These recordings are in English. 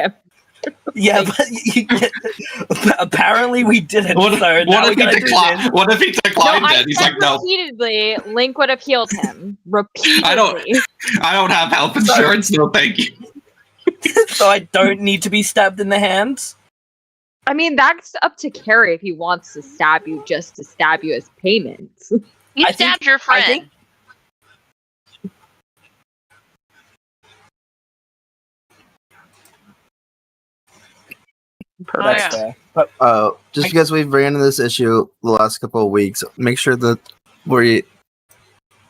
him. Yeah, but apparently we didn't. What if he declined I it? He's said like, no. repeatedly, Link would have healed him. Repeatedly. I don't have health insurance, no thank you. So I don't need to be stabbed in the hands? I mean, that's up to Carrie if he wants to stab you just to stab you as payment. You stabbed your friend. That's fair. But just because we've ran into this issue the last couple of weeks, make sure that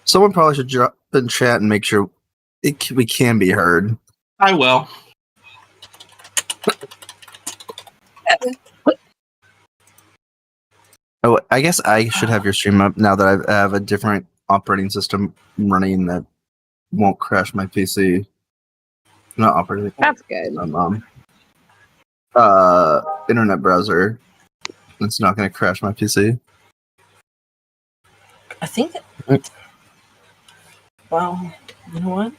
someone probably should drop in chat and make sure we can be heard. I will. Oh, I guess I should have your stream up now that I have a different operating system running that won't crash my PC. Not operating. That's good. Internet browser. It's not going to crash my PC. I think. Well, you know what?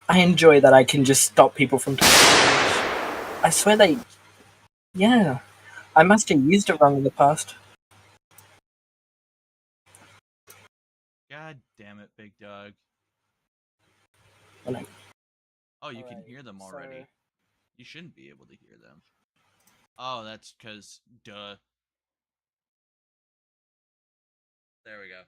I enjoy that I can just stop people from talking. I swear they. Yeah. I must have used it wrong in the past. God damn it, Big Dog. Oh, you can hear them already. You shouldn't be able to hear them. Oh, that's because, duh. There we go.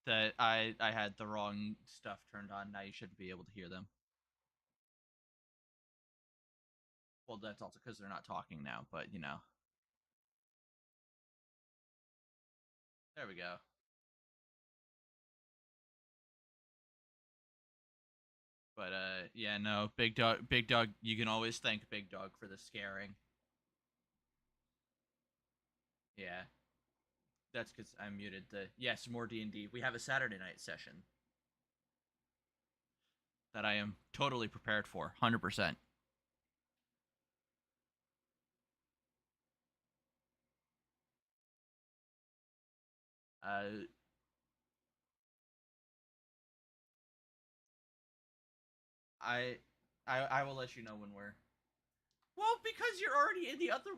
That I had the wrong stuff turned on. Now you shouldn't be able to hear them. Well, that's also because they're not talking now, but you know. There we go. But yeah, no, Big Dog, you can always thank Big Dog for the scaring. Yeah. That's because I muted the... Yes, more D&D. We have a Saturday night session that I am totally prepared for, 100%. I will let you know when we're... Well, because you're already in the other...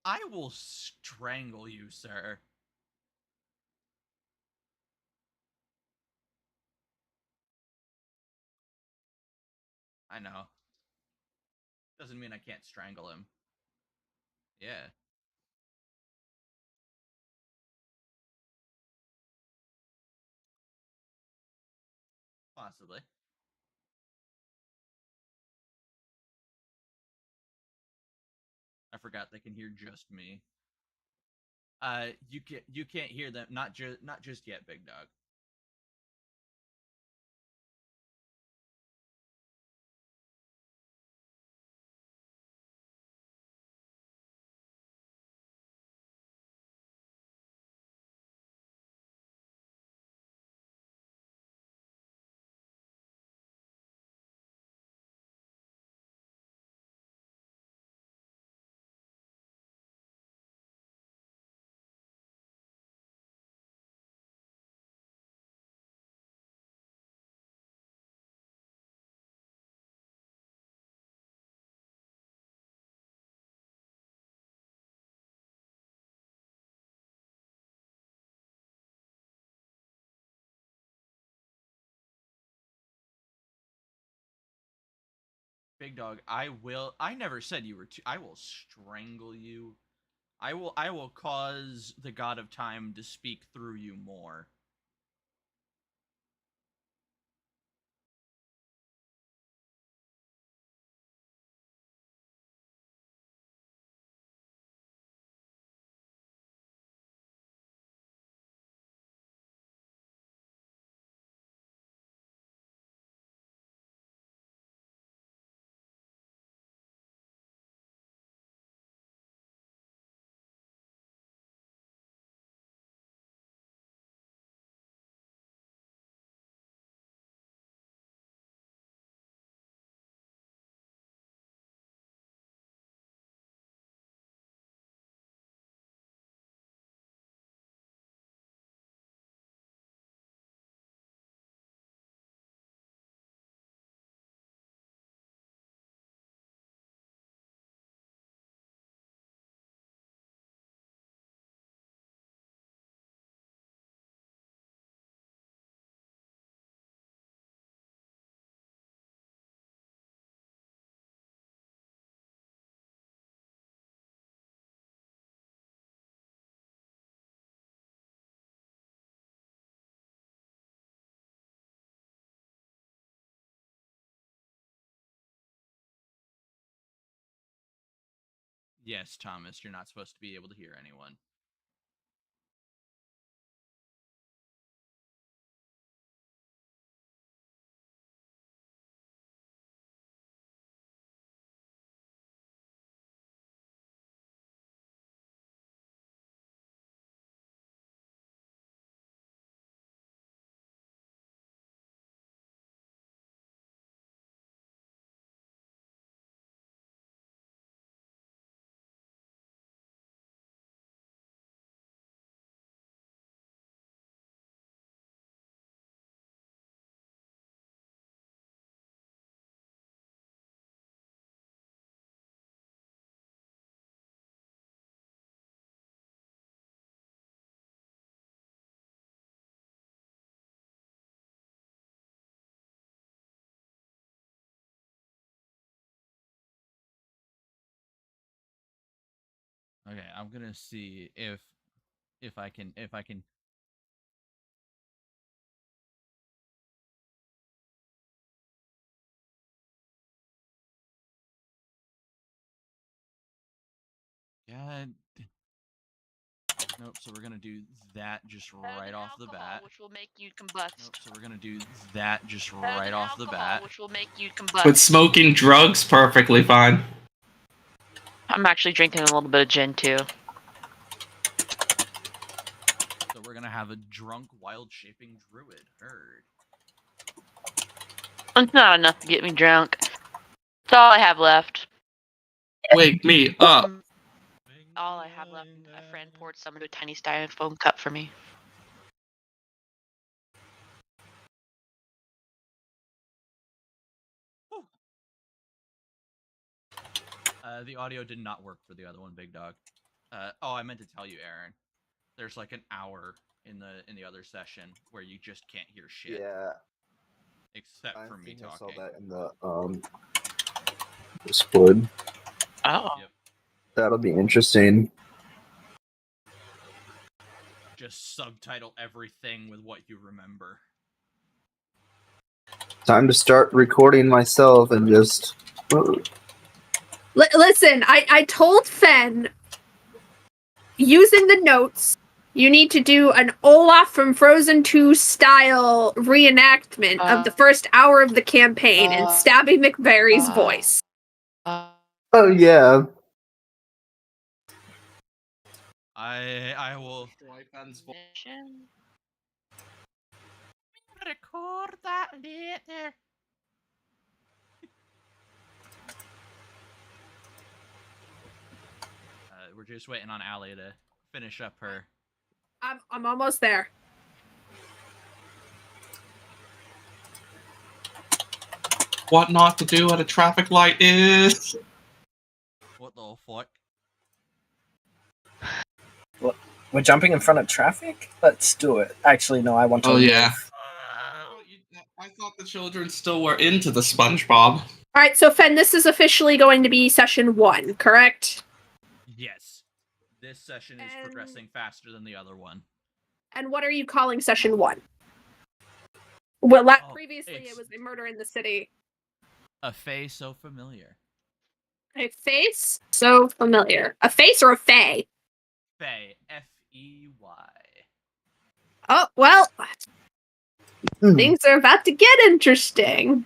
I will strangle you, sir. I know. Doesn't mean I can't strangle him. Yeah. Possibly. I forgot they can hear just me. You can't hear them. Not just yet, Big Dog. Big Dog, I never said you were too... I will strangle you. I will cause the God of Time to speak through you more. Yes, Thomas, you're not supposed to be able to hear anyone. Okay, I'm gonna see if I can God. Nope. So we're gonna do that just right off the bat. Which will make you combust. Nope. So we're gonna do that just right off the bat. Which will make you combust. With smoking drugs, perfectly fine. I'm actually drinking a little bit of gin too. So we're gonna have a drunk, wild-shaping druid. Heard. It's not enough to get me drunk. That's all I have left. Wake me up. All I have left. A friend poured some into a tiny styrofoam cup for me. The audio did not work for the other one, Big Dog. Oh, I meant to tell you, Aaron. There's like an hour in the other session where you just can't hear shit. Yeah. Except for me talking. I saw that in the Discord. Oh. Yep. That'll be interesting. Just subtitle everything with what you remember. Time to start recording myself and just. Listen, I told Fen, using the notes, you need to do an Olaf from Frozen 2 style reenactment of the first hour of the campaign in Stabby McVerry's voice. Oh yeah. I will record that later. We're just waiting on Allie to finish up her. I'm almost there. What not to do at a traffic light is. What the fuck? We're jumping in front of traffic? Let's do it. Actually, no, I want to. Oh yeah. I thought the children still were into the SpongeBob. Alright, so Fen, this is officially going to be session 1, correct? Yes. This session is progressing faster than the other one. And what are you calling session 1? Well, previously it was a murder in the city. A fae so familiar. A face so familiar. A face or a fae? Fae. F-E-Y. Oh, well. Things are about to get interesting.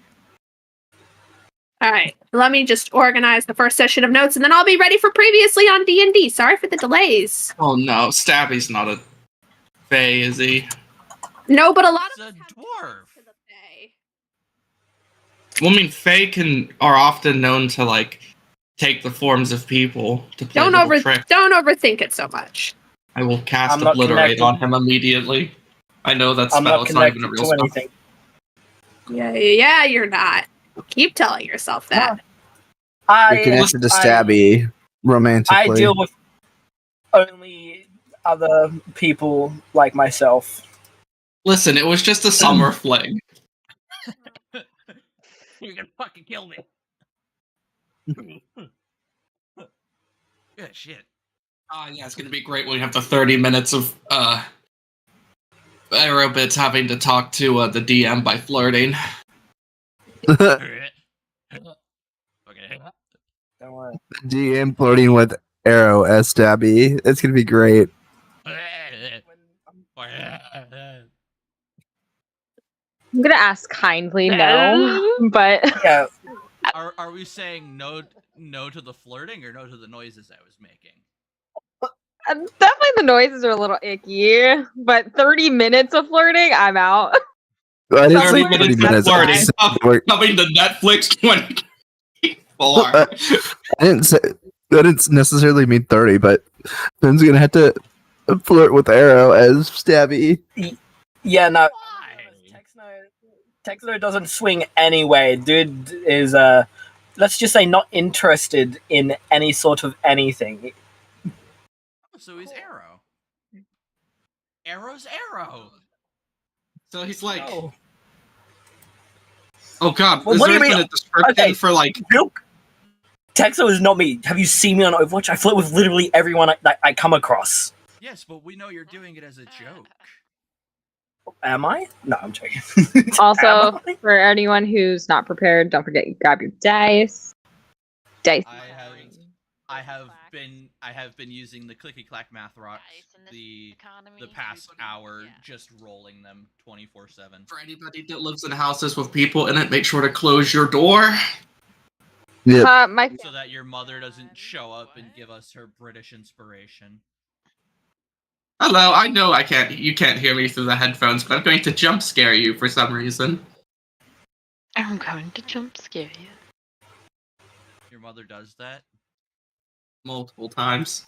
Alright, let me just organize the first session of notes, and then I'll be ready for previously on D&D. Sorry for the delays. Oh no, Stabby's not a fae, is he? No, but a lot of It's a dwarf. to the fae. Well, I mean, fae are often known to like take the forms of people to play little tricks. Don't overthink it so much. I will cast I'm not Obliterate connected. on him immediately. I know that I'm spell. not It's not even connected a real to spell. anything. Yeah, you're not. Keep telling yourself that. You're connected to Stabby romantically. I deal with only other people like myself. Listen, it was just a summer fling. You're gonna fucking kill me. Good shit. Yeah, it's gonna be great when we have the 30 minutes of Aerobits having to talk to the DM by flirting. Okay. Don't worry. DM flirting with Arrow as Stabby. It's gonna be great. I'm gonna ask kindly no, but Yeah, Are we saying no to the flirting or no to the noises I was making? definitely the noises are a little icky. But 30 minutes of flirting, I'm out. I didn't say 30 30 minutes minutes. of I flirting. said Coming to Netflix 24. I didn't necessarily mean 30, but Finn's gonna have to flirt with Arrow as Stabby. yeah, no. Why? Texno doesn't swing anyway. Dude is, let's just say not interested in any sort of anything. So he's Arrow. Arrow's Arrow. So he's like, Oh. oh god, Well, is what do there you mean? even a description Okay. for like? Milk. Texo is not me. Have you seen me on Overwatch? I flirt with literally everyone I come across. Yes, but we know you're doing it as a joke. Am I? No, I'm joking. Also, Am I? for anyone who's not prepared, don't forget you grab your dice. Dice. I have been using the clicky clack math rocks the past hour, just rolling them 24/7. For anybody that lives in houses with people in it, make sure to close your door. Yeah. So that your mother doesn't show up and give us her British inspiration. Hello, I know you can't hear me through the headphones, but I'm going to jump scare you for some reason. I'm going to jump scare you. Your mother does that? Multiple times.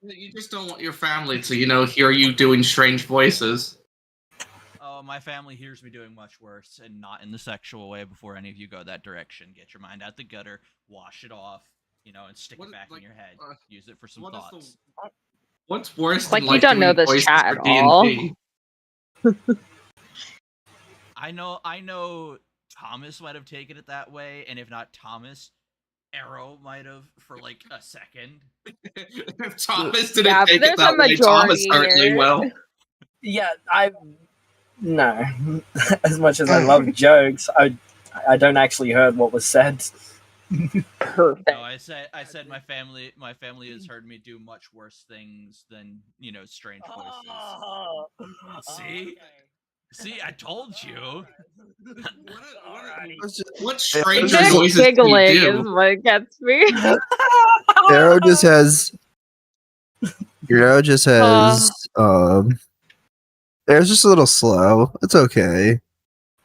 You just don't want your family to, hear you doing strange voices. Oh, my family hears me doing much worse, and not in the sexual way before any of you go that direction. Get your mind out the gutter, wash it off, and stick it back in your head. Use it for some thoughts. What's worse Like than you don't know doing this voices chat for at all. D&D? I know Thomas might have taken it that way, and if not Thomas, Arrow might have for like a second. If Thomas didn't Yeah, take it there's a that way, Thomas majority certainly here. will. Yeah, no. As much as I love jokes, I don't actually heard what was said. Perfect. No, I said my family has heard me do much worse things than strange voices. Oh, See? See, I told you. What stranger Nick voices do giggling you is do? what gets me. Arrow just has. Arrow's just a little slow. It's okay.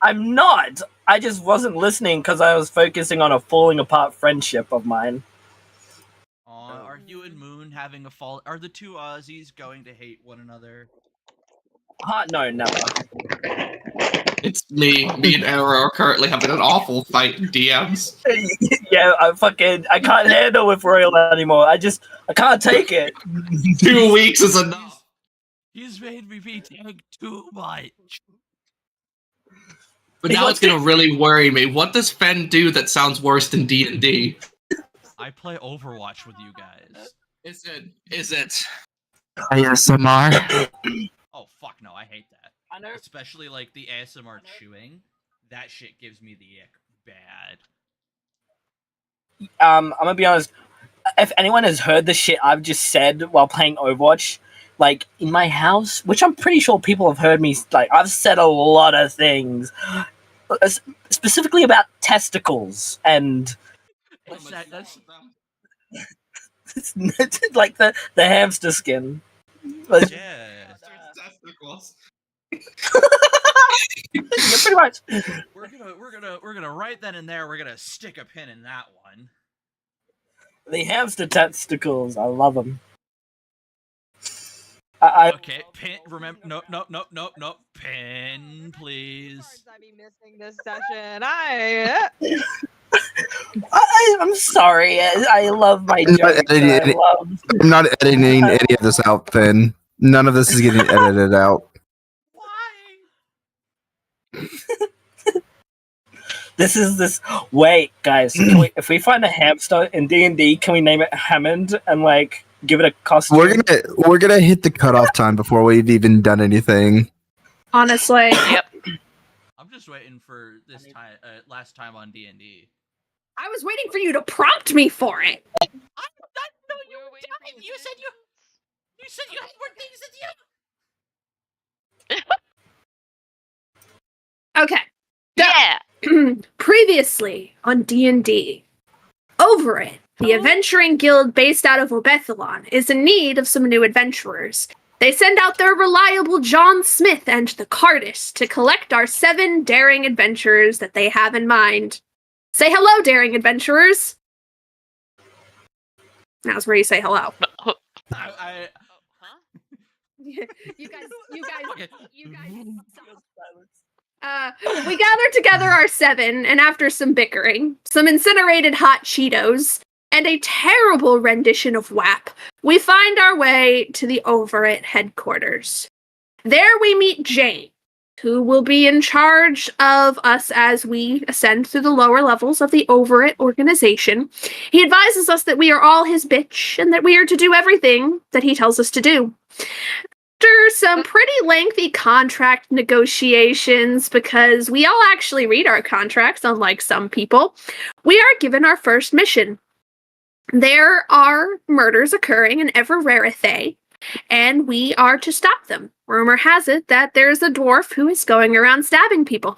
I'm not. I just wasn't listening because I was focusing on a falling apart friendship of mine. Are you and Moon having a fall? Are the two Aussies going to hate one another? No, never. It's me and Arrow are currently having an awful fight in DMs. Yeah, I can't handle with Royal anymore. I can't take it. 2 weeks is enough. He's made me be tagged too much. But now it's gonna really worry me. What does Fen do that sounds worse than D&D? I play Overwatch with you guys. Is it? ASMR. Oh fuck no, I hate that. I know. Especially like the ASMR chewing. That shit gives me the ick bad. I'm gonna be honest. If anyone has heard the shit I've just said while playing Overwatch, like in my house, which I'm pretty sure people have heard me, like I've said a lot of things, specifically about testicles and That's it's like the hamster skin. yeah. Testicles. Yeah, pretty much. We're gonna right then and there. We're gonna stick a pin in that one. The hamster testicles, I love them. Okay, pin. Remember, no. Pin, please. I'd be missing this session. I'm sorry. I love my I'm not jokes. editing I'm not editing any of this out, Finn. None of this is getting edited out. Why? This. Wait, guys. If we find a hamster in D&D, can we name it Hammond and like give it a costume? We're gonna hit the cutoff time before we've even done anything. Honestly. Yep. I'm just waiting for this time. Last time on D&D. I was waiting for you to prompt me for it. No, you were talking. You said you had more things than you. Okay. Yeah. Previously on D&D, over it, the adventuring guild based out of Obethalon is in need of some new adventurers. They send out their reliable John Smith and the Cardis to collect our 7 daring adventurers that they have in mind. Say hello, daring adventurers. Now's where you say hello. Huh? You guys. Okay. We gathered together our 7, and after some bickering, some incinerated hot Cheetos, and a terrible rendition of WAP, we find our way to the Overit headquarters. There we meet Jane, who will be in charge of us as we ascend through the lower levels of the Overit organization. He advises us that we are all his bitch, and that we are to do everything that he tells us to do. After some pretty lengthy contract negotiations, because we all actually read our contracts, unlike some people, we are given our first mission. There are murders occurring in Evererethe, and we are to stop them. Rumor has it that there's a dwarf who is going around stabbing people.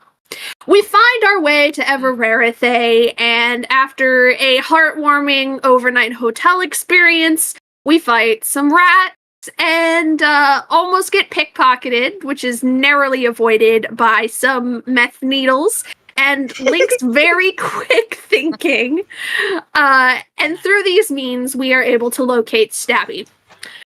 We find our way to Evererethe, and after a heartwarming overnight hotel experience, we fight some rats and almost get pickpocketed, which is narrowly avoided by some meth needles, and Link's very quick thinking. And through these means, we are able to locate Stabby.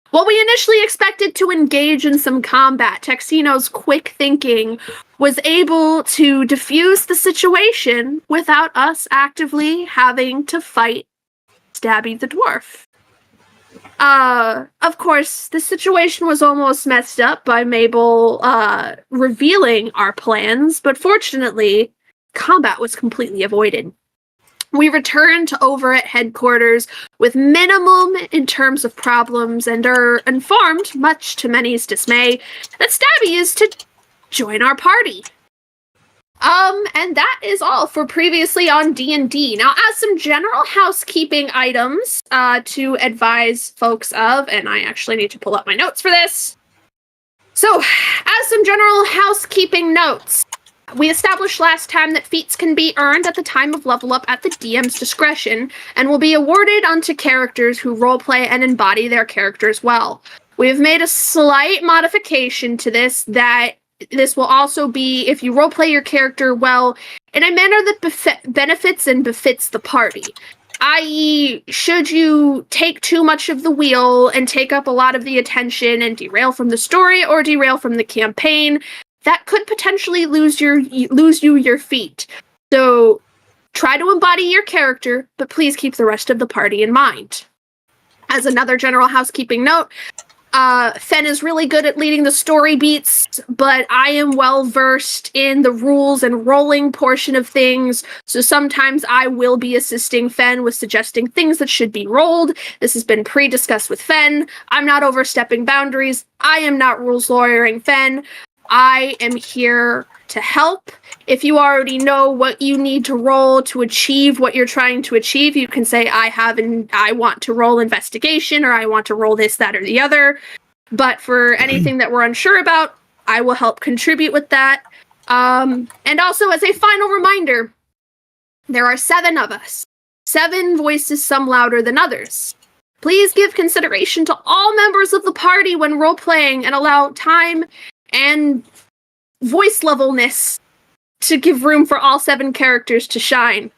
While we initially expected to engage in some combat, Texino's quick thinking was able to defuse the situation without us actively having to fight Stabby the dwarf. Of course, the situation was almost messed up by Mabel revealing our plans, but fortunately, combat was completely avoided. We returned to Overit headquarters with minimum in terms of problems and are informed, much to many's dismay, that Stabby is to join our party. And that is all for previously on D&D. Now, as some general housekeeping items to advise folks of, and I actually need to pull up my notes for this. So, as some general housekeeping notes, we established last time that feats can be earned at the time of level up at the DM's discretion, and will be awarded unto characters who roleplay and embody their characters well. We have made a slight modification to this, that this will also be if you roleplay your character well in a manner that benefits and befits the party. I.e., should you take too much of the wheel and take up a lot of the attention and derail from the story or derail from the campaign, that could potentially lose you your feat. So try to embody your character, but please keep the rest of the party in mind. As another general housekeeping note, Fen is really good at leading the story beats, but I am well versed in the rules and rolling portion of things, so sometimes I will be assisting Fen with suggesting things that should be rolled. This has been pre-discussed with Fen. I'm not overstepping boundaries. I am not rules lawyering Fen. I am here to help. If you already know what you need to roll to achieve what you're trying to achieve, you can say, I want to roll investigation, or I want to roll this, that, or the other. But for anything that we're unsure about, I will help contribute with that. And also, as a final reminder, there are 7 of us. 7 voices, some louder than others. Please give consideration to all members of the party when role-playing and allow time and voice levelness to give room for all 7 characters to shine.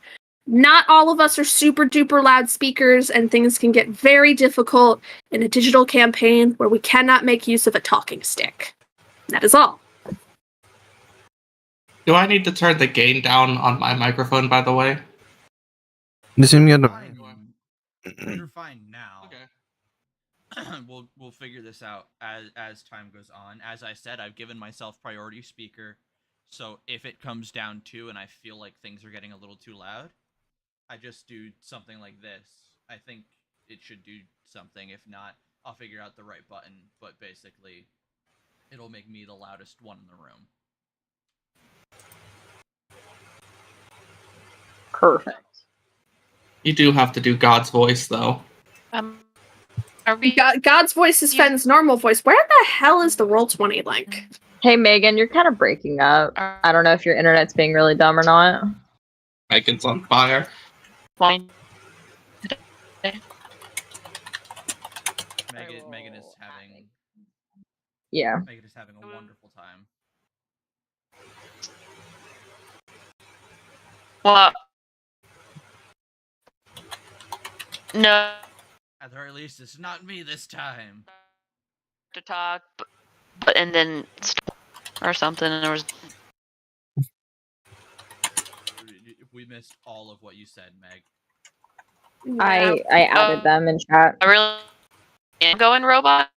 Not all of us are super duper loudspeakers, and things can get very difficult in a digital campaign where we cannot make use of a talking stick. That is all. Do I need to turn the gain down on my microphone, by the way? You seem good. You're fine now. Okay. We'll figure this out as time goes on. As I said, I've given myself priority speaker, so if it comes down to and I feel like things are getting a little too loud, I just do something like this. I think it should do something. If not, I'll figure out the right button, but basically it'll make me the loudest one in the room. Perfect. You do have to do God's voice, though. Are we? God's voice is Fenn's normal voice. Where the hell is the Roll20 link? Hey, Megan, you're kind of breaking up. I don't know if your internet's being really dumb or not. Megan's on fire. Fine. Megan is having. Yeah. Megan is having a wonderful time. Well, no. At the very least, it's not me this time. To talk, but and then or something, and there was. We missed all of what you said, Meg. I added them in chat. I really am going robot.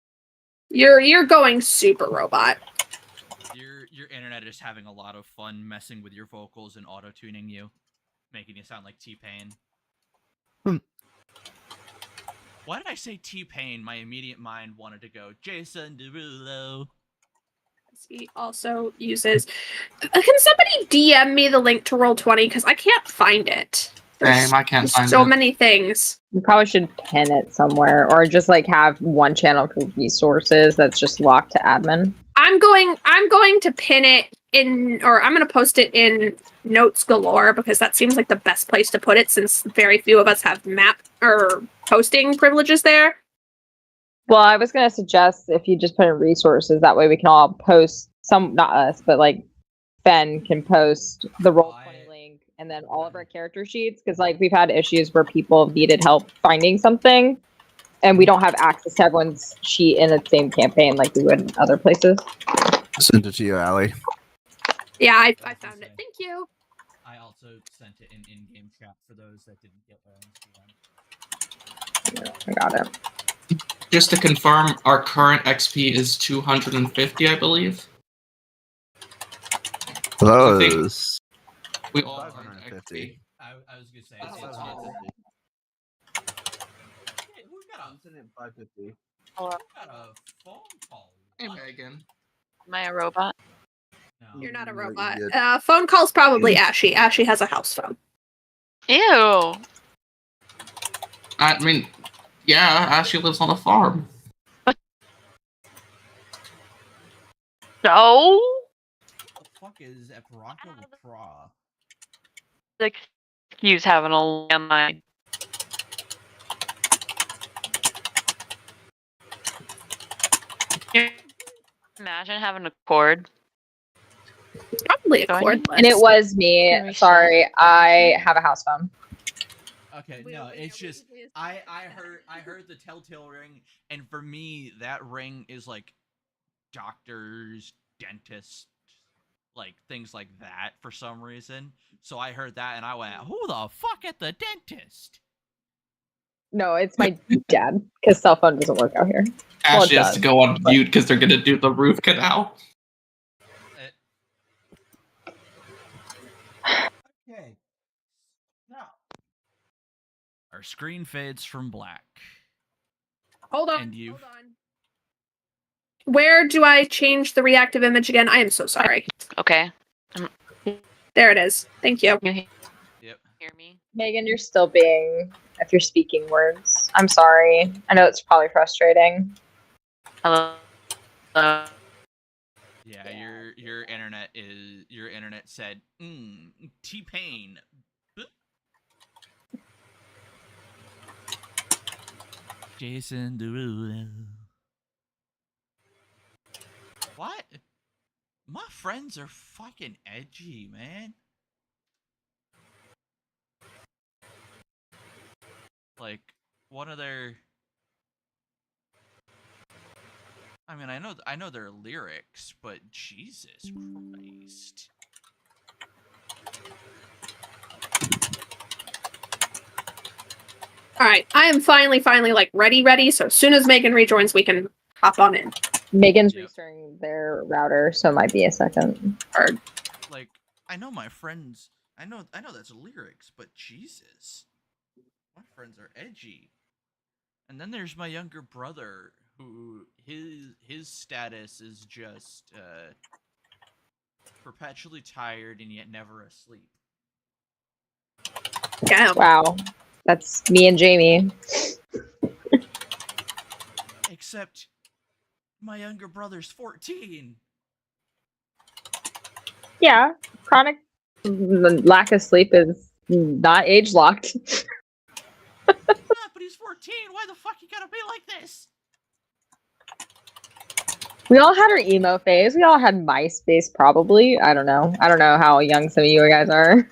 You're going super robot. Your internet is having a lot of fun messing with your vocals and auto-tuning you, making you sound like T-Pain. Why did I say T-Pain? My immediate mind wanted to go Jason Derulo. He also uses. Can somebody DM me the link to Roll20 because I can't find it. Same, I can't find so it. many things. You probably should pin it somewhere, or just like have one channel for resources that's just locked to admin. I'm going to pin it in, or I'm going to post it in Notes Galore because that seems like the best place to put it since very few of us have map or posting privileges there. Well, I was gonna suggest if you just put in resources, that way we can all post not us, but like Fen can post the Roll20 link and then all of our character sheets, because like we've had issues where people have needed help finding something, and we don't have access to everyone's sheet in the same campaign like we would in other places. Send it to you, Allie. Yeah, I found it. Thank you. I also sent it in in-game chat for those that didn't get Yeah, I got it. Just to confirm, our current XP is 250, I believe. Those. We all earned 550. XP. I was gonna say. Oh, It's, wow. Hey, who got a 550. phone call? Hey, Megan. Am I a robot? No. You're not a No, you robot. did. Phone call's probably Ashy. Ashy has a house phone. Ew. I mean, yeah, Ashley lives on a farm. No. What the fuck is Esperanto Pra? Excuse having a landline. Can you imagine having a cord? Probably a Go cordless. And it was me. Can we Sorry, I have a house phone. Okay, no, it's just I heard the telltale ring, and for me that ring is like doctors, dentists, like things like that for some reason. So I heard that and I went, "Who the fuck at the dentist?" No, it's my dad, because cell phone doesn't work out here. Well, Ashley it has to does, go on but- mute because they're gonna do the root canal. Okay. Now our screen fades from black. Hold on. And you- Hold on. Where do I change the reactive image again? I am so sorry. Okay. There it is. Thank you. You Yep. hear me? Megan, you're still being, if you're speaking words. I'm sorry. I know it's probably frustrating. Hello. Yeah, Yeah. your internet said T-Pain. Jason Derulo. What? My friends are fucking edgy, man. Like one of their I mean, I know their lyrics, but Jesus Christ. All right. I am finally like ready. So as soon as Megan rejoins, we can hop on in. Megan's Yep. restarting their router, so it might be a second. Or Like, I know my friends. I know that's lyrics, but Jesus, my friends are edgy. And then there's my younger brother, who his status is just perpetually tired and yet never asleep. yeah. Wow. That's me and Jamie. Except my younger brother's 14. Yeah, chronic lack of sleep is not age locked. Yeah, but he's 14. Why the fuck you gotta be like this? We all had our emo phase. We all had MySpace, probably. I don't know. I don't know how young some of you guys are.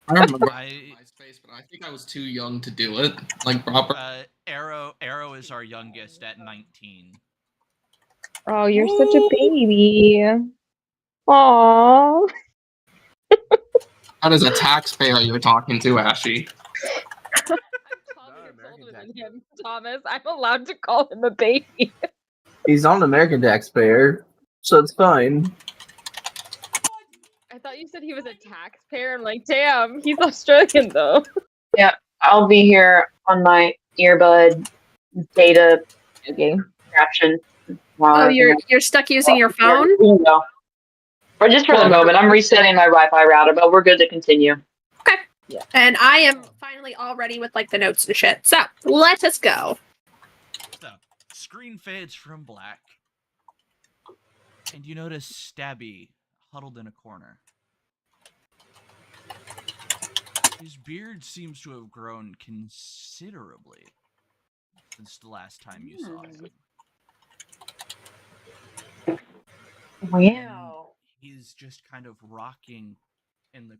I remember MySpace, but I think I was too young to do it. Like proper. Arrow is our youngest at 19. Oh, you're such a baby. Aww. That is a taxpayer you're talking to, Ashy. I'm 12 years older than him, Thomas. I'm allowed to call him a baby. He's not an American taxpayer, so it's fine. I thought you said he was a taxpayer. I'm like, damn, he's Australian though. Yeah, I'll be here on my earbud data caption. Oh, you're stuck using your phone? No. Or just for the moment. I'm resetting my Wi-Fi router, but we're good to continue. Okay. Yeah. And I am finally all ready with like the notes and shit. So let us go. So, screen fades from black, and you notice Stabby huddled in a corner. His beard seems to have grown considerably since the last time you saw him. Wow. He's just kind of rocking in the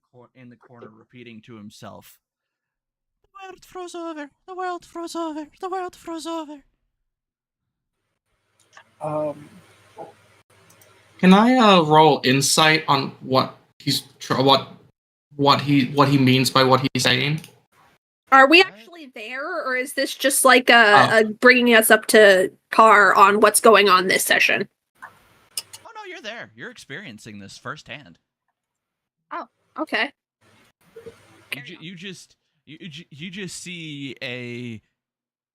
corner, repeating to himself, "The world froze over. The world froze over. The world froze over." Can I roll insight on what he means by what he's saying? Are we actually there, or is this just like a bringing us up to par on what's going on this session? Oh no, you're there. You're experiencing this firsthand. Oh, okay. You just see a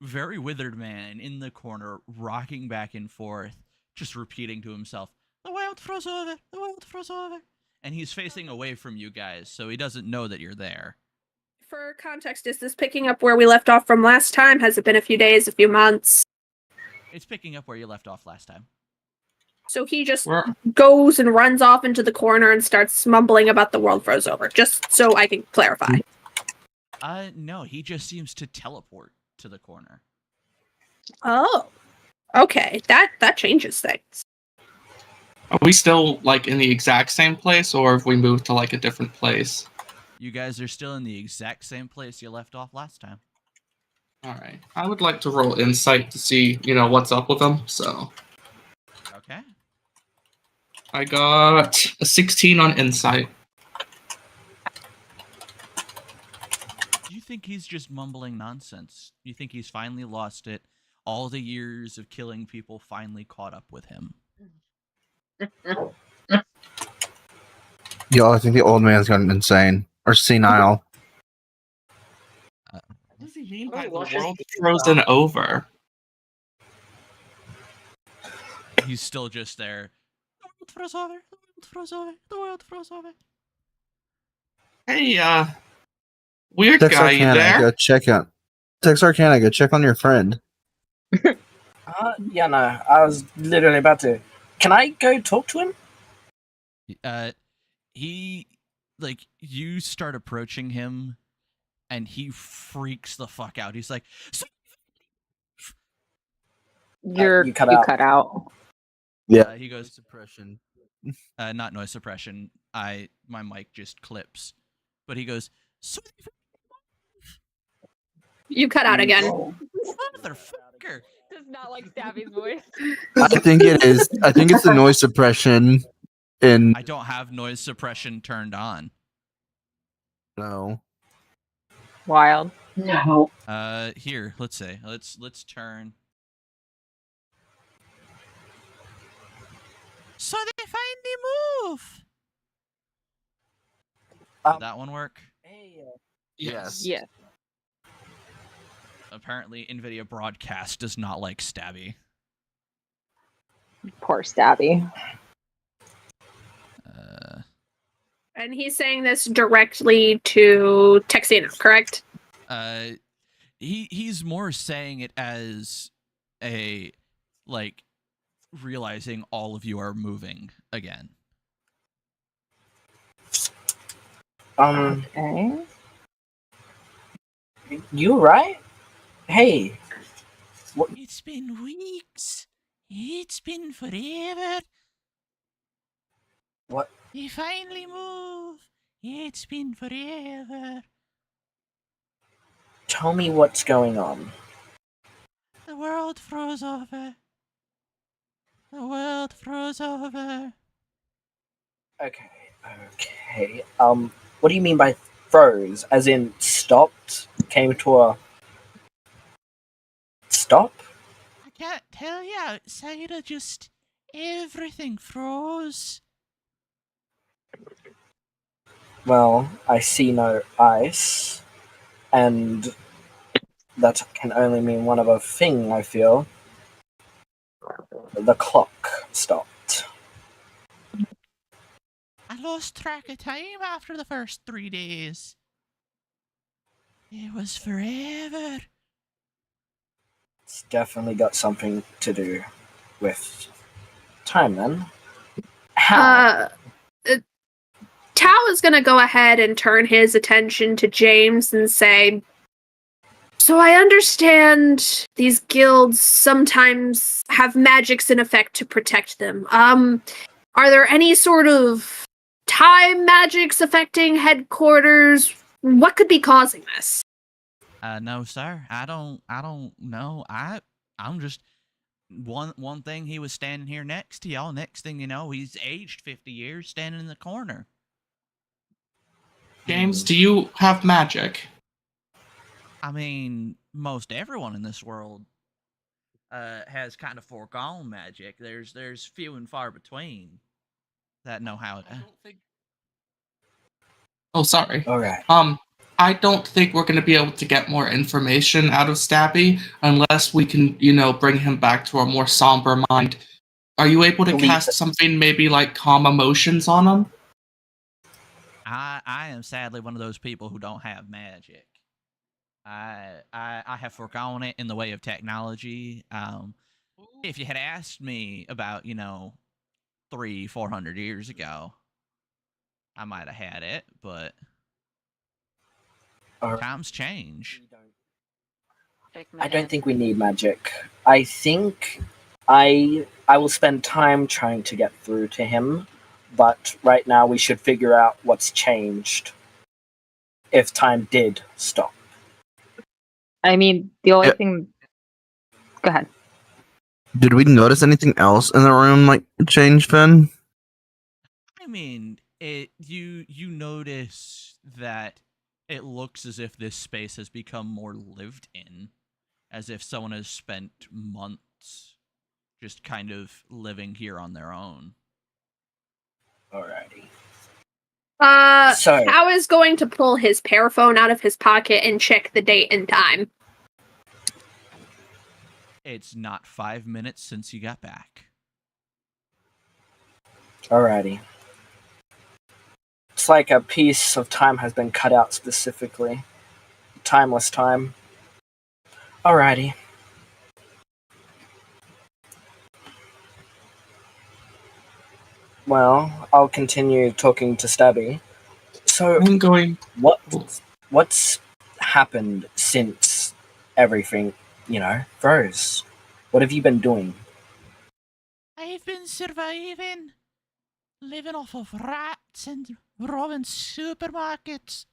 very withered man in the corner, rocking back and forth, just repeating to himself, "The world froze over. The world froze over." And he's facing away from you guys, so he doesn't know that you're there. For context, is this picking up where we left off from last time? Has it been a few days, a few months? It's picking up where you left off last time. So he just goes and runs off into the corner and starts mumbling about the world froze over, just so I can clarify. No, he just seems to teleport to the corner. Oh, okay. That changes things. Are we still like in the exact same place, or have we moved to like a different place? You guys are still in the exact same place you left off last time. All right. I would like to roll insight to see, what's up with them. So. Okay. I got a 16 on insight. Do you think he's just mumbling nonsense? Do you think he's finally lost it? All the years of killing people finally caught up with him. Yo, I think the old man's gotten insane or senile. What does he mean by the world frozen over? He's still just there. The world froze over. The world froze over. The world froze over. Hey, weird Text guy, you Arcana, there? go check out. Text Arcana, go check on your friend. Yeah, no, I was literally about to. Can I go talk to him? You start approaching him, and he freaks the fuck out. He's like, You cut out. Yeah. He goes, suppression. Not noise suppression. My mic just clips. But he goes, You cut out again. motherfucker. Does not like Stabby's voice. I think it is. I think it's the noise suppression. I don't have noise suppression turned on. No. Wild. No. Here, let's say. Let's turn. So they finally move. Did that one work? Yes. Yeah. Apparently, NVIDIA Broadcast does not like Stabby. Poor Stabby. And he's saying this directly to Texino, correct? he's more saying it as a like realizing all of you are moving again. Okay. You right? Hey. What? It's been weeks. It's been forever. What? They finally move. It's been forever. Tell me what's going on. The world froze over. The world froze over. Okay. What do you mean by froze? As in stopped? Came to a stop? I can't tell you. Outside of just everything froze. Well, I see no ice, and that can only mean one of a thing, I feel. The clock stopped. I lost track of time after the first 3 days. It was forever. It's definitely got something to do with time, then. How? Tao is going to go ahead and turn his attention to James and say, so I understand these guilds sometimes have magics in effect to protect them. Are there any sort of time magics affecting headquarters? What could be causing this? No, sir. I don't know. I'm just one thing. He was standing here next to y'all. Next thing you know, he's aged 50 years, standing in the corner. James, do you have magic? I mean, most everyone in this world has kind of foregone magic. There's few and far between that know how to. Oh, sorry. Alright. I don't think we're going to be able to get more information out of Stabby unless we can, bring him back to a more somber mind. Are you able to cast something maybe like calm emotions on him? I am sadly one of those people who don't have magic. I have forgone it in the way of technology. If you had asked me about 300-400 years ago, I might have had it, but times change. I don't think we need magic. I think I will spend time trying to get through to him, but right now we should figure out what's changed. If time did stop. I mean, the only thing. Go ahead. Did we notice anything else in the room like change, Finn? I mean, you notice that it looks as if this space has become more lived in, as if someone has spent months just kind of living here on their own. Alrighty. Tao is going to pull his paraphone out of his pocket and check the date and time. It's not 5 minutes since you got back. Alrighty. It's like a piece of time has been cut out specifically. Timeless time. Alrighty. Well, I'll continue talking to Stabby. So, I'm going. What's happened since everything, froze? What have you been doing? I've been surviving, living off of rats and robbing supermarkets.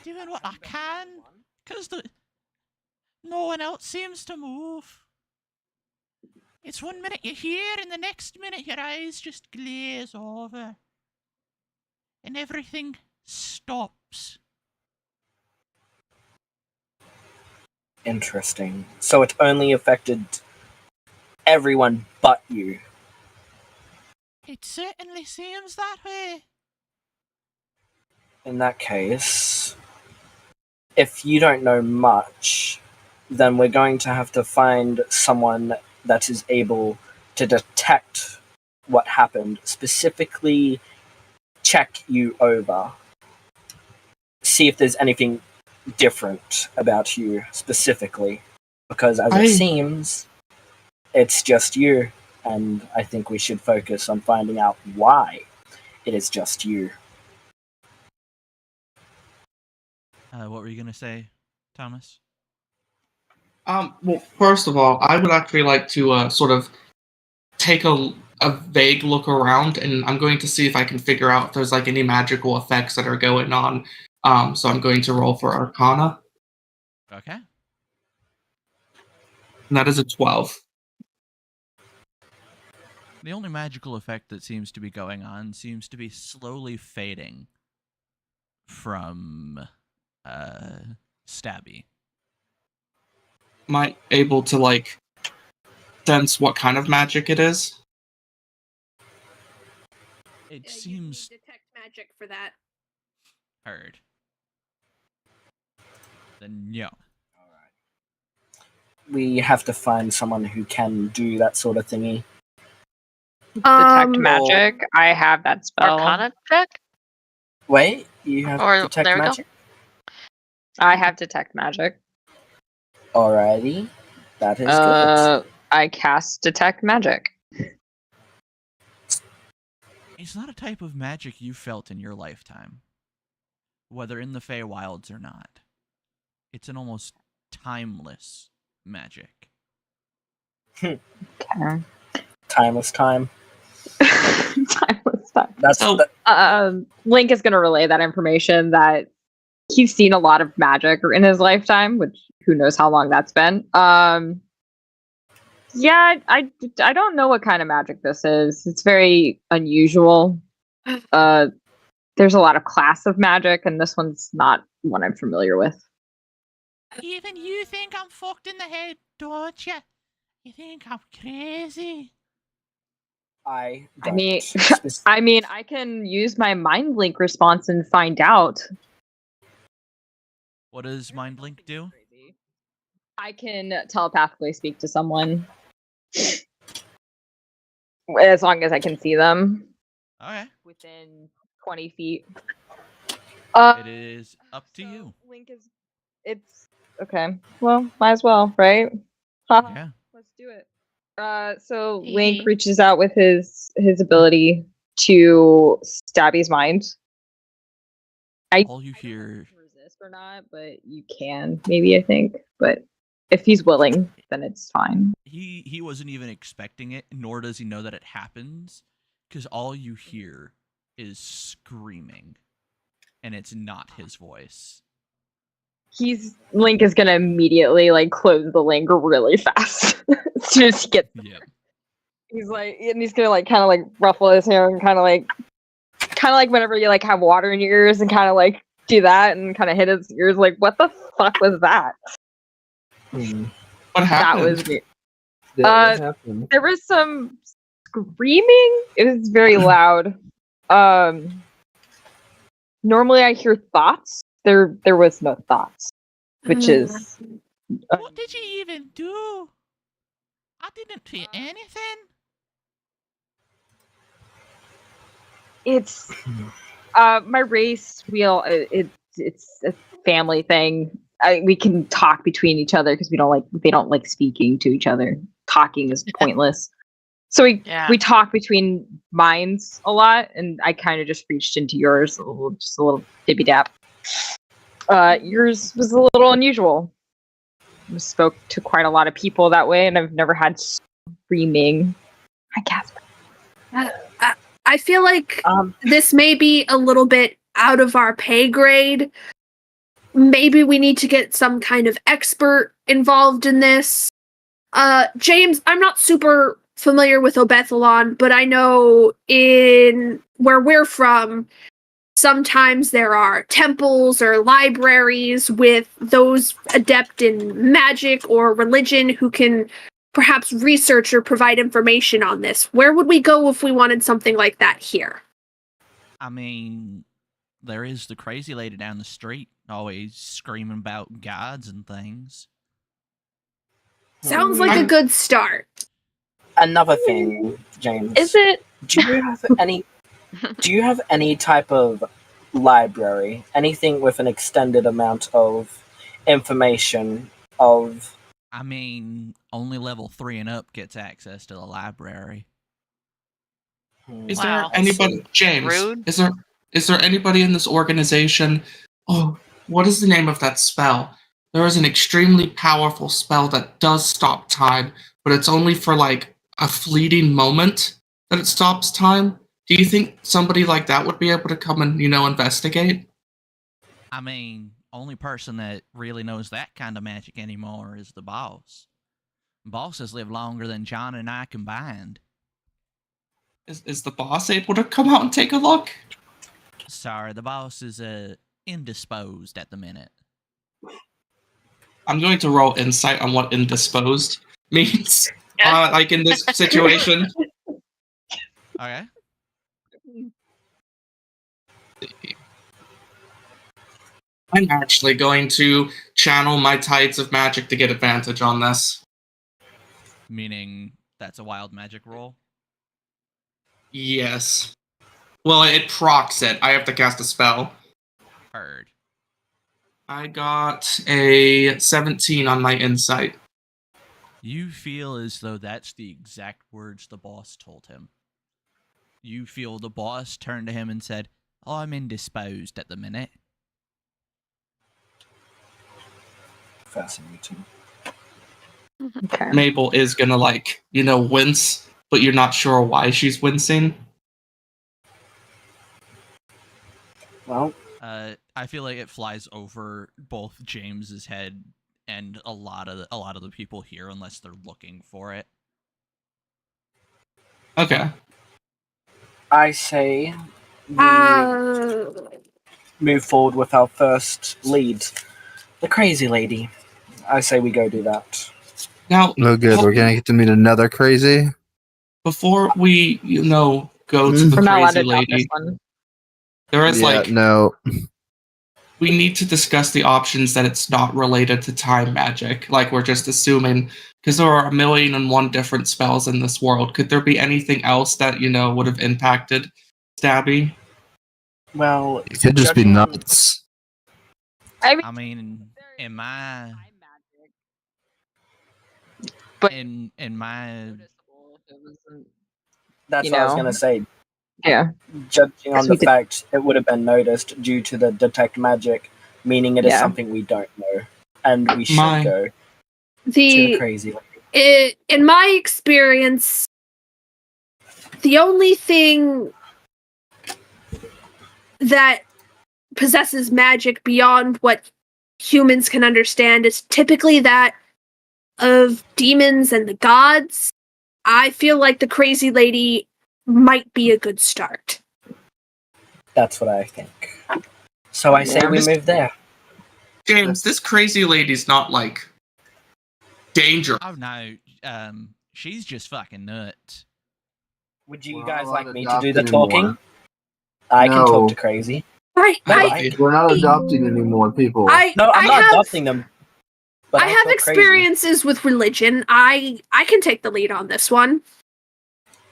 Doing what I can, because no one else seems to move. It's 1 minute you're here, and the next minute your eyes just glaze over. And everything stops. Interesting. So it only affected everyone but you. It certainly seems that way. In that case, if you don't know much, then we're going to have to find someone that is able to detect what happened, specifically check you over. see if there's anything different about you specifically, because as it seems, it's just you, and I think we should focus on finding out why it is just you. What were you gonna say, Thomas? Well, first of all, I would actually like to sort of take a vague look around, and I'm going to see if I can figure out if there's like any magical effects that are going on. So I'm going to roll for Arcana. Okay. And that is a 12. The only magical effect that seems to be going on seems to be slowly fading from Stabby. Am I able to like sense what kind of magic it is? It You seems need detect magic for that. heard. Then no. We have to find someone who can do that sort of thingy. Detect magic. I have that spell. Arcana check? Wait, you have Or detect there we magic? I have detect magic. Alrighty, that is good. I cast detect magic. It's not a type of magic you felt in your lifetime, whether in the Feywilds or not. It's an almost timeless magic. Okay. Timeless time. Timeless time. That's Link is going to relay that information that he's seen a lot of magic in his lifetime, which who knows how long that's been. Yeah, I don't know what kind of magic this is. It's very unusual. There's a lot of class of magic, and this one's not one I'm familiar with. Even you think I'm fucked in the head, don't you? You think I'm crazy? I mean, I can use my mind link response and find out. What does Mind Link do? I can telepathically speak to someone. As long as I can see them. Okay. Within 20 feet. It is up to you. Link is... It's... Okay. Well, might as well, right? Yeah. Let's do it. So Link reaches out with his ability to Stabby's mind. All you hear... resist or not, but you can, maybe, I think. But if he's willing, then it's fine. He wasn't even expecting it, nor does he know that it happens, because all you hear is screaming, and it's not his voice. Link is gonna immediately close the link really fast as soon as he gets there. Yeah. He's gonna kind of ruffle his hair and kind of like whenever you have water in your ears and kind of do that and kind of hit his ears what the fuck was that? What happened? That was weird. What happened? There was some screaming. It was very loud. Normally I hear thoughts. There was no thoughts, which is. What did you even do? I didn't see anything. It's my race. It's a family thing. We can talk between each other because they don't like speaking to each other. Talking is pointless. So we talk between minds a lot, and I kind of just reached into yours, just a little dibby dap. Yours was a little unusual. I spoke to quite a lot of people that way, and I've never had screaming. Hi, Casper. I feel like this may be a little bit out of our pay grade. Maybe we need to get some kind of expert involved in this. James, I'm not super familiar with Obethalon, but I know in where we're from, sometimes there are temples or libraries with those adept in magic or religion who can perhaps research or provide information on this. Where would we go if we wanted something like that here? I mean, there is the crazy lady down the street, always screaming about gods and things. Sounds like a good start. Another thing, James. Is it? Do you have any type of library. Anything with an extended amount of information of. I mean, only level 3 and up gets access to the library. Is Wow. there anybody, James? Rude. Is there anybody in this organization? Oh, what is the name of that spell? There is an extremely powerful spell that does stop time, but it's only for like a fleeting moment that it stops time. Do you think somebody like that would be able to come and, investigate? I mean, only person that really knows that kind of magic anymore is the boss. Boss has lived longer than John and I combined. Is the boss able to come out and take a look? Sorry, the boss is indisposed at the minute. I'm going to roll insight on what indisposed means. Like in this situation. Okay. I'm actually going to channel my tides of magic to get advantage on this. Meaning that's a wild magic roll? Yes. Well, it procs it. I have to cast a spell. Heard. I got a 17 on my insight. You feel as though that's the exact words the boss told him. You feel the boss turned to him and said, "Oh, I'm indisposed at the minute." Fascinating. Okay. Mabel is gonna wince, but you're not sure why she's wincing. Well, I feel like it flies over both James's head and a lot of the people here, unless they're looking for it. Okay. I say we move forward with our first lead, the crazy lady. I say we go do that. Now, No good. We're gonna get to meet another crazy. before we, go to the We're not allowed crazy to adopt this lady, one. there is no. we need to discuss the options that it's not related to time magic. Like, we're just assuming, because there are 1,000,001 different spells in this world. Could there be anything else that, would have impacted Stabby? Well, It could just be judging- nuts. I mean, in my But in my That's you what I was know. gonna say. Yeah. Judging on Guess the we could- fact it would have been noticed due to the detect magic, meaning it is Yeah. something we don't know, and we should go to the crazy lady. In my experience, the only thing that possesses magic beyond what humans can understand is typically that of demons and the gods. I feel like the crazy lady might be a good start. That's what I think. So I say we move there. James, this crazy lady's not danger. Oh no, she's just fucking nuts. Would you We're guys not like allowed me to to do adopt the talking? anymore. I can No. talk to crazy. We're not adopting any more people. No, I'm not adopting them. But I I'll have talk crazy. experiences with religion. I can take the lead on this one.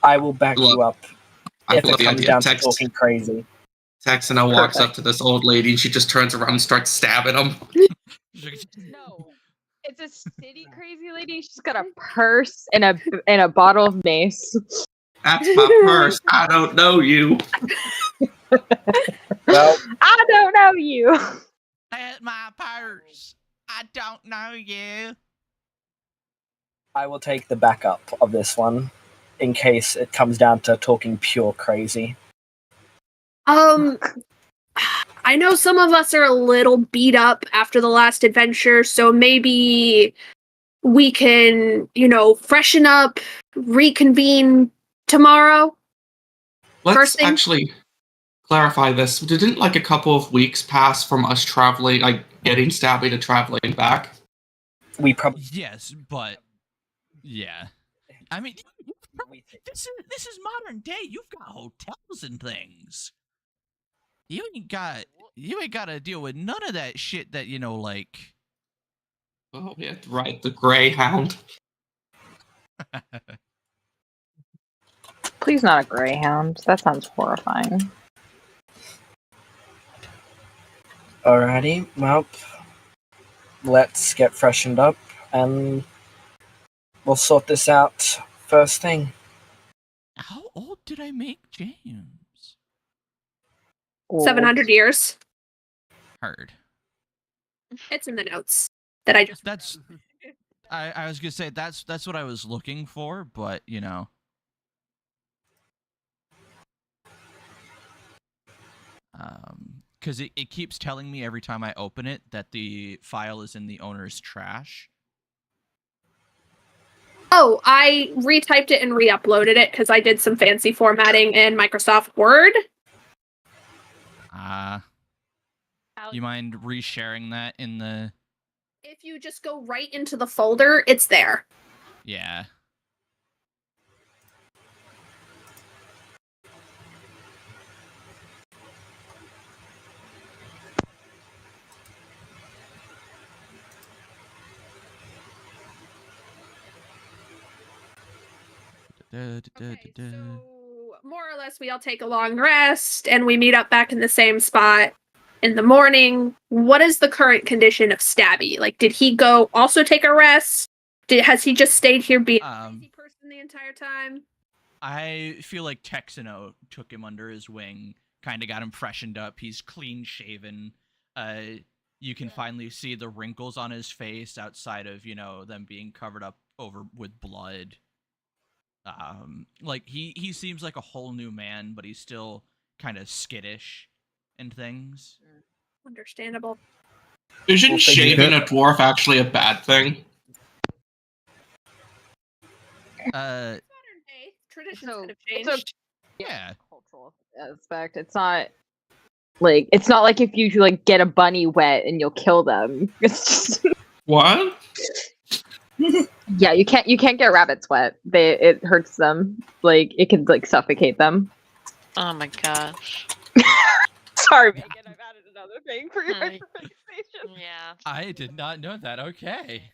I will back you up I if love it the comes idea. down to talking crazy. Texana walks up Perfect. to this old lady and she just turns around and starts stabbing him. No. It's a city crazy lady. She's got a purse and a bottle of mace. That's my purse. I don't know you. Well, I don't know you. That's my purse. I don't know you. I will take the backup of this one in case it comes down to talking pure crazy. I know some of us are a little beat up after the last adventure, so maybe we can, freshen up, reconvene tomorrow. Let's First thing- actually clarify this. Didn't a couple of weeks pass from us traveling, getting Stabby to traveling back? We probably Yes, but yeah. I mean, this is modern day. You've got hotels and things. You ain't got to deal with none of that shit that Oh, yeah, right. The Greyhound. Please not a greyhound. That sounds horrifying. Alrighty, well, let's get freshened up and we'll sort this out first thing. How old did I make James? 700 years. Heard. It's in the notes that I just. That's. I was gonna say that's what I was looking for, but you know. Because it keeps telling me every time I open it that the file is in the owner's trash. Oh, I retyped it and re-uploaded it because I did some fancy formatting in Microsoft Word. You mind resharing that in the... If you just go right into the folder, it's there. Yeah. Okay, so more or less we all take a long rest and we meet up back in the same spot in the morning. What is the current condition of Stabby? Like, did he go also take a rest? Has he just stayed here being a crazy person the entire time? I feel like Texano took him under his wing, kind of got him freshened up. He's clean shaven. You can finally see the wrinkles on his face outside of, you know, them being covered up over with blood. Like he seems like a whole new man, but he's still kind of skittish and things. Understandable. Isn't shaving a dwarf actually a bad thing? Modern day traditions So- kind of changed. Yeah. Cultural aspect. It's not like if you like get a bunny wet and you'll kill them. It's just What? yeah, you can't get rabbits wet. It hurts them. Like it could like suffocate them. Oh my gosh. Sorry, Megan, I've added another thing for your Mm. information. Yeah. I did not know that. Okay.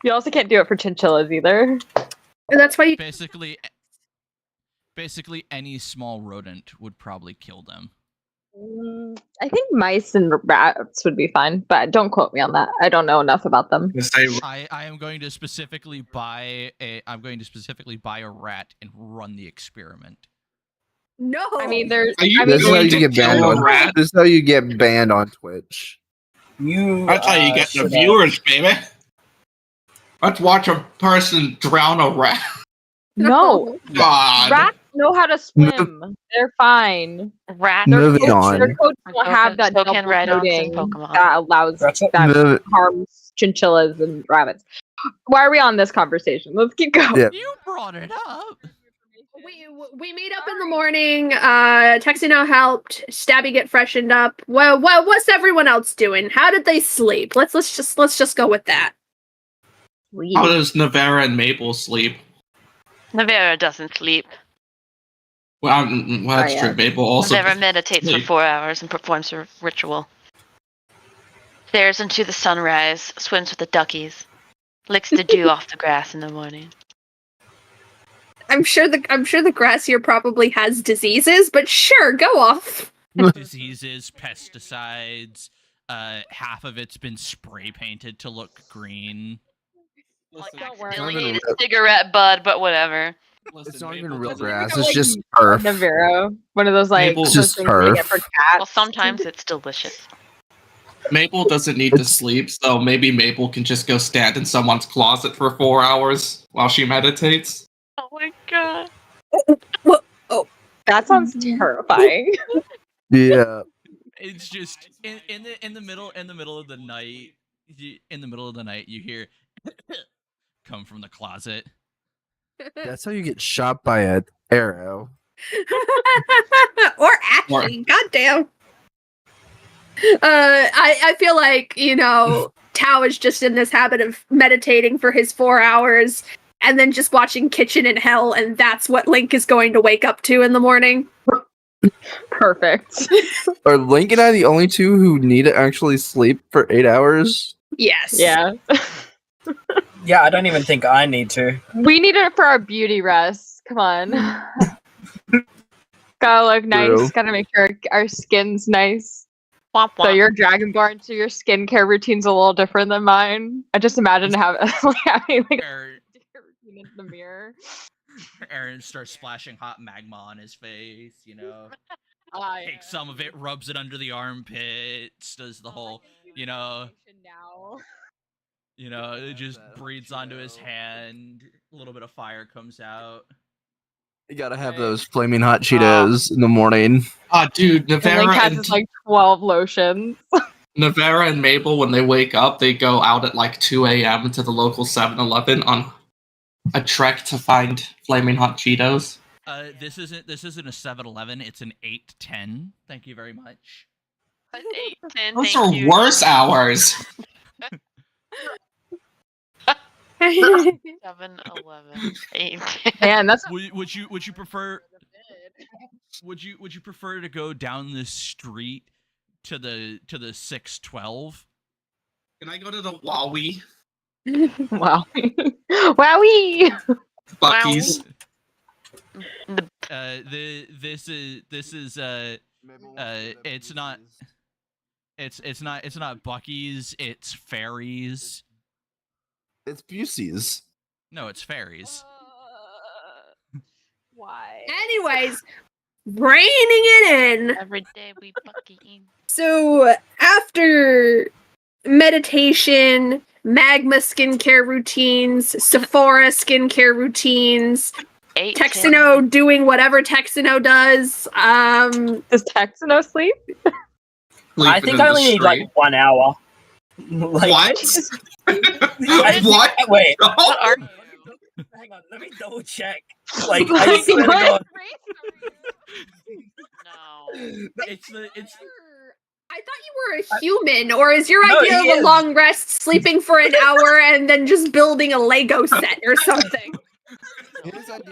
You also can't do it for chinchillas either. And that's why you Basically any small rodent would probably kill them. I think mice and rats would be fine, but don't quote me on that. I don't know enough about them. I am going to specifically buy a rat and run the experiment. No. I mean, there's. Are you I mean, This is how going you to get banned kill a on. rat? This is how you get banned on Twitch. That's how you get the should, viewers, baby. Let's watch a person drown a rat. no, God. rats know how to swim. They're fine. Rat. Moving Their on. coats don't have that So can double Rhydons coating and Pokemon. that allows That's it. that harms chinchillas and rabbits. Why are we on this conversation? Let's keep going. Yeah. You brought it up. We meet up in the morning. Texino helped Stabby get freshened up. Well, what's everyone else doing? How did they sleep? Let's just go with that. How does Navera and Mabel sleep? Navera doesn't sleep. Well, that's Oh, yeah. true. Mabel also. Navera meditates for sleep. 4 hours and performs a ritual. Stares into the sunrise, swims with the duckies, licks the dew off the grass in the morning. I'm sure the grass here probably has diseases, but sure, go off. Diseases, pesticides. Half of it's been spray painted to look green. Like don't worry. accidentally ate It's a cigarette bud, but whatever. It's not even real doesn't- grass. got, It's like, just turf. Navarro, one of those like Mabel- those Just things that you get turf. for cats. Well, sometimes it's delicious. Mabel doesn't need to It's- sleep, so maybe Mabel can just go stand in someone's closet for 4 hours while she meditates. Oh my god. That sounds terrifying. Yeah. It's just in the middle of the night. In the middle of the night, you hear come from the closet. That's how you get shot by an arrow. Or actually, goddamn. I feel like, Tao is just in this habit of meditating for his 4 hours and then just watching Kitchen in Hell, and that's what Link is going to wake up to in the morning. Perfect. Are Link and I the only two who need to actually sleep for 8 hours? Yes. Yeah. Yeah, I don't even think I need to. We need it for our beauty rest. Come on. Gotta look nice. True. Gotta make sure our skin's nice. Womp So womp. your Dragonborn, so your skincare routine's a little different than mine. I just imagine having like Aaron, a routine in the mirror. Aaron starts splashing hot magma on his face, you know. I Takes some of it, rubs it under the armpits, does the whole, you know, now. it just breathes onto his hand. A little bit of fire comes out. You gotta have Right. those flaming hot Cheetos in the morning. Dude, And Link has his, like 12 lotions. Navera and Mabel, when they wake up, they go out at like 2 a.m. to the local 7-Eleven on a trek to find flaming hot Cheetos. This isn't a 7-Eleven. It's an 8-10. Thank you very much. An 8-10, Those thank are you. worse hours. 7-Eleven. 8-10. Man, that's Would you prefer? Would you prefer to go down this street to the 612? Can I go to the Wowie? wow. Wowie! Bucky's? This is it's not Bucky's, it's Fairies. It's Busey's. No, it's Fairies. Why? Anyways, reining it in. Every day we bucking. So after meditation, magma skincare routines, Sephora skincare routines, 8-10. Texano doing whatever Texano does. Does Texano sleep? I think I only need like 1 hour. Like, What? what? Wait. What are Hang on, let me double check. Like, I swear to God. No. It's I thought you were a human, or is your No, idea he of a is. long rest sleeping for an hour and then just building a Lego set or something?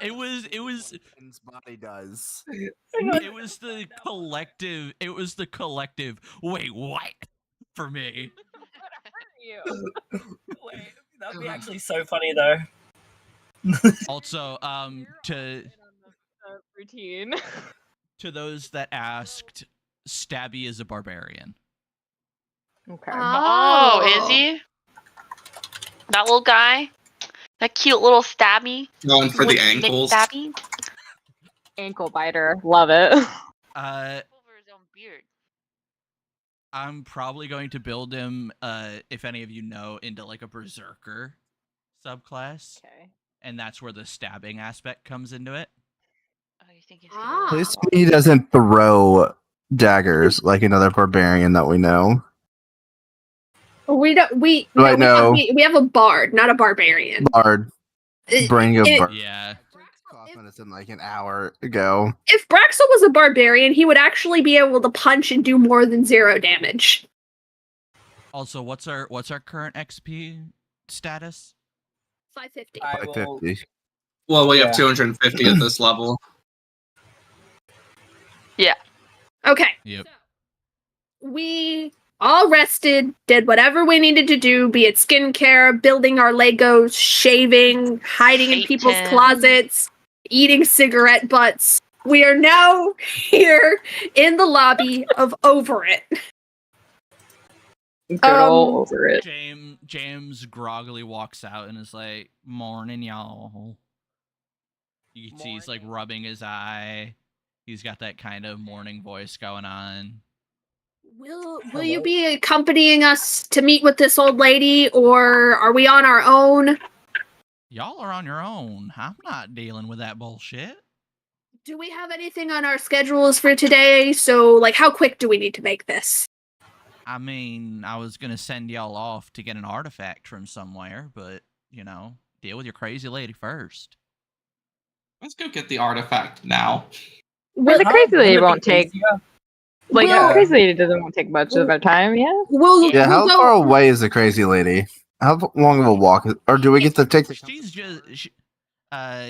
it was His body does. it was the collective wait, what? For me. Wait, that'd be actually so funny though. Also, to routine. to those that asked, Stabby is a barbarian. Okay. Oh, is he? That little guy? That cute little stabby? Going for the Nick ankles. Stabby? Ankle biter. Love it. Over his own beard. I'm probably going to build him, if any of you know, into like a berserker subclass, Okay. and that's where the stabbing aspect comes into it. Oh, you think he's Ah. At least he doesn't throw daggers like another barbarian that we know. We don't. We Right, no, no. we have a bard, not a barbarian. Bard. Bring a bard. Yeah. Cost medicine like an hour ago. If Braxel was a barbarian, he would actually be able to punch and do more than 0 damage. Also, what's our current XP status? 550. I will- 550. Well, we Yeah. have 250 at this level. Okay. Yep. We all rested, did whatever we needed to do, be it skincare, building our Legos, shaving, hiding in people's Satan. closets, eating cigarette butts. We are now here in the lobby of Over It. Good old over it. James groggily walks out and is like, "Morning, y'all." You can see he's like rubbing his eye. He's got that kind of morning voice going on. Will you be accompanying us to meet with this old lady, or are we on our own? Y'all are on your own. I'm not dealing with that bullshit. Do we have anything on our schedules for today? So, like, how quick do we need to make this? I mean, I was gonna send y'all off to get an artifact from somewhere, but, deal with your crazy lady first. Let's go get the artifact now. Well, the crazy lady won't take. Like, Well- the crazy lady doesn't take much of our time, yeah? We'll Yeah, how go- far away is the crazy lady? How long of a walk? Or do we get to take the... She's just,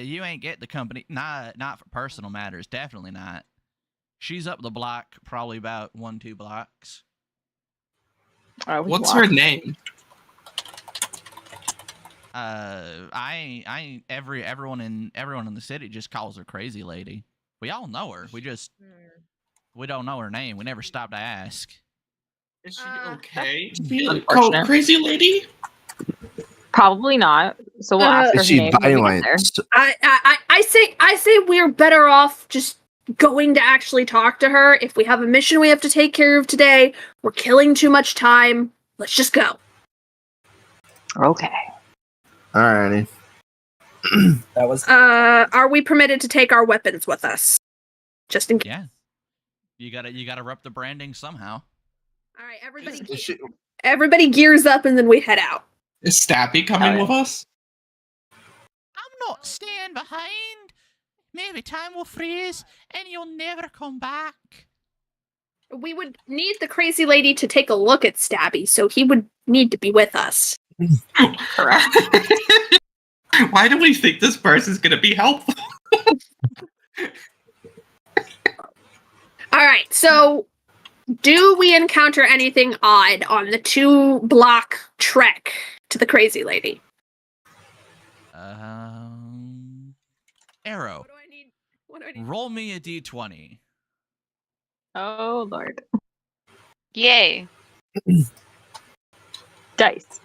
you ain't get the company. Not for personal matters. Definitely not. She's up the block, probably about 1-2 blocks. What's her name? Everyone in the city just calls her crazy lady. We all know her. We don't know her name. We never stopped to ask. Is she okay? unfortunate. Crazy lady? Probably not. So we'll ask her Is she name when we get violent? there. I say we're better off just going to actually talk to her. If we have a mission we have to take care of today, we're killing too much time. Let's just go. Okay. Alrighty. That was. Are we permitted to take our weapons with us? Just in case. Yeah. You gotta rep the branding somehow. All right, Is everybody gears up and then we head out. Is Stappy coming with us? I'm not staying behind. Maybe time will freeze and you'll never come back. We would need the crazy lady to take a look at Stabby, so he would need to be with us. Correct. Why do we think this person's gonna be helpful? Alright, so do we encounter anything odd on the 2-block trek to the crazy lady? Arrow. What do I need? Roll me a d20. Oh Lord. Yay. Dice.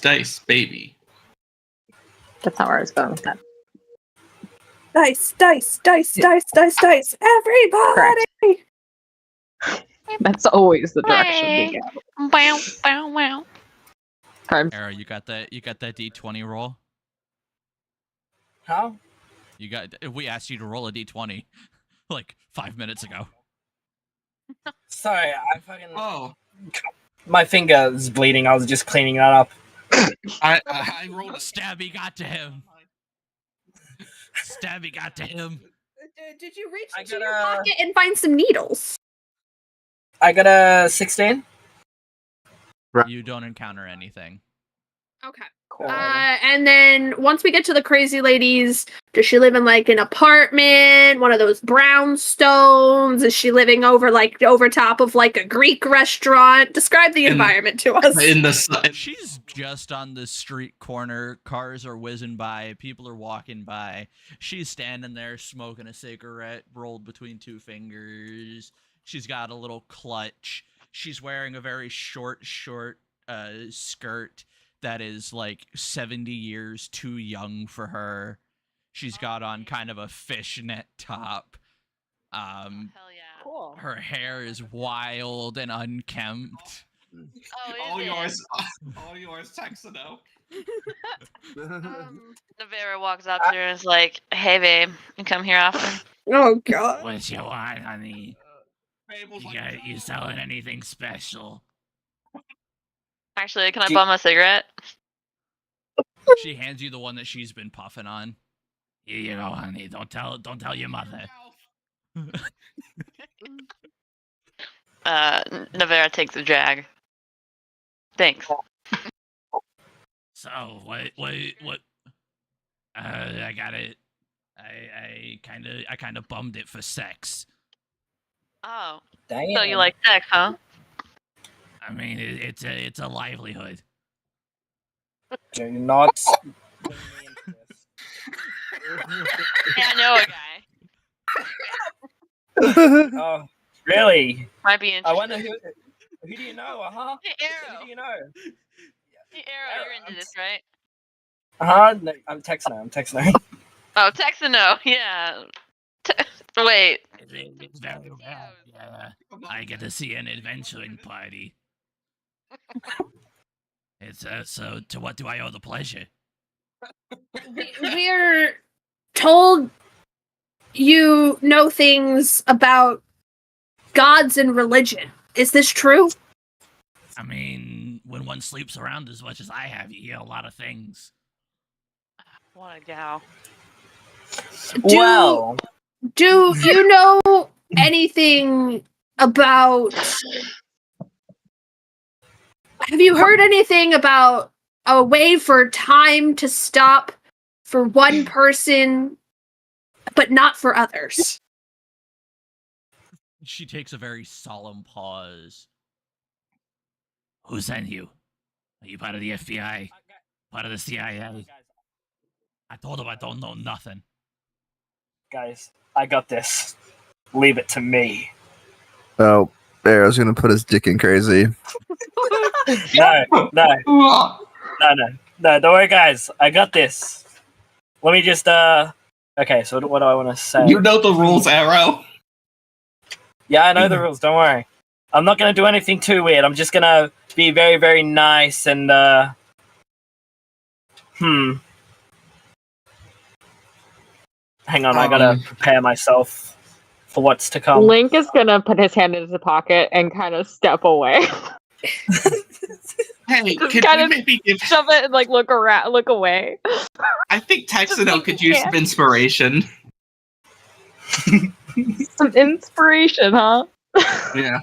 Dice, baby. That's not where I was going with that. Dice. Everybody! That's always the direction Hey. we go. Wow, wow, wow. Arrow, you got that d20 roll? How? We asked you to roll a d20 like 5 minutes ago. Sorry, I fucking. Oh, My finger is bleeding. I was just cleaning that up. I rolled a Stabby got to him. Stabby got to him. Did you reach I into your gotta- pocket and find some needles? I got a 16. You don't encounter anything. Okay. Cool. And then once we get to the crazy ladies, does she live in like an apartment, one of those brownstones? Is she living over top of like a Greek restaurant? Describe the environment to us. She's just on the street corner. Cars are whizzing by. People are walking by. She's standing there smoking a cigarette rolled between two fingers. She's got a little clutch. She's wearing a very short skirt that is like 70 years too young for her. She's got on kind of a fishnet top. Hell yeah. Cool. Her hair is wild and unkempt. Oh, all yours, Texano. Navera walks up to her and is like, "Hey, babe, you come here often?" Oh god. What you want, honey? You selling anything special? Actually, can I bum a cigarette? She hands you the one that she's been puffing on. Here you go, honey. Don't tell your mother. Navera takes a drag. Thanks. So what? I got it. I kind of bummed it for sex. Oh, Damn. so you like sex, huh? I mean, it's a livelihood. Do not. Yeah, I know a guy. Oh, really? Might be interesting. I wonder who do you know? Uh-huh. Hey, Who Arrow. do you know? Hey, Arrow, you're into this, right? Uh-huh. No, I'm texting her. Oh, Texano, yeah. Wait. It's very well. Yeah, I get to see an adventuring party. It's so to what do I owe the pleasure? We're told you know things about gods and religion. Is this true? I mean, when one sleeps around as much as I have, you hear a lot of things. What a gal. Well, Do you know anything about... Have you heard anything about a way for time to stop for one person, but not for others? She takes a very solemn pause. Who sent you? Are you part of the FBI? Part of the CIA? I told him I don't know nothing. guys, I got this. Leave it to me. Oh, Arrow's gonna put his dick in crazy. No. Don't worry, guys. I got this. Let me just Okay, so what do I want to say? You know the rules, Arrow. Yeah, I know the rules. Don't worry. I'm not gonna do anything too weird. I'm just gonna be very, very nice and Hang on, I gotta prepare myself for what's to come. Link is gonna put his hand in his pocket and kind of step away. Hey, Just could kind we of maybe give... shove it and like look around, look away. I think Texano could use some inspiration. Some inspiration, huh? Yeah.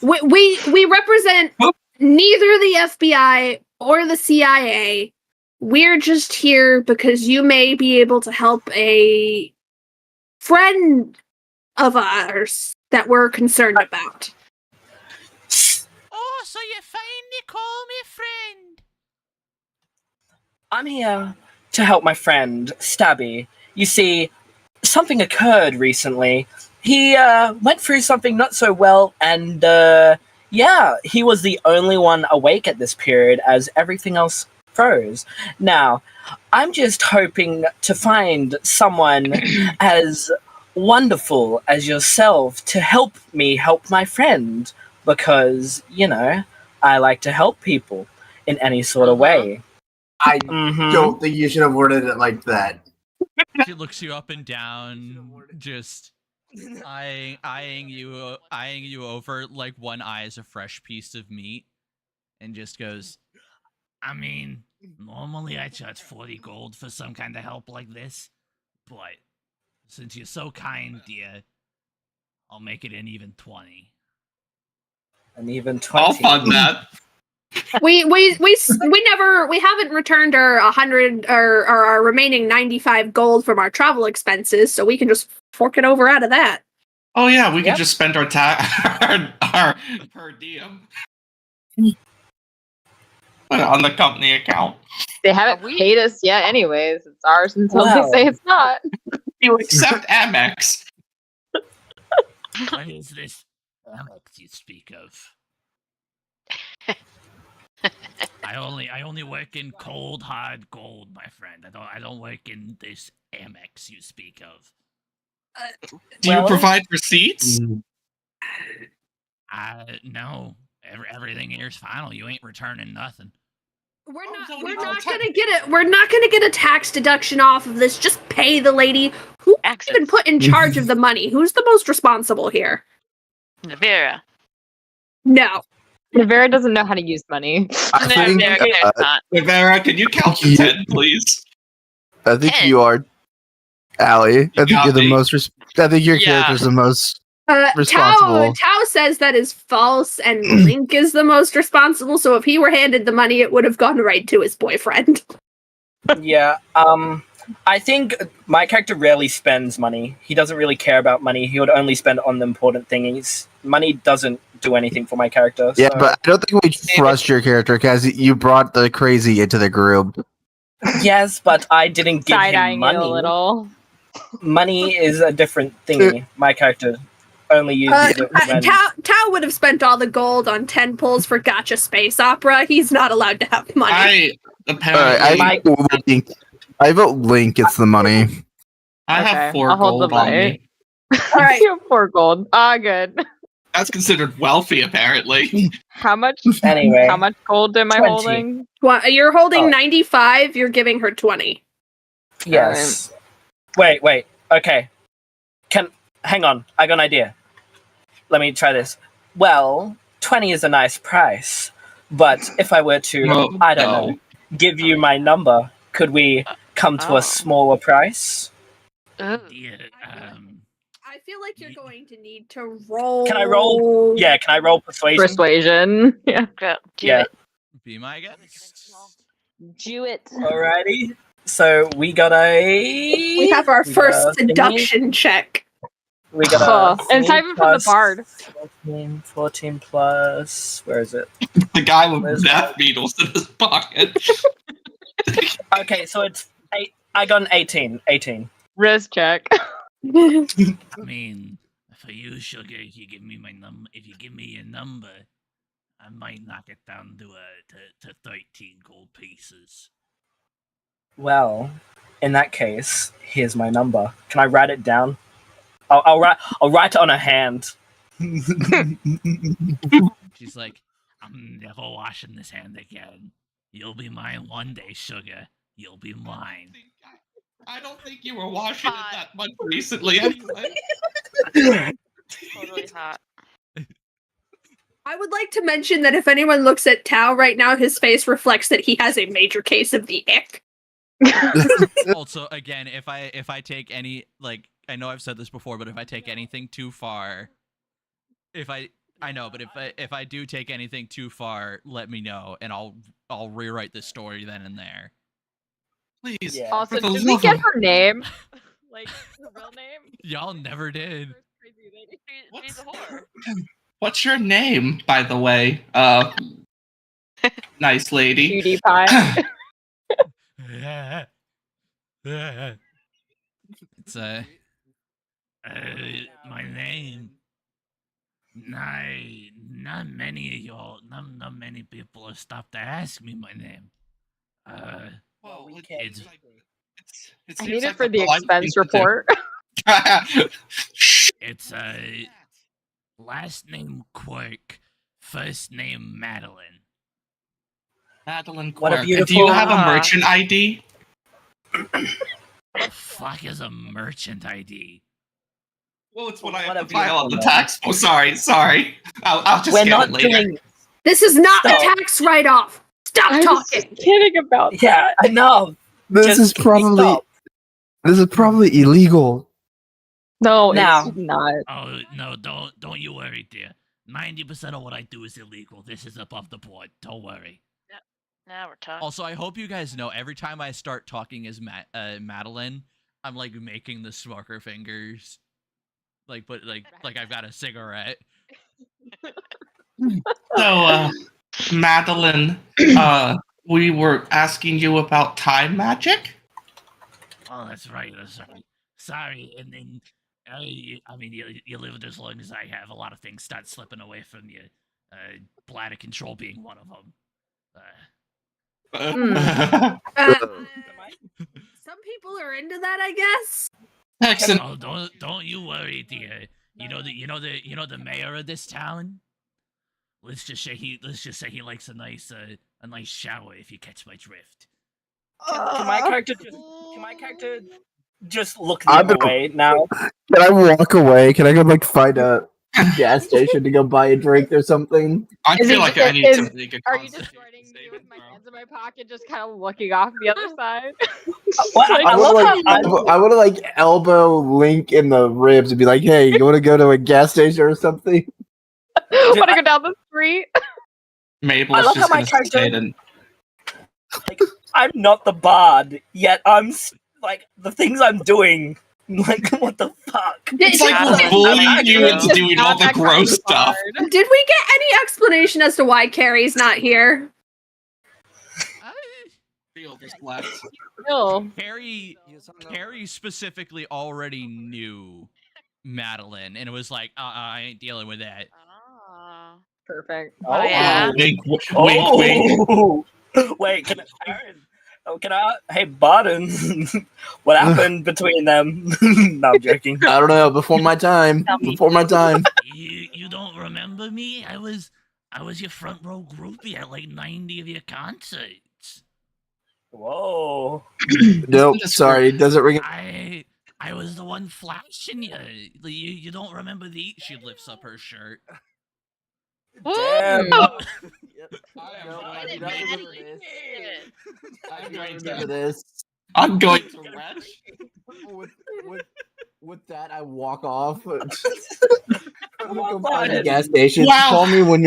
We represent neither the FBI or the CIA. We're just here because you may be able to help a friend of ours that we're concerned about. Oh, so you finally call me friend? I'm here to help my friend, Stabby. You see, something occurred recently. He went through something not so well, and he was the only one awake at this period as everything else froze. Now, I'm just hoping to find someone as wonderful as yourself to help me help my friend, because, I like to help people in any sort of way. I don't think you should have worded it like that. She looks you up and down, just eyeing you over like one eye is a fresh piece of meat, and just goes, I mean, normally I charge 40 gold for some kind of help like this, but since you're so kind, dear, I'll make it an even 20. An even 20. I'll fund that. We haven't returned our 100 or our remaining 95 gold from our travel expenses, so we can just fork it over out of that. Oh yeah, we could just spend our our per diem. Put it on the company account. They haven't paid us yet anyways. It's ours until they say it's not. You accept Amex. What is this Amex you speak of? I only work in cold hard gold, my friend. I don't work in this Amex you speak of. Do you provide receipts? No. Everything here's final. You ain't returning nothing. We're not gonna get it. We're not gonna get a tax deduction off of this. Just pay the lady who been put in charge of the money. Who's the most responsible here? Navera. No. Navera doesn't know how to use money. Navera, can you count to 10, please? I think 10. You are, Allie. I think you're the most. I think your character's the most responsible. Tao says that is false, and Link is the most responsible. So if he were handed the money, it would have gone right to his boyfriend. Yeah. I think my character rarely spends money. He doesn't really care about money. He would only spend on the important things. Money doesn't do anything for my character. Yeah, but I don't think we trust your character because you brought the crazy into the group. Yes, but I didn't give him money. A little. Money is a different thingy. My character only uses it when... Tao would have spent all the gold on 10 pulls for Gacha Space Opera. He's not allowed to have money. I vote Link gets the money. I have 4 gold on me. All right, you have 4 gold. Good. That's considered wealthy, apparently. How much? Anyway, how much gold am I 20. holding? You're holding 95. You're giving her 20. Yes. Wait. Okay. Hang on. I got an idea. Let me try this. Well, 20 is a nice price, but if I were to, I don't know, give you my number, could we come to a smaller price? I feel like you're going to need to roll. Can I roll? Yeah, can I roll persuasion? Persuasion. Yeah. Do it. Be my guest. Do it. Alrighty. So we got We have our first seduction check. We got and it's even from the bard. 14 plus. Where is it? The guy with death beetles in his pocket. Okay, so it's 8. I got an 18. 18. Risk check. I mean, For you, sugar, if you give me your number, I might knock it down to 13 gold pieces. Well, in that case, here's my number. Can I write it down? I'll write it on a hand. She's like, I'm never washing this hand again. You'll be mine one day, sugar. You'll be mine. I don't think you were washing it that much recently anyway. Totally hot. I would like to mention that if anyone looks at Tao right now, his face reflects that he has a major case of the ick. Also, again, if I take any, like, I know I've said this before, but if I take anything too far, if I do take anything too far, let me know, and I'll rewrite this story then and there. Please. Yeah. Also, For the did we love get of- her name? Like, her real name? Y'all never did. She's a whore. What's your name, by the way? Nice lady. Cutie pie. It's My name. Not many of y'all, not many people have stopped to ask me my name. Well, we can't. it's like, it I seems need it like for the polite expense thing to do. report. It's last name Quirk, first name Madeline. Madeline What a Quirk. Do you beautiful- have a merchant ID? The fuck is a merchant ID? Well, it's what I What have a to file on the beautiful tax. Oh, sorry. I'll just We're get not it later. doing. This is not Stop. a tax write-off. Stop I was talking. just kidding about Yeah, that. enough. This Just is probably stop. illegal. No, Now. it's not. Oh no, don't you worry, dear. 90% of what I do is illegal. This is above the board. Don't worry. Now we're talking. Also, I hope you guys know every time I start talking as Madeline, I'm like making the smoker fingers, like I've got a cigarette. So, Madeline, we were asking you about time magic? Oh, that's right. Sorry, and then you lived as long as I have. A lot of things start slipping away from you. Bladder control being one of them. Some people are into that, I guess. Excellent. Oh, don't you worry, dear. You know the mayor of this town. Let's just say he likes a nice shower. If you catch my drift. Can my character just look the I've other been- way now? Can I walk away? Can I go like find a gas station to go buy a drink or something? I Is feel it- like I need is- to make a Are you just joining me with my hands in my pocket, just kind of looking off the other side? Well, Like, I love I want to like elbow Link in the ribs and be like, "Hey, you want to go to a gas station or something?" want to go down the street? Mabel I is love just how my gonna character- sit and I'm not the bard, yet like the things I'm doing. Like, what the fuck? it's like we're Madeline- bullying you into Just doing not all the that kind gross of stuff. bard. Did we get any explanation as to why Carrie's not here? Feel just left. No. Harry specifically already knew Madeline, and it was like, I ain't dealing with that. Oh. Perfect. Oh, yeah. Wink, wink, wink. Oh. Wait, can I? Hey, Barton, what happened between them? No, I'm joking. I don't know. Before my time. Before my time. You don't remember me? I was your front row groupie at like 90 of your concerts. Whoa. Nope. Sorry, it doesn't ring. I was the one flashing you. You don't remember the? She lifts up her shirt. Damn. I do not remember this. I'm going Remember to. this. I'm going to retch. With that, I walk off. Go on, find a Barton. gas station. Wow. Call me when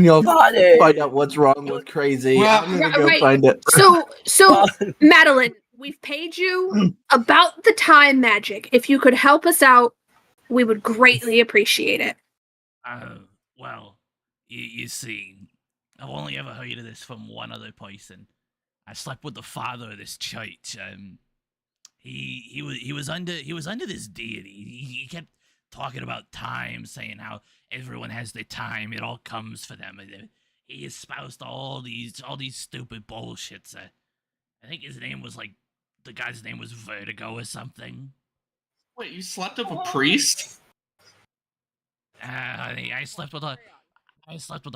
y'all Barton. find out what's wrong with Crazy. Well, I'm gonna go right. find it. So Madeline, we've paid you about the time magic. If you could help us out, we would greatly appreciate it. Well, you see, I've only ever heard of this from one other person. I slept with the father of this church. He was under this deity. He kept talking about time, saying how everyone has their time, it all comes for them. And he espoused all these stupid bullshits. I think his name was like, the guy's name was Vertigo or something. Wait, you slept with a priest? I slept with a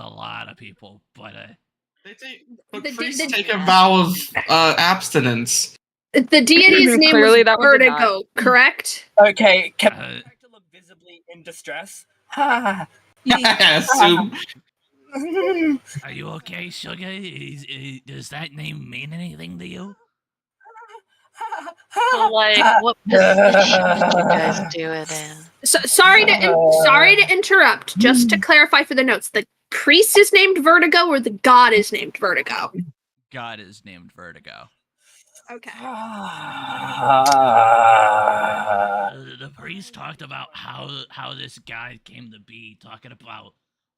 lot of people, but priests take a vow of abstinence. The deity's name Clearly was that was Vertigo, correct? Okay, can my character look visibly in distress? I assume. Are you okay, Sugar? Does that name mean anything to you? So, like, what position did you guys do it in? Sorry to interrupt. Just to clarify for the notes, the priest is named Vertigo, or the god is named Vertigo? God is named Vertigo. Okay. The priest talked about how this guy came to be, talking about a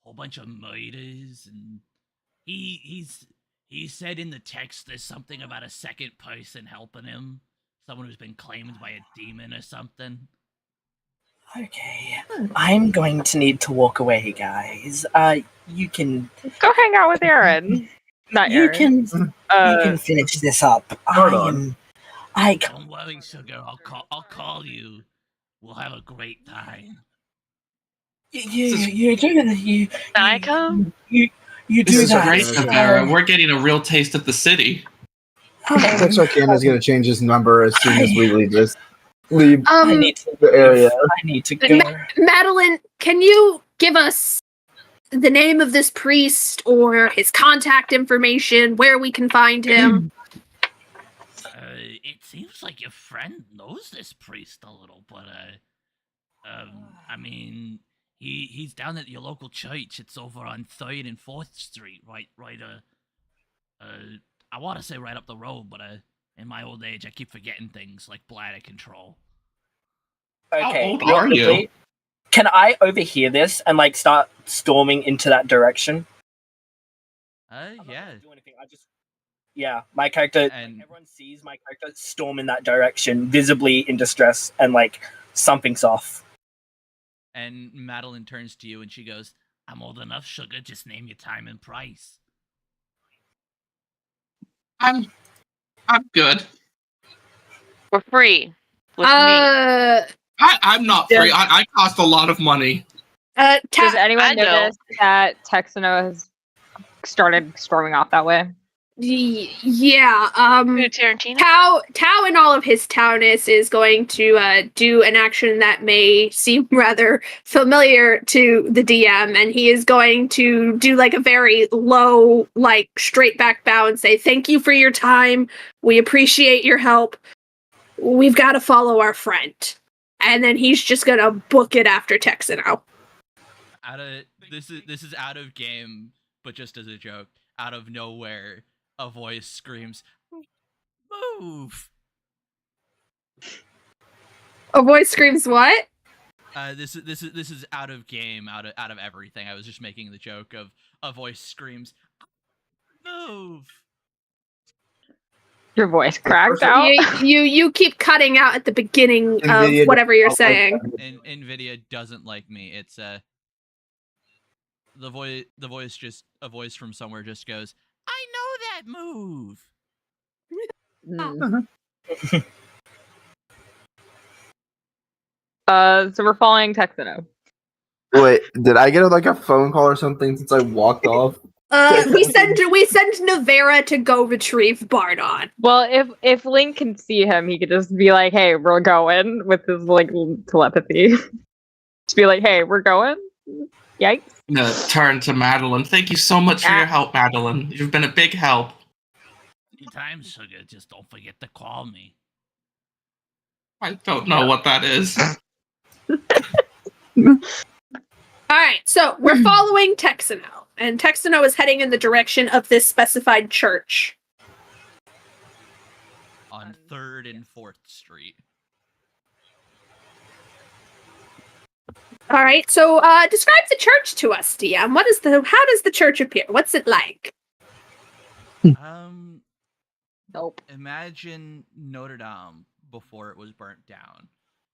whole bunch of murders, and he said in the text there's something about a second person helping him, someone who's been claimed by a demon or something. Okay, I'm going to need to walk away, guys. You can go hang out with Aaron. Not you Aaron. you can finish this up. Don't worry, Sugar. I'll call you. We'll have a great time. You do that. Can I come? You This do is that. great, Savara. We're getting a real taste of the city. Texarkana's going to change his number as soon as we leave I need to the area. I need to go. Madeline, can you give us the name of this priest or his contact information, where we can find him? It seems like your friend knows this priest a little, but I mean, he's down at your local church. It's over on 3rd and 4th Street, right, I want to say right up the road, but in my old age, I keep forgetting things like bladder control. Okay, how old are you? Can I overhear this and like start storming into that direction? Yeah. Yeah, my character, and everyone sees my character storm in that direction, visibly in distress, and like something's off. And Madeline turns to you and she goes, "I'm old enough, Sugar. Just name your time and price." I'm good. For free. With me. I'm not free. I cost a lot of money. Does anyone notice that Texano has started storming off that way? Yeah. Tarantino? Tao in all of his Towness is going to do an action that may seem rather familiar to the DM, and he is going to do like a very low, like straight back bow and say, "Thank you for your time. We appreciate your help. We've got to follow our friend." And then he's just gonna book it after Texano. This is out of game, but just as a joke, out of nowhere, a voice screams, "Move!" A voice screams what? This is out of game, out of everything. I was just making the joke of a voice screams, "Move!" Your voice cracked out. You keep cutting out at the beginning NVIDIA of whatever you're saying. NVIDIA doesn't like me. It's the voice just a voice from somewhere just goes, "I know that move." So we're following Texano. Wait, did I get like a phone call or something since I walked off? We send Navera to go retrieve Bardon. Well, if Link can see him, he could just be like, "Hey, we're going," with his like telepathy. Just be like, "Hey, we're going." Yikes. I'm gonna turn to Madeline. Thank you so much for your help, Madeline. You've been a big help. Anytime, Sugar. Just don't forget to call me. I don't know what that is. Alright, so we're following Texano, and Texano is heading in the direction of this specified church. On 3rd and 4th Street. Alright, so describe the church to us, DM. How does the church appear? What's it like? Nope. Imagine Notre Dame before it was burnt down.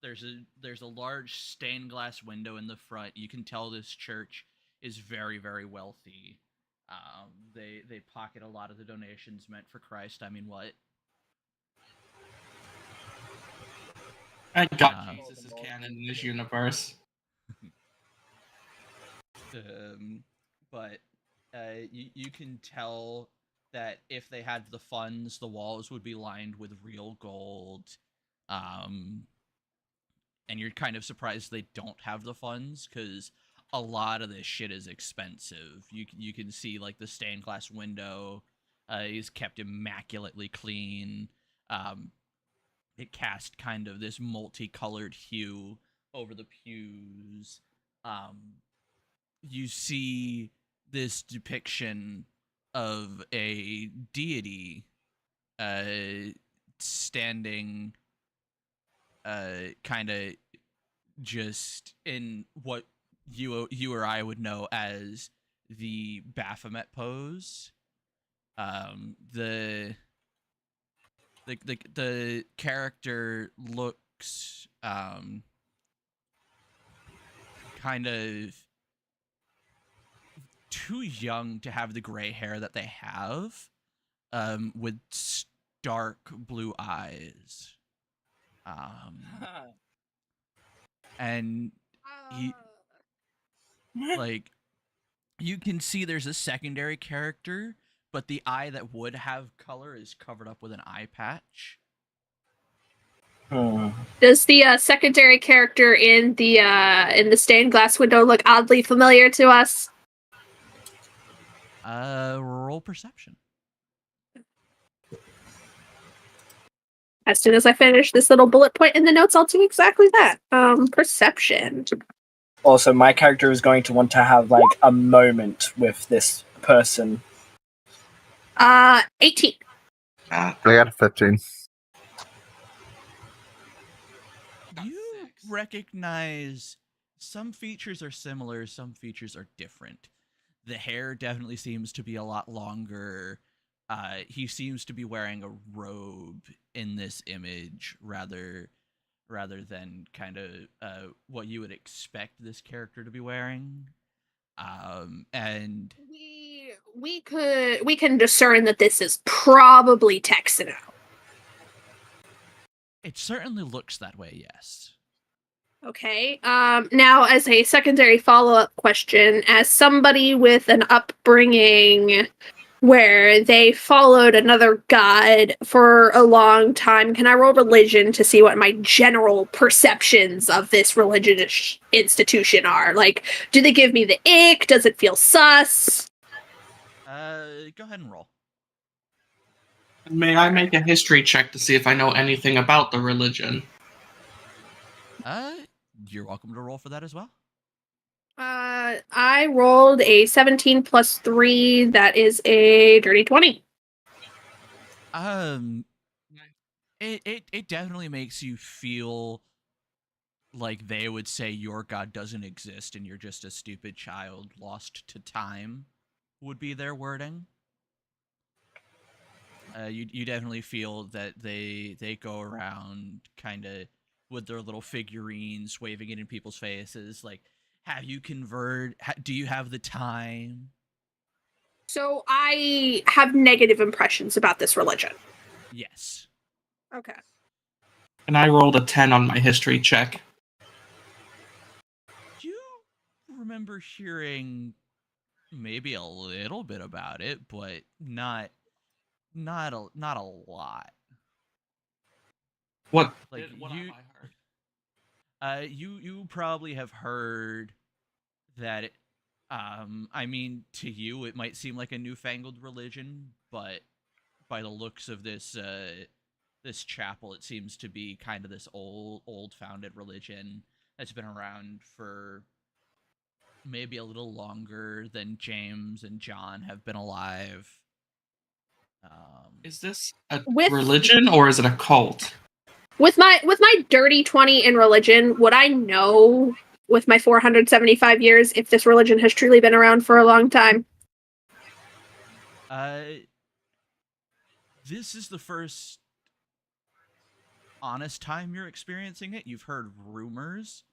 there's a large stained glass window in the front. You can tell this church is very, very wealthy. They pocket a lot of the donations meant for Christ. I mean, what? I got Jesus is canon in this universe. But you can tell that if they had the funds, the walls would be lined with real gold. And you're kind of surprised they don't have the funds, because a lot of this shit is expensive. You can see, like, the stained glass window is kept immaculately clean. It cast kind of this multicolored hue over the pews. You see this depiction of a deity standing kind of just in what you or I would know as the Baphomet pose. The character looks kind of too young to have the gray hair that they have, with stark blue eyes. And he, like, you can see there's a secondary character, but the eye that would have color is covered up with an eye patch. Does the secondary character in the stained glass window look oddly familiar to us? Roll perception. As soon as I finish this little bullet point in the notes, I'll do exactly that. Perception. Also, my character is going to want to have, like, a moment with this person. 18. I got a 15. You recognize some features are similar, some features are different. The hair definitely seems to be a lot longer. He seems to be wearing a robe in this image rather than kind of what you would expect this character to be wearing. And we can discern that this is probably Texano. It certainly looks that way, yes. Okay. Now, as a secondary follow-up question, as somebody with an upbringing where they followed another god for a long time, can I roll religion to see what my general perceptions of this religious institution are? Like, do they give me the ick? Does it feel sus? Go ahead and roll. May I make a history check to see if I know anything about the religion? You're welcome to roll for that as well. I rolled a 17 plus 3. That is a dirty 20. It definitely makes you feel like they would say your god doesn't exist and you're just a stupid child lost to time, would be their wording. You definitely feel that they go around kind of with their little figurines, waving it in people's faces, like, have you converted? Do you have the time? So I have negative impressions about this religion. Yes. Okay. And I rolled a 10 on my history check. You remember hearing maybe a little bit about it, but not a lot. What? Like, What have I heard? You probably have heard that. I mean, to you it might seem like a newfangled religion, but by the looks of this this chapel, it seems to be kind of this old founded religion that's been around for maybe a little longer than James and John have been alive. Is this a religion or is it a cult? With my dirty 20 in religion, would I know with my 475 years if this religion has truly been around for a long time? This is the first honest time you're experiencing it. You've heard rumors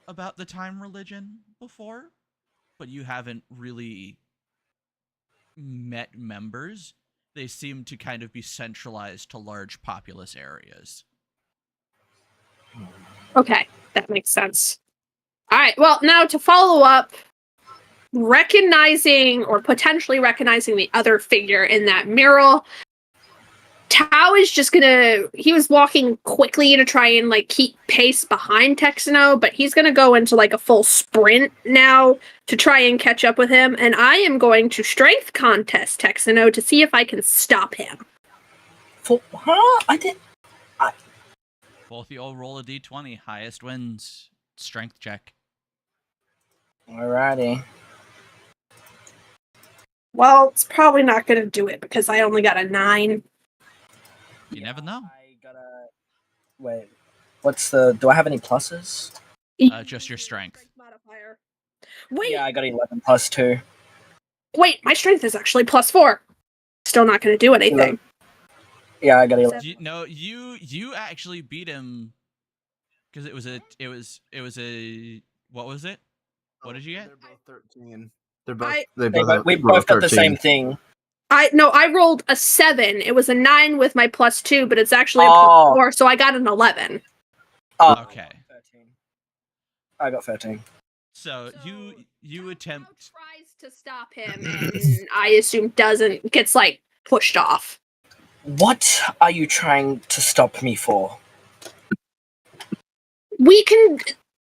about the time religion before, but you haven't really met members. They seem to kind of be centralized to large populous areas. Okay, that makes sense. All right, well, now to follow up, recognizing or potentially recognizing the other figure in that mural, Tao is just gonna, he was walking quickly to try and like keep pace behind Texano, but he's gonna go into like a full sprint now to try and catch up with him, and I am going to strength contest Texano to see if I can stop him. Both you all roll a d20. Highest wins. Strength check. Alrighty. Well, it's probably not gonna do it because I only got a 9. You never know. I gotta... Wait. Do I have any pluses? Just your strength. Modifier. Wait, Yeah, I got 11 plus 2. wait, my strength is actually +4. Still not gonna do anything. Yeah, I got 11. You actually beat him because it was a what was it? What did you get? They're both 13. We both got the same thing. I rolled a 7. It was a 9 with my +2, but it's actually a +4, so I got an 11. Oh, okay. 13. I got 13. So you attempt. Tries to stop him, and I assume gets like pushed off. What are you trying to stop me for?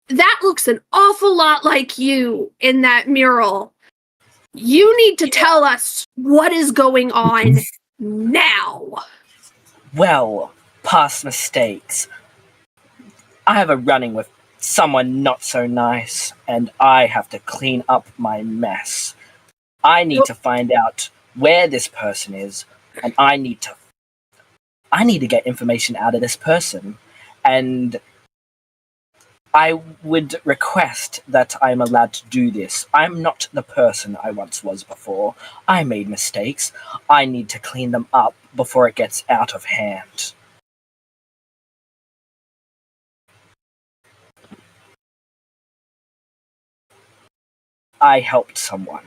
That looks an awful lot like you in that mural. You need to tell us what is going on now. Well, past mistakes. I have a running with someone not so nice, and I have to clean up my mess. I need to find out where this person is, and I need to get information out of this person, and I would request that I'm allowed to do this. I'm not the person I once was before. I made mistakes. I need to clean them up before it gets out of hand. I helped someone.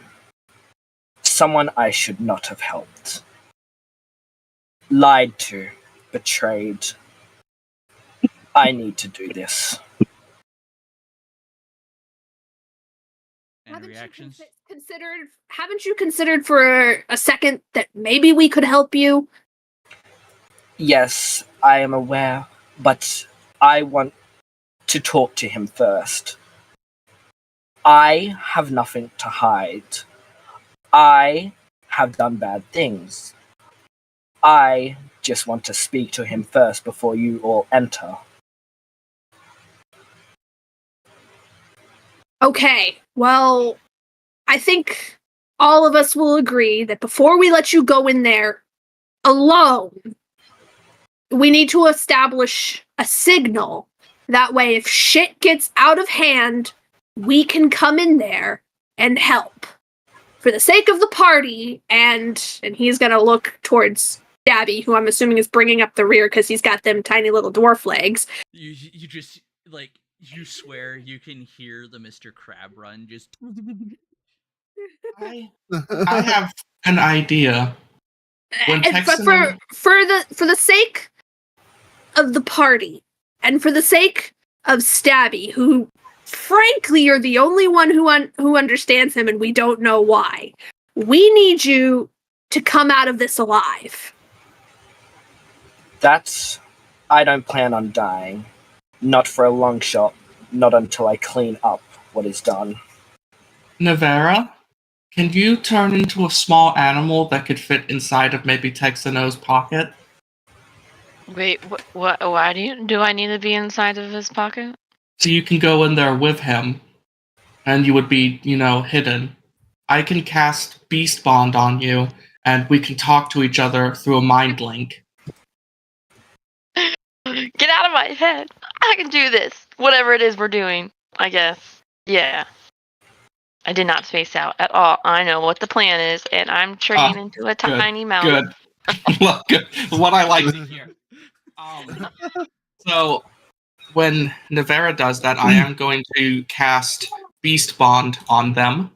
Someone I should not have helped. Lied to. Betrayed. I need to do this. Any reactions? Haven't you considered for a second that maybe we could help you? Yes, I am aware, but I want to talk to him first. I have nothing to hide. I have done bad things. I just want to speak to him first before you all enter. Okay, well, I think all of us will agree that before we let you go in there alone, we need to establish a signal. That way, if shit gets out of hand, we can come in there and help. For the sake of the party, and he's gonna look towards Dabby, who I'm assuming is bringing up the rear because he's got them tiny little dwarf legs. You just, like, you swear you can hear the Mr. Crab run just... I have an idea. But for the sake of the party, and for the sake of Stabby, who frankly you're the only one who understands him, and we don't know why, we need you to come out of this alive. I don't plan on dying. Not for a long shot. Not until I clean up what is done. Navera, can you turn into a small animal that could fit inside of maybe Texano's pocket? Wait, what? Why do I need to be inside of his pocket? So you can go in there with him, and you would be, hidden. I can cast Beast Bond on you, and we can talk to each other through a mind link. Get out of my head! I can do this! Whatever it is we're doing, I guess. Yeah. I did not space out at all. I know what the plan is, and I'm turning into a tiny mouse. Good. Well, good. What I like to hear. So when Navera does that, I am going to cast Beast Bond on them.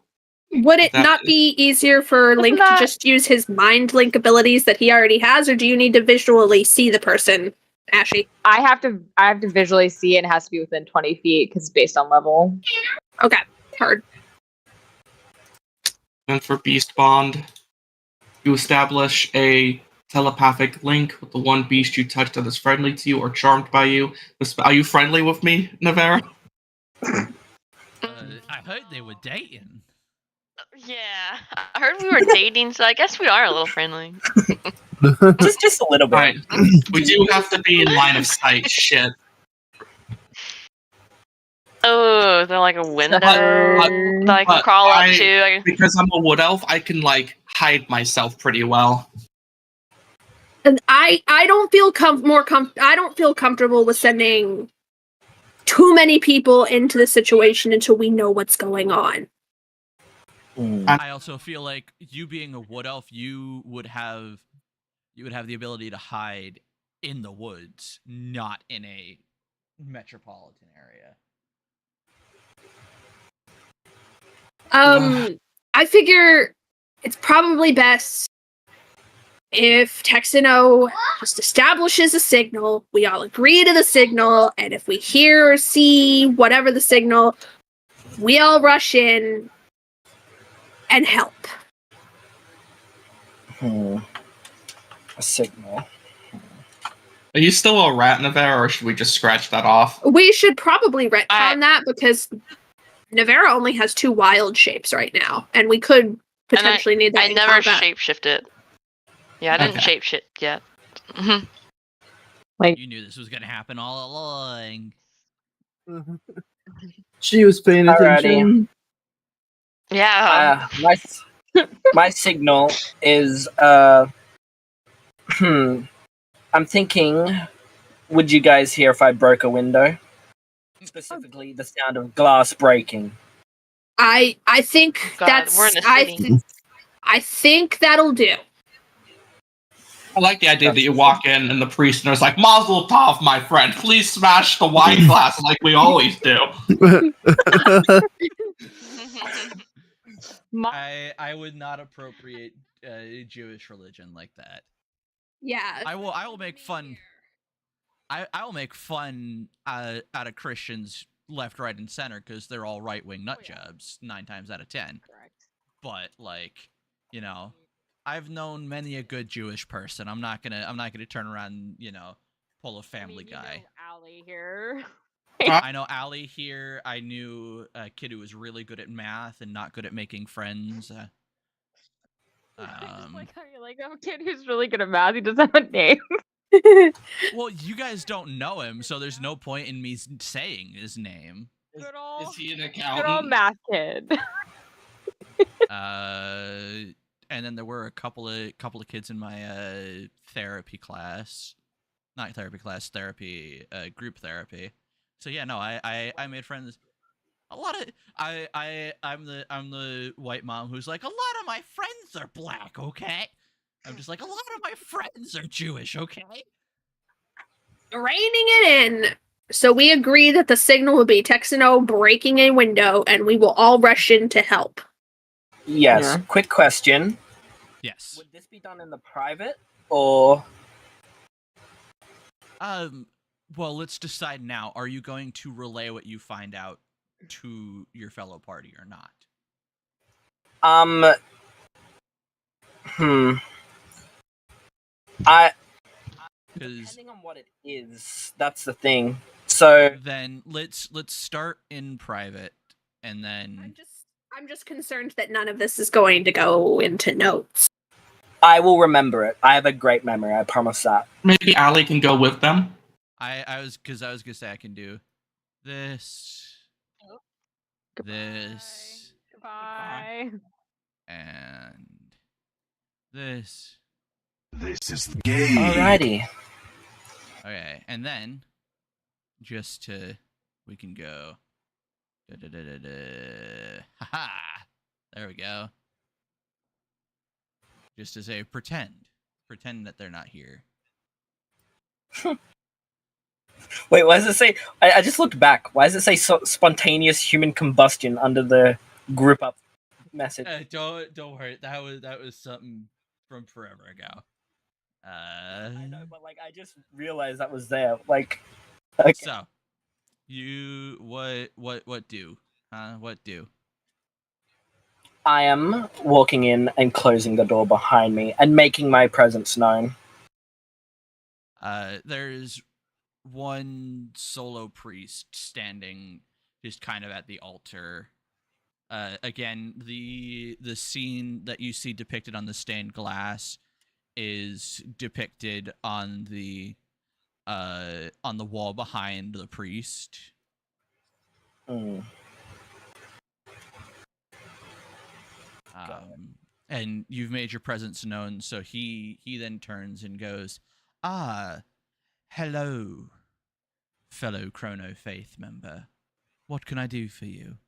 Would it That not be easier for Link to just use his mind link abilities that he already has, or do you need to visually see the person, Ashy? I have to visually see it. It has to be within 20 feet because it's based on level. Okay, heard. And for Beast Bond, you establish a telepathic link with the one beast you touch that is friendly to you or charmed by you. Are you friendly with me, Navera? I heard they were dating. Yeah, I heard we were dating, so I guess we are a little friendly. Just a little bit. Right. We do have to be in line of sight. Shit. Oh, is there like a window that I can But crawl up to? Because I'm a wood elf, I can like hide myself pretty well. And I don't feel I don't feel comfortable with sending too many people into the situation until we know what's going on. I also feel like you being a wood elf, you would have the ability to hide in the woods, not in a metropolitan area. I figure it's probably best if Texano just establishes a signal, we all agree to the signal, and if we hear or see whatever the signal, we all rush in and help. A signal. Are you still a rat, Navera, or should we just scratch that off? We should probably retcon that because Navera only has 2 wild shapes right now, and we could potentially need that. I never shapeshifted. Yeah, I didn't shapeshift yet. Like you knew this was gonna happen all along. She was paying attention. Yeah. My signal is I'm thinking, would you guys hear if I broke a window? Specifically, the sound of glass breaking. I think we're in a city. I think that'll do. I like the idea that you walk in and the priest is like, Mazel tov, my friend. Please smash the wine glass like we always do. I would not appropriate Jewish religion like that. Yeah. I will make fun. I will make fun out of Christians left, right, and center because they're all right-wing nut jobs 9 times out of 10. Correct. But like, you know, I've known many a good Jewish person. I'm not gonna turn around and, pull a Family Guy. Allie here. I know Allie here. I knew a kid who was really good at math and not good at making friends. I just like how you're like, I'm a kid who's really good at math. He doesn't have a name. Well, you guys don't know him, so there's no point in me saying his name. Is he an Good old accountant? math kid. And then there were a couple of kids in my therapy class, not therapy class, group therapy. So yeah, no, I made friends. A lot of I'm the white mom who's like, a lot of my friends are black, okay? I'm just like, a lot of my friends are Jewish, okay? Reining it in. So we agree that the signal will be Texano breaking a window, and we will all rush in to help. Yes. Yeah. Quick question. Yes. Would this be done in the private or? Well, let's decide now. Are you going to relay what you find out to your fellow party or not? Depending on what it is, that's the thing. So then let's start in private, and then I'm just concerned that none of this is going to go into notes. I will remember it. I have a great memory. I promise that. Maybe Allie can go with them. I was gonna say I can do this, this, Goodbye. and this. This is the game. Alrighty. Okay, and then we can go. Haha! There we go. Just to say, pretend that they're not here. Wait, why does it say? I just looked back. Why does it say spontaneous human combustion under the group up message? Don't worry. That was something from forever ago. I know, but like I just realized that was there. Like, okay. So, you what do? What do? I am walking in and closing the door behind me and making my presence known. There's one solo priest standing just kind of at the altar. Again, the scene that you see depicted on the stained glass is depicted on the wall behind the priest. Mm. And you've made your presence known, so he then turns and goes, "Ah, hello, fellow Chrono Faith member. What can I do for you?"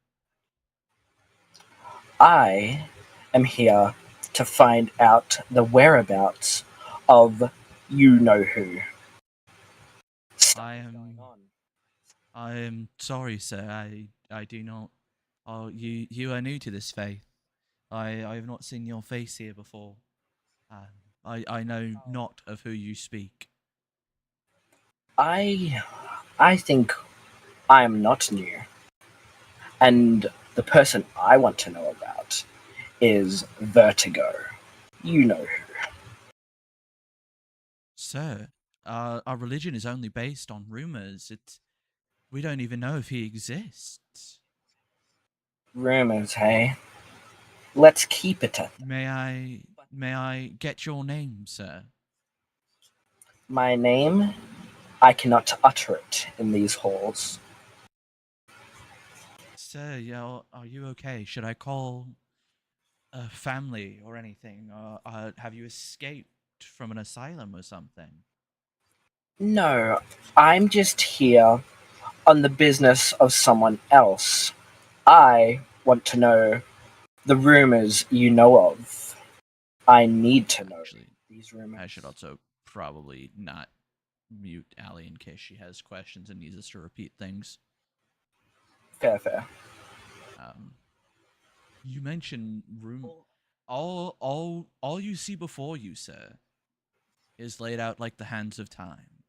I am here to find out the whereabouts of you know who. I am sorry, sir. I do not. Oh, you are new to this faith. I have not seen your face here before. I know not of who you speak. I think I am not new. And the person I want to know about is Vertigo. You know who. Sir, our religion is only based on rumors. We don't even know if he exists. Rumors, hey? Let's keep it at that. May I get your name, sir? My name? I cannot utter it in these halls. Sir, are you okay? Should I call a family or anything? Have you escaped from an asylum or something? No, I'm just here on the business of someone else. I want to know the rumors you know of. I need to know these rumors. I should also probably not mute Allie in case she has questions and needs us to repeat things. Fair. You mentioned all you see before you, sir, is laid out like the hands of time.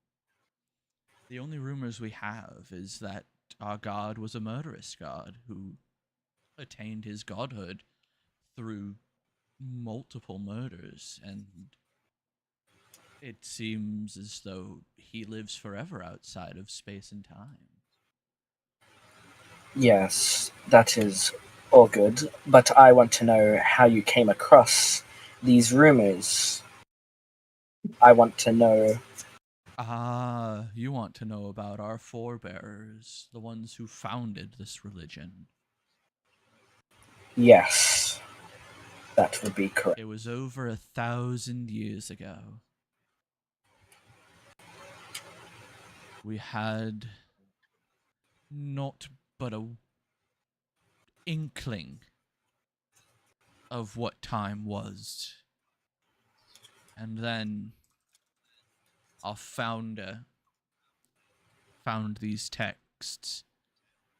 The only rumors we have is that our god was a murderous god who attained his godhood through multiple murders, and it seems as though he lives forever outside of space and time. Yes, that is all good, but I want to know how you came across these rumors. I want to know. You want to know about our forebears, the ones who founded this religion. Yes, that would be correct. It was over 1,000 years ago. We had not but a inkling of what time was. And then our founder found these texts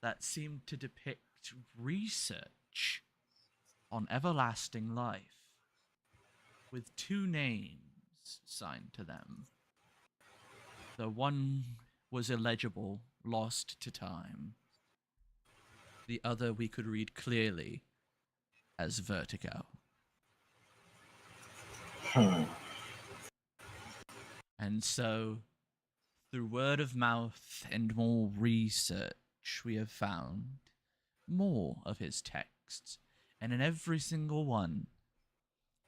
that seemed to depict research on everlasting life with two names signed to them. The one was illegible, lost to time. The other we could read clearly as Vertigo. And so, through word of mouth and more research, we have found more of his texts. And in every single one,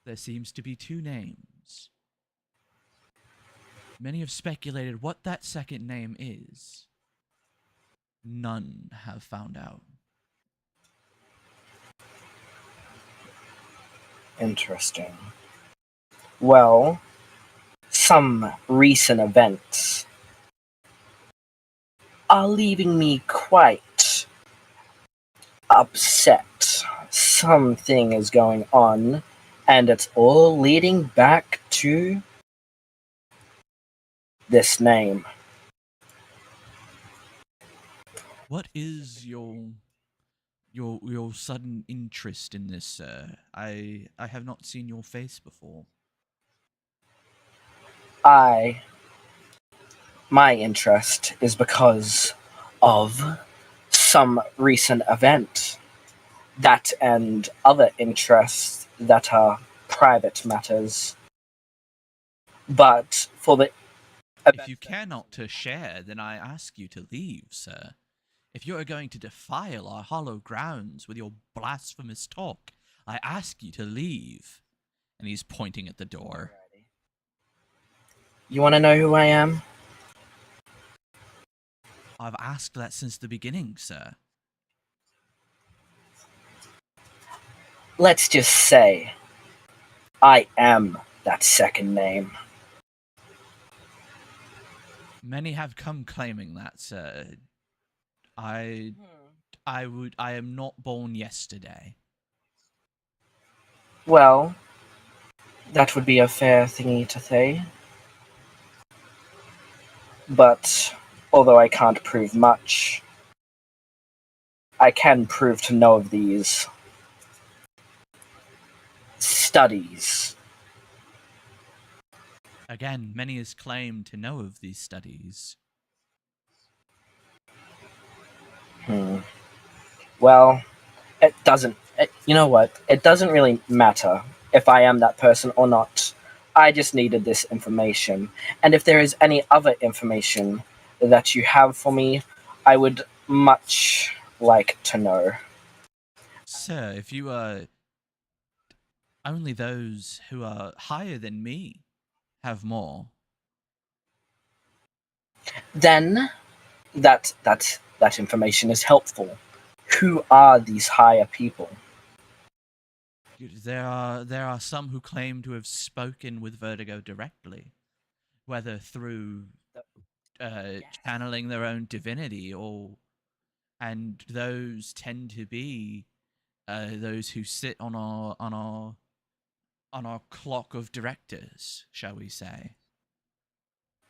there seems to be two names. Many have speculated what that second name is. None have found out. Interesting. Well, some recent events are leaving me quite upset. Something is going on, and it's all leading back to this name. What is your sudden interest in this, sir? I have not seen your face before. My interest is because of some recent event. That and other interests that are private matters. But for the If you care not to share, then I ask you to leave, sir. If you are going to defile our hollow grounds with your blasphemous talk, I ask you to leave. And he's pointing at the door. You want to know who I am? I've asked that since the beginning, sir. Let's just say I am that second name. Many have come claiming that, sir. I am not born yesterday. Well, that would be a fair thingy to say. But although I can't prove much, I can prove to know of these studies. Again, many has claimed to know of these studies. Well, it doesn't. You know what? It doesn't really matter if I am that person or not. I just needed this information. And if there is any other information that you have for me, I would much like to know. Sir, if you are... Only those who are higher than me have more. Then that information is helpful. Who are these higher people? There are some who claim to have spoken with Vertigo directly, whether through channeling their own divinity and those tend to be those who sit on our clock of directors, shall we say.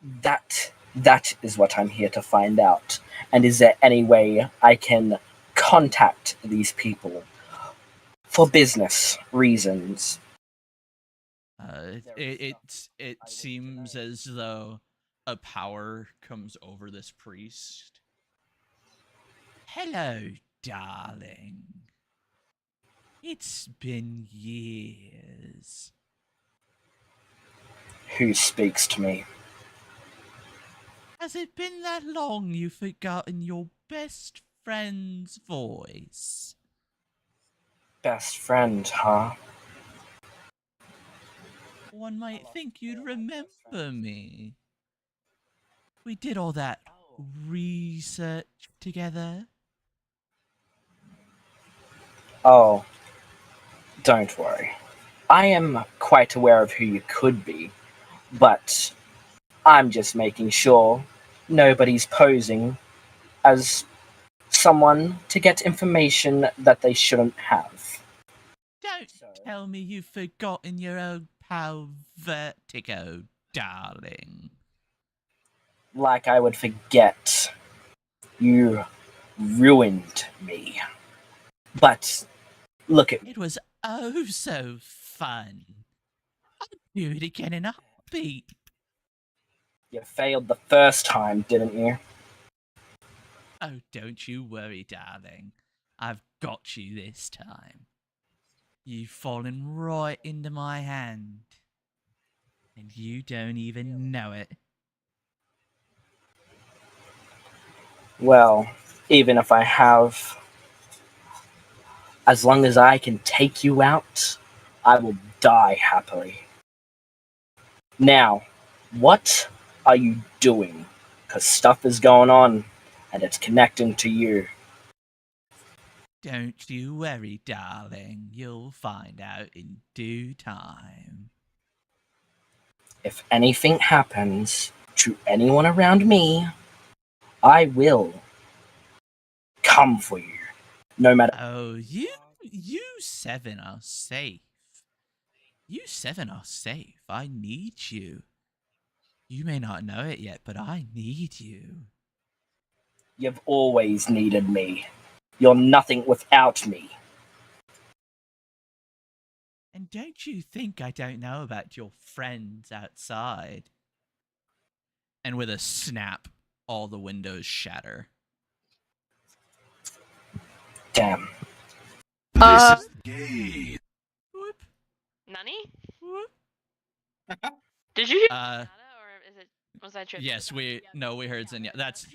That is what I'm here to find out. And is there any way I can contact these people for business reasons? It seems as though a power comes over this priest. Hello, darling. It's been years. Who speaks to me? Has it been that long you've forgotten your best friend's voice? Best friend, huh? One might think you'd remember me. We did all that research together. Oh, don't worry. I am quite aware of who you could be, but I'm just making sure nobody's posing as someone to get information that they shouldn't have. Don't tell me you've forgotten your old pal Vertigo, darling. Like I would forget. You ruined me. But look at me. It was oh so fun. I'd do it again in a heartbeat. You failed the first time, didn't you? Oh, don't you worry, darling. I've got you this time. You've fallen right into my hand. And you don't even know it. Well, even if I have, as long as I can take you out, I will die happily. Now, what are you doing? Because stuff is going on, and it's connecting to you. Don't you worry, darling. You'll find out in due time. If anything happens to anyone around me, I will come for you. No matter. Oh, you seven are safe. You seven are safe. I need you. You may not know it yet, but I need you. You've always needed me. You're nothing without me. And don't you think I don't know about your friends outside? And with a snap, all the windows shatter. Damn. This is gay. Whoop, Nani? whoop. Did you hear Uh, Zenyatta, or was I tripping? Yes, we heard Zenyatta. That's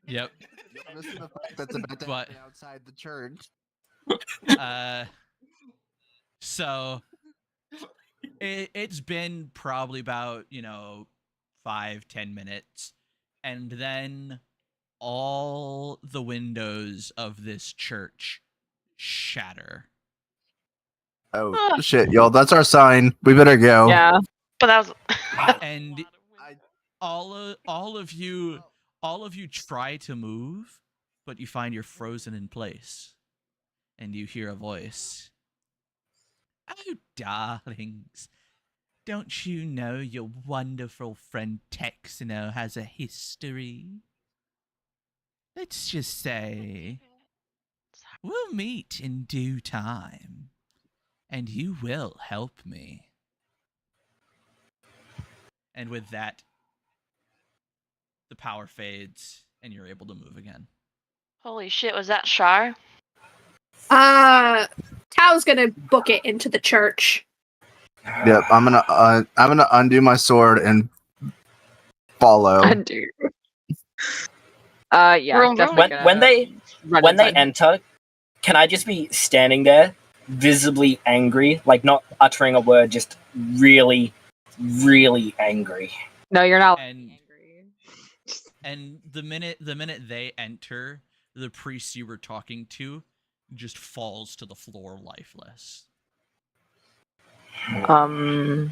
yep. You're missing the fact that's about to But- happen outside the church. So it's been probably about 5-10 minutes, and then all the windows of this church shatter. Oh Ah. shit, y'all! That's our sign. We better go. Yeah. But that was. And all of you try to move, but you find you're frozen in place, and you hear a voice. Oh, darlings, don't you know your wonderful friend Texano has a history? Let's just say we'll meet in due time, and you will help me. And with that, the power fades, and you're able to move again. Holy shit, was that Shar? Tao's gonna book it into the church. Yep. I'm gonna undo my sword and follow. Undo. Yeah. Vroom, vroom. Definitely When they run when they inside. enter, can I just be standing there, visibly angry, like not uttering a word, just really, really angry? No, you're not And- angry. And the minute they enter, the priest you were talking to just falls to the floor lifeless. The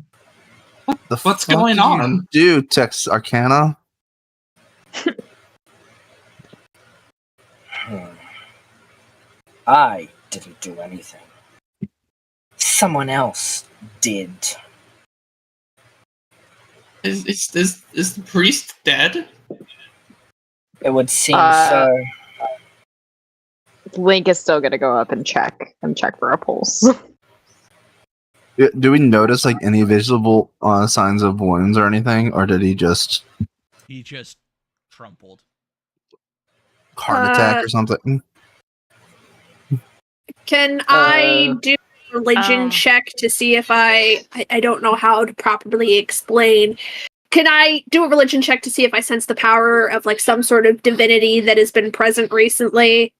What's fuck going did you on? do, Tex Arcana? I didn't do anything. Someone else did. Is the priest dead? It would seem Uh, so. Link is still gonna go up and check for a pulse. Do we notice like any visible signs of wounds or anything, or did he just He just crumpled. heart attack or something? Can I do a religion Oh. check to see if I don't know how to properly explain. Can I do a religion check to see if I sense the power of like some sort of divinity that has been present recently?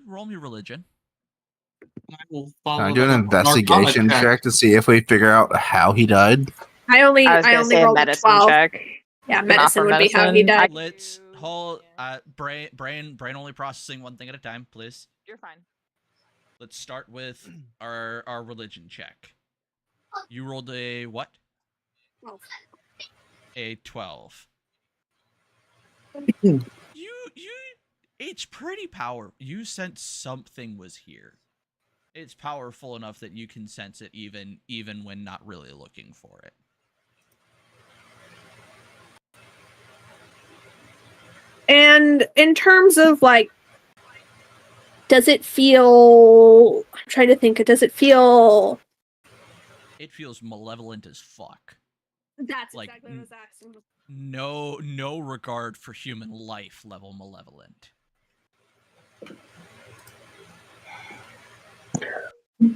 Roll me religion. I will Can follow I do an that up with an Arcana investigation check to see if we figure out how he died? I only I was gonna say a rolled a medicine 12. check. Yeah, Not medicine for would be how he medicine. died. Let's hold. Brain only processing one thing at a time, please. You're fine. Let's start with our religion check. You rolled a what? 12. A 12. It's pretty powerful. You sense something was here. It's powerful enough that you can sense it even when not really looking for it. And in terms of like, does it feel? I'm trying to think. Does it feel? It feels malevolent as fuck. That's Like, exactly what I was asking. No regard for human life level malevolent.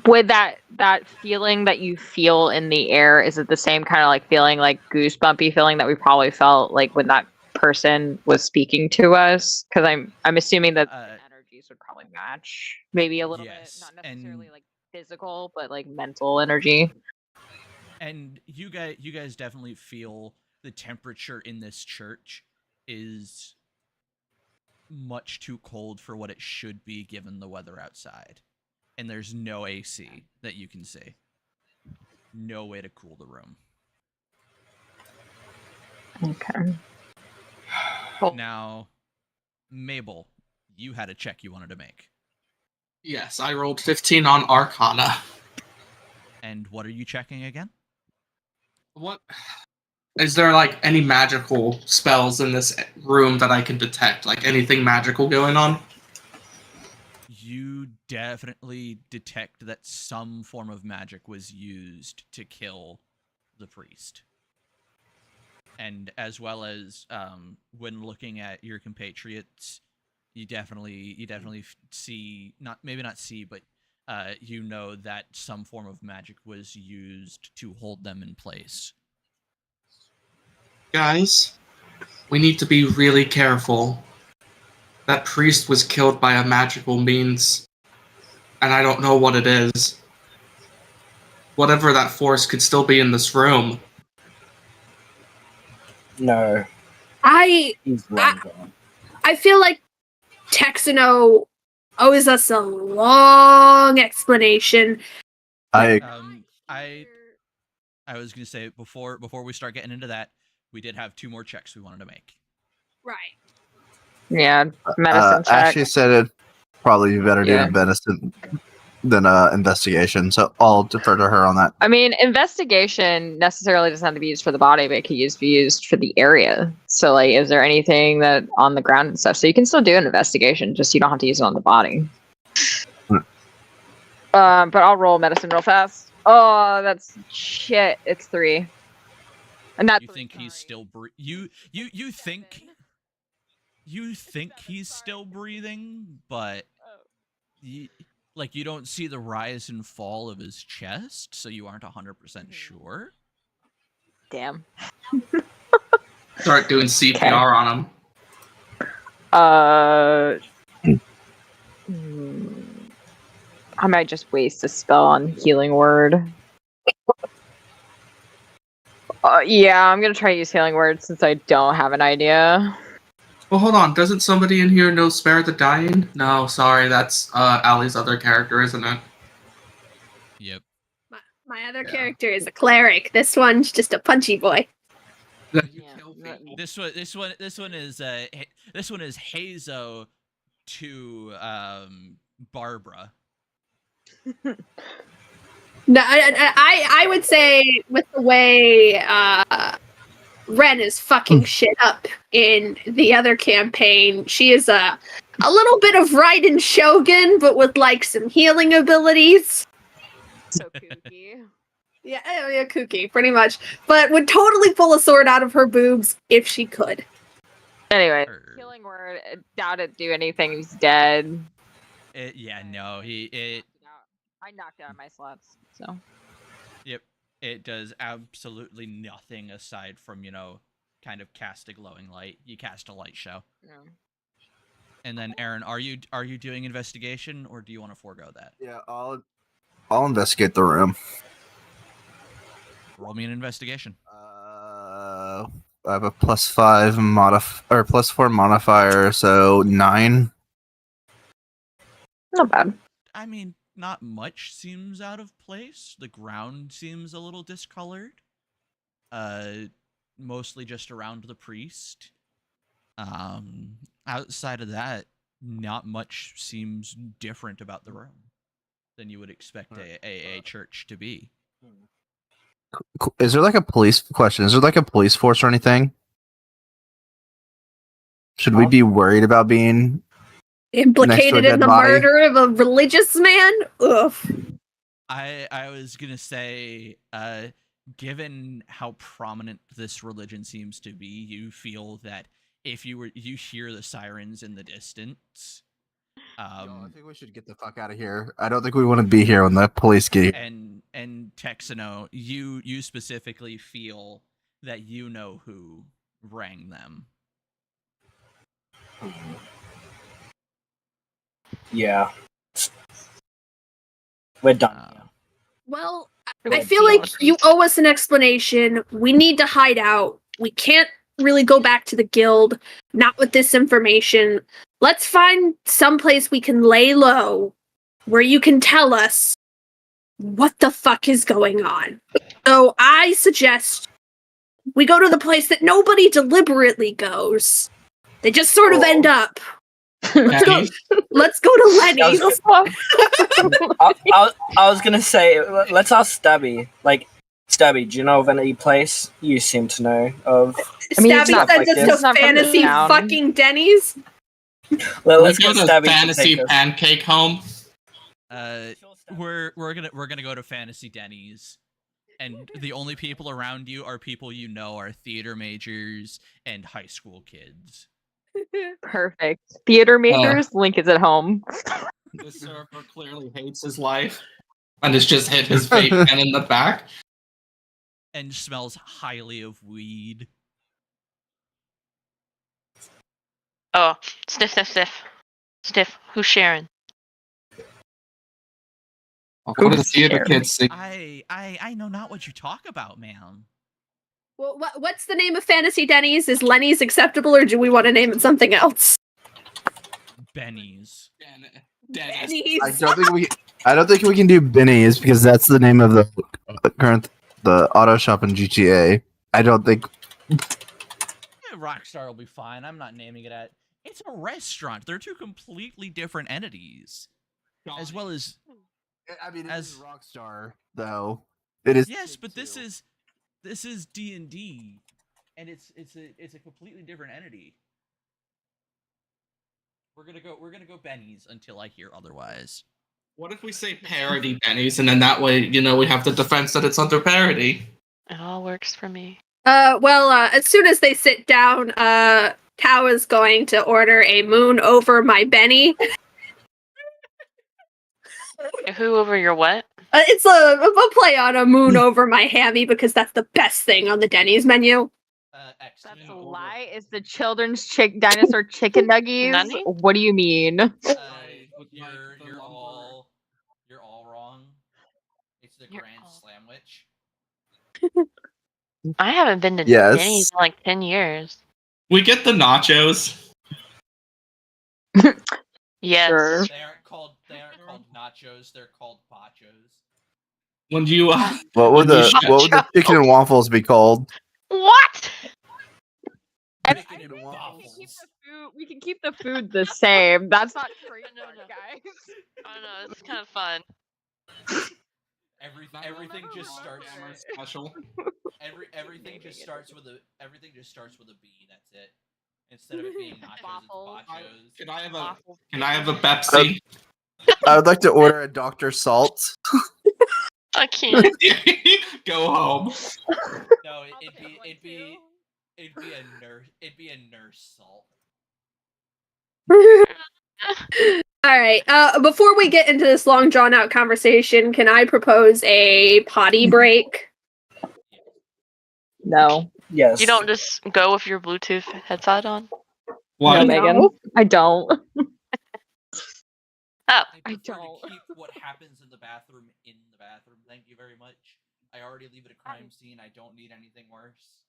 With that feeling that you feel in the air, is it the same kind of like feeling, like goosebumpy feeling that we probably felt like when that person was speaking to us? Because I'm assuming that the energies would probably match, maybe a little Yes, bit, not necessarily and- like physical, but like mental energy. And you guys definitely feel the temperature in this church is much too cold for what it should be given the weather outside. And there's no AC that you can see. No way to cool the room. Okay. Now, Mabel, you had a check you wanted to make. Yes, I rolled 15 on Arcana. And what are you checking again? What Is there like any magical spells in this room that I can detect? Like anything magical going on? You definitely detect that some form of magic was used to kill the priest. And as well as when looking at your compatriots, you definitely see, not see, but you know that some form of magic was used to hold them in place. Guys, we need to be really careful. That priest was killed by a magical means, and I don't know what it is. Whatever that force could still be in this room. No. I He's long gone. I feel like Texano owes us a long explanation. I was gonna say before we start getting into that, we did have 2 more checks we wanted to make. Right. Yeah, medicine check. Ashley said it'd probably be better doing medicine than investigation, so I'll defer to her on that. I mean, investigation necessarily doesn't have to be used for the body, but it could be used for the area. So, like, is there anything that on the ground and stuff? So you can still do an investigation, just you don't have to use it on the body. But I'll roll medicine real fast. Oh, that's shit. It's 3. And that's you think he's still you think he's still breathing, but you don't see the rise and fall of his chest, so you aren't 100% sure. Damn. Start doing CPR on him. I might just waste a spell on healing word. Yeah, I'm gonna try to use healing word since I don't have an idea. Well, hold on. Doesn't somebody in here know Spare the Dying? No, sorry, that's Allie's other character, isn't it? Yep. My other character is a cleric. This one's just a punchy boy. This one is Hazo to Barbara. No, I would say with the way Ren is fucking shit up in the other campaign, she is a little bit of Raiden Shogun, but with like some healing abilities. So kooky. Yeah, kooky, pretty much. But would totally pull a sword out of her boobs if she could. Anyway, healing word. Doubt it do anything. He's dead. I knocked out my slots, so. Yep, it does absolutely nothing aside from, kind of cast a glowing light. You cast a light show. Yeah. And then, Aaron, are you doing investigation, or do you want to forego that? Yeah, I'll investigate the room. Roll me an investigation. I have a +5 or +4 modifier, so 9. Not bad. I mean, not much seems out of place. The ground seems a little discolored. Mostly just around the priest. Outside of that, not much seems different about the room than you would expect a church to be. Is there like a police question? Is there like a police force or anything? Should we be worried about being implicated in the murder of a religious man? Ugh. I was gonna say, given how prominent this religion seems to be, you feel that if you hear the sirens in the distance. I think we should get the fuck out of here. I don't think we want to be here when the police get. And Texano, you specifically feel that you know who rang them. Yeah. We're done. Well, I feel like you owe us an explanation. We need to hide out. We can't really go back to the guild, not with this information. Let's find someplace we can lay low where you can tell us what the fuck is going on. So I suggest we go to the place that nobody deliberately goes. They just sort of end up. Let's go to Lenny's. I was gonna say, let's ask Stabby. Like, Stabby, do you know of any place you seem to know of? I mean, it's Stabby not- sends like us this. to Not from this fantasy town. fucking Denny's. Let's go get to Stabby to fantasy take us. pancake home. We're gonna go to Fantasy Denny's, and the only people around you are people you know are theater majors and high school kids. Perfect. Theater majors. Link is at home. The server clearly hates his life and has just hit his vape pen in the back. And smells highly of weed. Oh, sniff. Sniff. Who's Sharon? What do the Who's theater Sharon? kids think? I know not what you talk about, ma'am. Well, what's the name of Fantasy Denny's? Is Lenny's acceptable, or do we want to name it something else? Benny's. Denny's. I don't think we can do Benny's because that's the name of the auto shop in GTA. I don't think. Rockstar will be fine. I'm not naming it at. It's a restaurant. They're two completely different entities. As well as I mean, as is Rockstar though. It is. yes, but this is D&D, and it's a completely different entity. We're gonna go Benny's until I hear otherwise. What if we say parody Benny's, and then that way, we have the defense that it's under parody? It all works for me. As soon as they sit down, Tao is going to order a moon over my Benny. Who over your what? It's a play on a moon over my hammy because that's the best thing on the Denny's menu. That's a lie. It's the children's dinosaur chicken nuggies. Nani? What do you mean? You're all wrong. It's the Grand Slamwich. I haven't been to Yes. Denny's in like 10 years. We get the nachos. Yes. Sure. They aren't called nachos. They're called pachos. When you What would the chicken and waffles be called? What? And Chicken I and think waffles. we can keep the food the same. That's not trademark, No. guys. I don't know. It's kind of fun. Everything just starts special. everything just starts with a B. That's it. Instead of it being nachos, Waffles. it's pachos. Can I have a Pepsi? I would like to order a Dr. Salt. I can't. Go home. No, it'd be a nurse salt. All right. Before we get into this long, drawn-out conversation, can I propose a potty break? No. Yes. You don't just go with your Bluetooth headset on? What? No, Megan. I don't. Oh. I I prefer don't. to keep what happens in the bathroom. Thank you very much. I already leave it a crime scene. I don't need anything worse.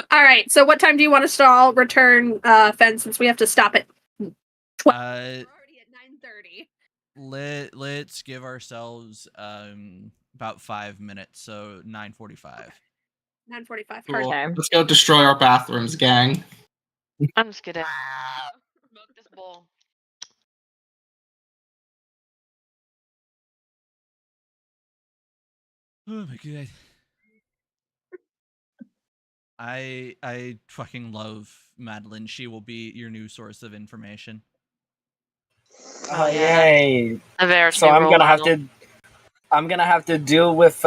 All right. So, what time do you want us to all return, Fen? Since we have to stop at 12. We're already at 9:30. Let's give ourselves about 5 minutes, so 9:45. 9:45. Cool. Perfect. Okay. Let's go destroy our bathrooms, gang. I'm just gonna smoke this bowl. Oh my god. I fucking love Madeline. She will be your new source of information. Oh yay! A very So I'm gonna have to deal with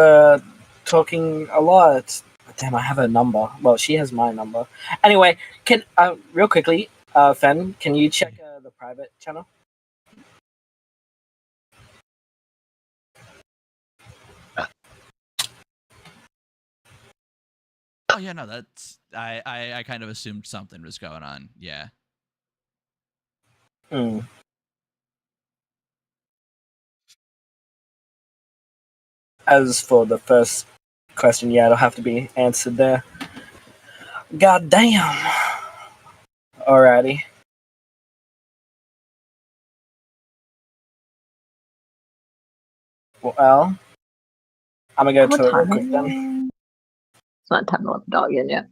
talking a lot. Damn, I have her number. Well, she has my number. Anyway, can real quickly, Fen, can you check the private channel? Oh yeah, no, that's I kind of assumed something was going on. Yeah. Hmm. As for the first question, yeah, it'll have to be answered there. God damn. Alrighty. Well, I'm gonna go to it real quick then. It's not time to let the dog in yet.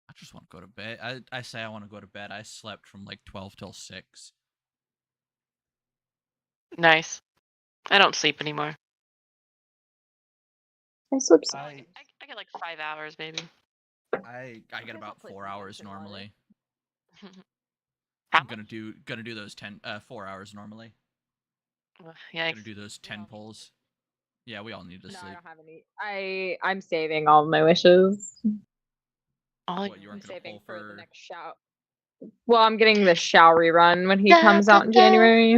I just want to go to bed. I say I want to go to bed. I slept from like 12 till 6. Nice. I don't sleep anymore. I sleep so. I get like 5 hours, maybe. I get about 4 hours normally. How I'm gonna do those 4 hours normally. Yeah. Gonna do those 10 pulls. Yeah, we all need to No, I sleep. don't have any. I'm saving all my wishes. What you I'm aren't gonna saving pull for the for? next shout. Well, I'm getting the Shao rerun when he comes out in January.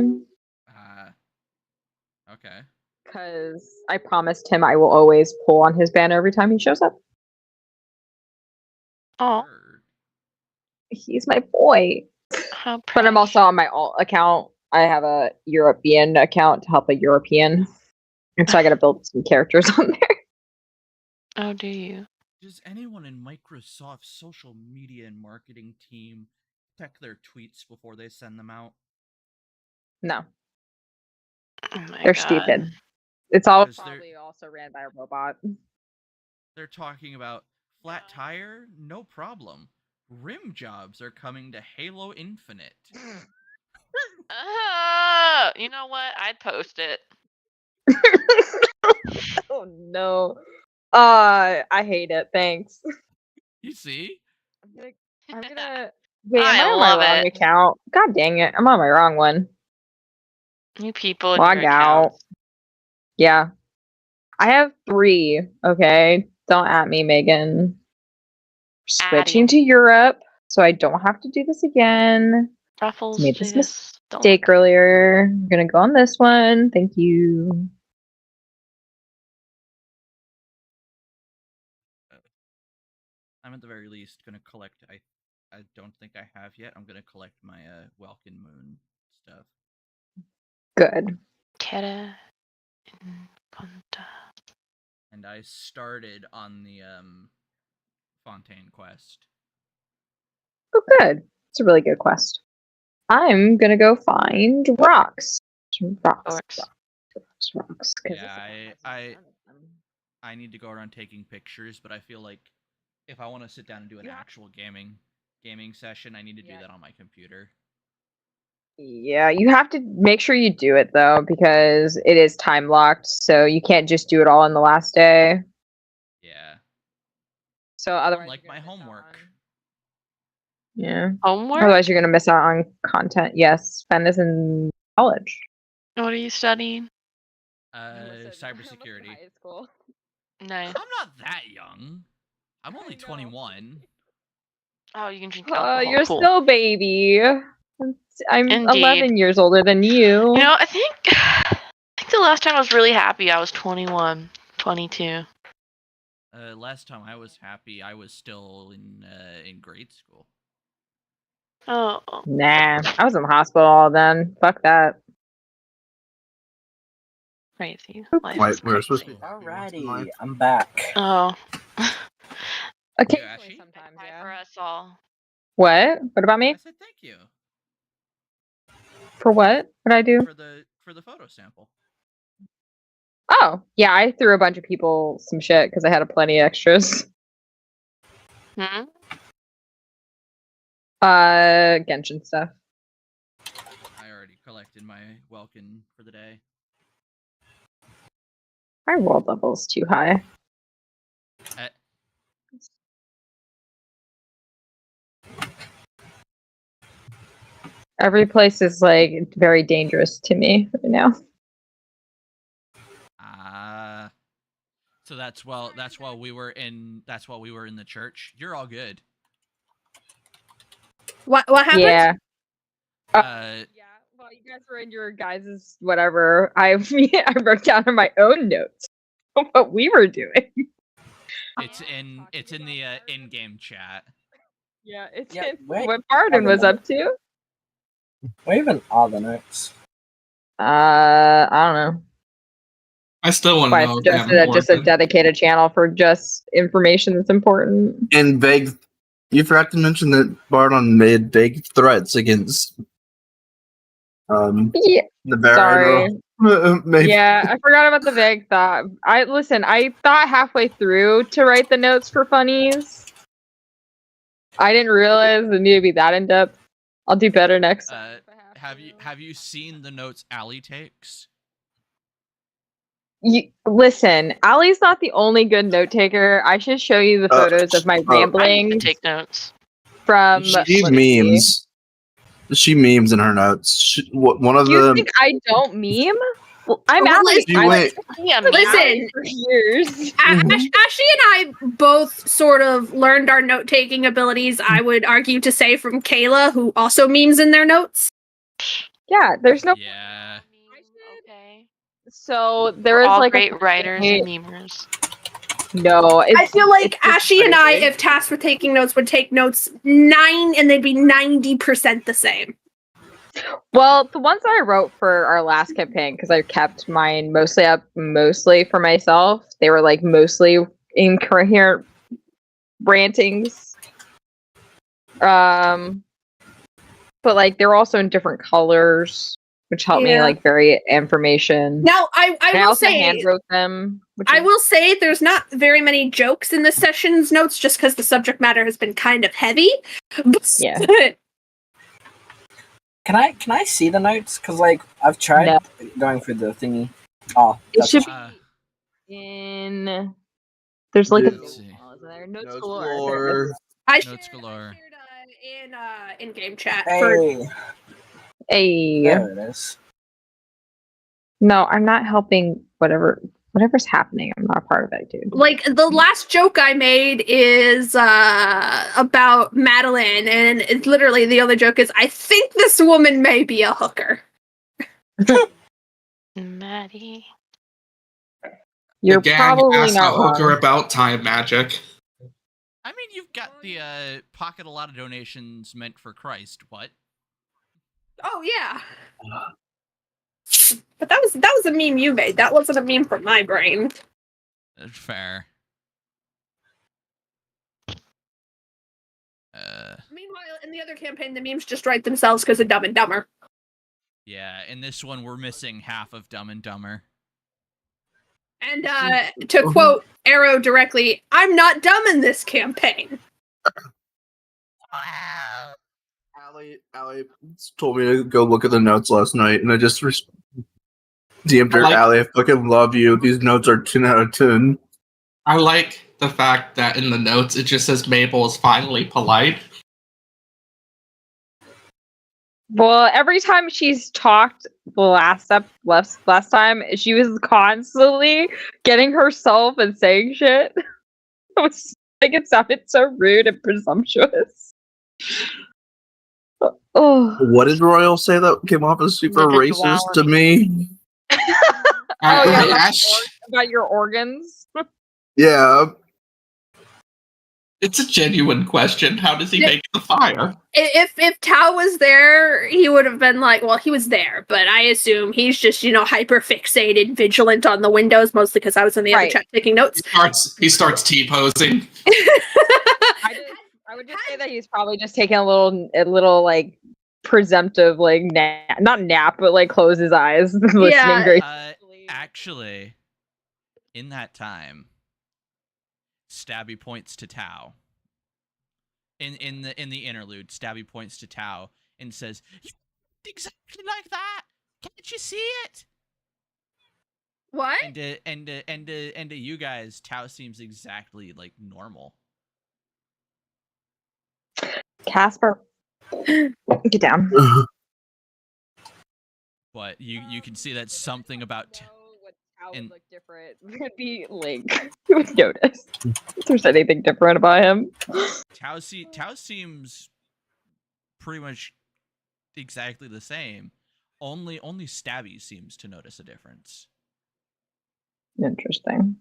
Okay. Because I promised him I will always pull on his banner every time he shows up. Oh, He's my boy. how But I'm also on my alt account. I have a European account to help a European. And so I gotta build some characters on there. Oh, do you? Does anyone in Microsoft's social media and marketing team check their tweets before they send them out? No. Oh my They're God. stupid. It's all 'Cause probably also ran by a robot. They're talking about flat tire, no problem. Rim jobs are coming to Halo Infinite. You know what? I'd post it. Oh no. I hate it. Thanks. You see? I'm gonna wait, am I I on love my wrong it. account? God dang it. I'm on my wrong one. You people and Log your out. accounts. Yeah. I have 3, okay? Don't at me, Megan. Switching to Europe, so I don't have to do this again. Ruffles, Made this do this. Don't mistake earlier. I'm gonna go on this one. Thank you. I'm at the very least gonna collect. I don't think I have yet. I'm gonna collect my Welkin Moon stuff. Good. Kera in Punta. And I started on the Fontaine quest. Oh, good. It's a really good quest. I'm gonna go find rocks. Rocks. Yeah, I need to go around taking pictures, but I feel like if I want to sit down and do an actual gaming session, I need to do that on my computer. Yeah, you have to make sure you do it though, because it is time locked, so you can't just do it all in the last day. Yeah. So otherwise, Like my homework. Yeah. Homework? Otherwise, you're gonna miss out on content. Yes, Ben is in college. What are you studying? Cybersecurity. High school. Nice. I'm not that young. I'm only 21. Oh, you can drink alcohol. You're Cool. still baby. I'm Indeed. 11 years older than you. You know, I think the last time I was really happy, I was 21, 22. Last time I was happy, I was still in grade school. Oh. Nah, I was in the hospital then. Fuck that. Crazy. Wait, we're supposed to be Alrighty, I'm back. Oh. Occasionally, sometimes, yeah. For us all. What? What about me? I said thank you. For what? What did I do? For the photo sample. Oh, yeah, I threw a bunch of people some shit because I had a plenty of extras. Hmm? Genshin stuff. I already collected my Welkin for the day. My world level is too high. Every place is like very dangerous to me right now. So that's while we were in the church. You're all good. What happened? Yeah. Yeah. Well, you guys were in your guys' whatever. I wrote down in my own notes what we were doing. It's in the in-game chat. Yeah, it's Yeah, in wait. what Barden was up to. Where even are the notes? I don't know. I still want to Why know. it's if they have just a important- dedicated channel for just information that's important. And vague. You forgot to mention that Bardon made vague threats against Yeah. the Baron. Sorry. Yeah, I forgot about the vague thought. I thought halfway through to write the notes for funnies. I didn't realize it needed to be that in depth. I'll do better next time. Have you seen the notes Allie takes? Listen, Allie's not the only good note taker. I should show you the photos of my I used rambling to take notes. from. She let me see. memes. She memes in her notes. One of You the. think I don't meme? Well, I'm Well, Allie. You I wait. Yeah, Listen, for years. Ashley and I both sort of learned our note taking abilities, I would argue to say, from Kayla, who also memes in their notes. Yeah, there's no. Yeah. Okay. So there We're is all like great a writers and memers. No, I feel like it's just Ashley and I, crazy. if tasked with taking notes, would take notes 9 and they'd be 90% the same. Well, the ones that I wrote for our last campaign, because I kept mine mostly for myself. They were like mostly incoherent rantings. But like they were also in different colors, which helped me like vary information. Now, I And will also say, hand wrote them. I will say there's not very many jokes in the session's notes, just because the subject matter has been kind of heavy. Yeah. Can I see the notes? Because like I've tried going through the thingy. Oh, It should fine. be in. There's like a Let's notes see. in there. Notes Notes galore. galore. I Notes shared, galore. in game chat for Hey, Hey. there it is. No, I'm not helping. Whatever's happening, I'm not a part of it, dude. like the last joke I made is about Madeline, and it's literally the other joke is, I think this woman may be a hooker. Maddie. You're the gang probably asked not a hooker wrong. about time magic. I mean, you've got the pocket a lot of donations meant for Christ. What? Oh yeah. But that was a meme you made. That wasn't a meme from my brain. That's fair. Meanwhile, in the other campaign, the memes just write themselves because of Dumb and Dumber. Yeah, in this one, we're missing half of Dumb and Dumber. And to quote Arrow directly, I'm not dumb in this campaign. Allie told me to go look at the notes last night, and I just DM'd her. Allie, I fucking love you. These notes are 10 out of 10. I like the fact that in the notes it just says Mabel is finally polite. Well, every time she's talked last time, she was constantly getting herself and saying shit. It was like it sounded so rude and presumptuous. Oh, What did Royal say that came off as super racist to me? yeah, about your organs. Yeah. It's a genuine question. How does he make the fire? If Tao was there, he would have been like, well, he was there, but I assume he's just, hyper fixated, vigilant on the windows, mostly because I was in the other chat taking notes. He starts T-posing. I would just say that he's probably just taking a little like presumptive like not nap, but like close his eyes, listening very. Actually, in that time, Stabby points to Tao. In the interlude, Stabby points to Tao and says, "You exactly like that. Can't you see it?" What? And to you guys, Tao seems exactly like normal. Casper, get down. But you can see that something about Tao would look different. Would be Link. You would notice if there's anything different about him. Tao seems pretty much exactly the same. Only Stabby seems to notice a difference. Interesting.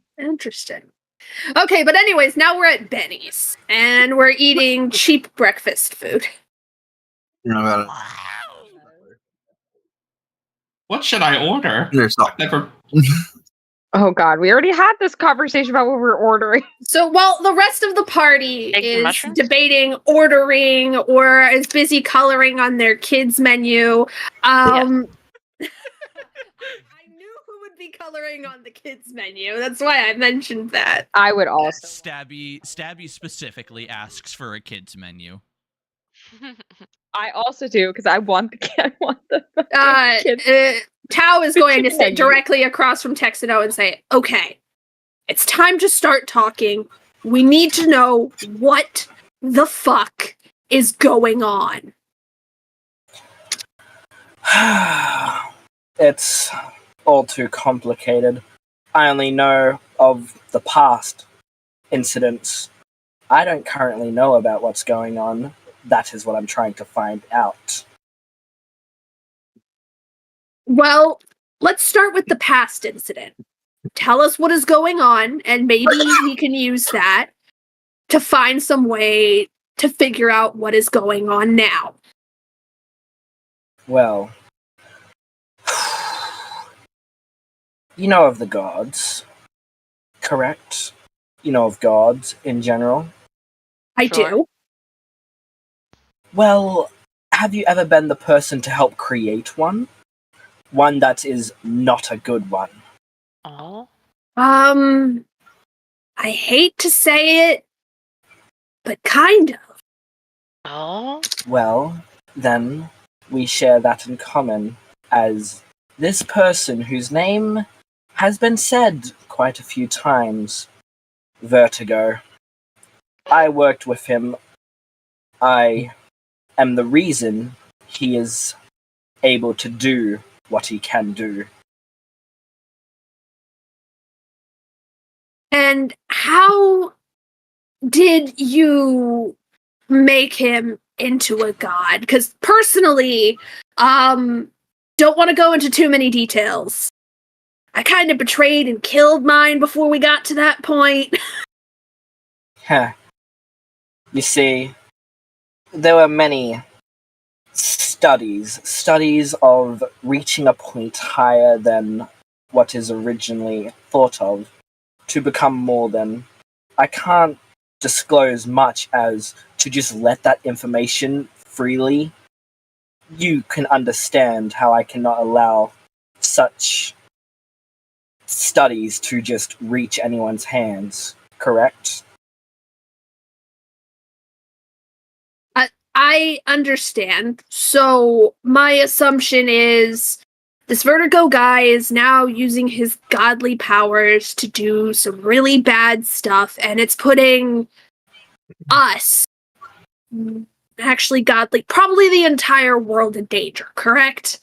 Okay, but anyways, now we're at Benny's, and we're eating cheap breakfast food. What should I order? Never. Oh God, we already had this conversation about what we're ordering. So while the rest of the party is debating ordering or is busy coloring on their kids' menu, I knew who would be coloring on the kids' menu. That's why I mentioned that. I would also. Stabby specifically asks for a kids menu. I also do because I want the kids. Tao is going to sit directly across from Texano and say, okay, it's time to start talking. We need to know what the fuck is going on. It's all too complicated. I only know of the past incidents. I don't currently know about what's going on. That is what I'm trying to find out. Well, let's start with the past incident. Tell us what is going on, and maybe we can use that to find some way to figure out what is going on now. Well, you know of the gods, correct? You know of gods in general? I Sure. do. Well, have you ever been the person to help create one? One that is not a good one. Oh. I hate to say it, but kind of. Oh. Well, then we share that in common, as this person whose name has been said quite a few times, Vertigo. I worked with him. I am the reason he is able to do what he can do. And how did you make him into a god? Because personally, don't want to go into too many details. I kind of betrayed and killed mine before we got to that point. Heh. You see, there were many studies of reaching a point higher than what is originally thought of to become more than. I can't disclose much as to just let that information freely. You can understand how I cannot allow such studies to just reach anyone's hands, correct? I understand. So my assumption is this Vertigo guy is now using his godly powers to do some really bad stuff, and it's putting us, actually godly, probably the entire world in danger, correct?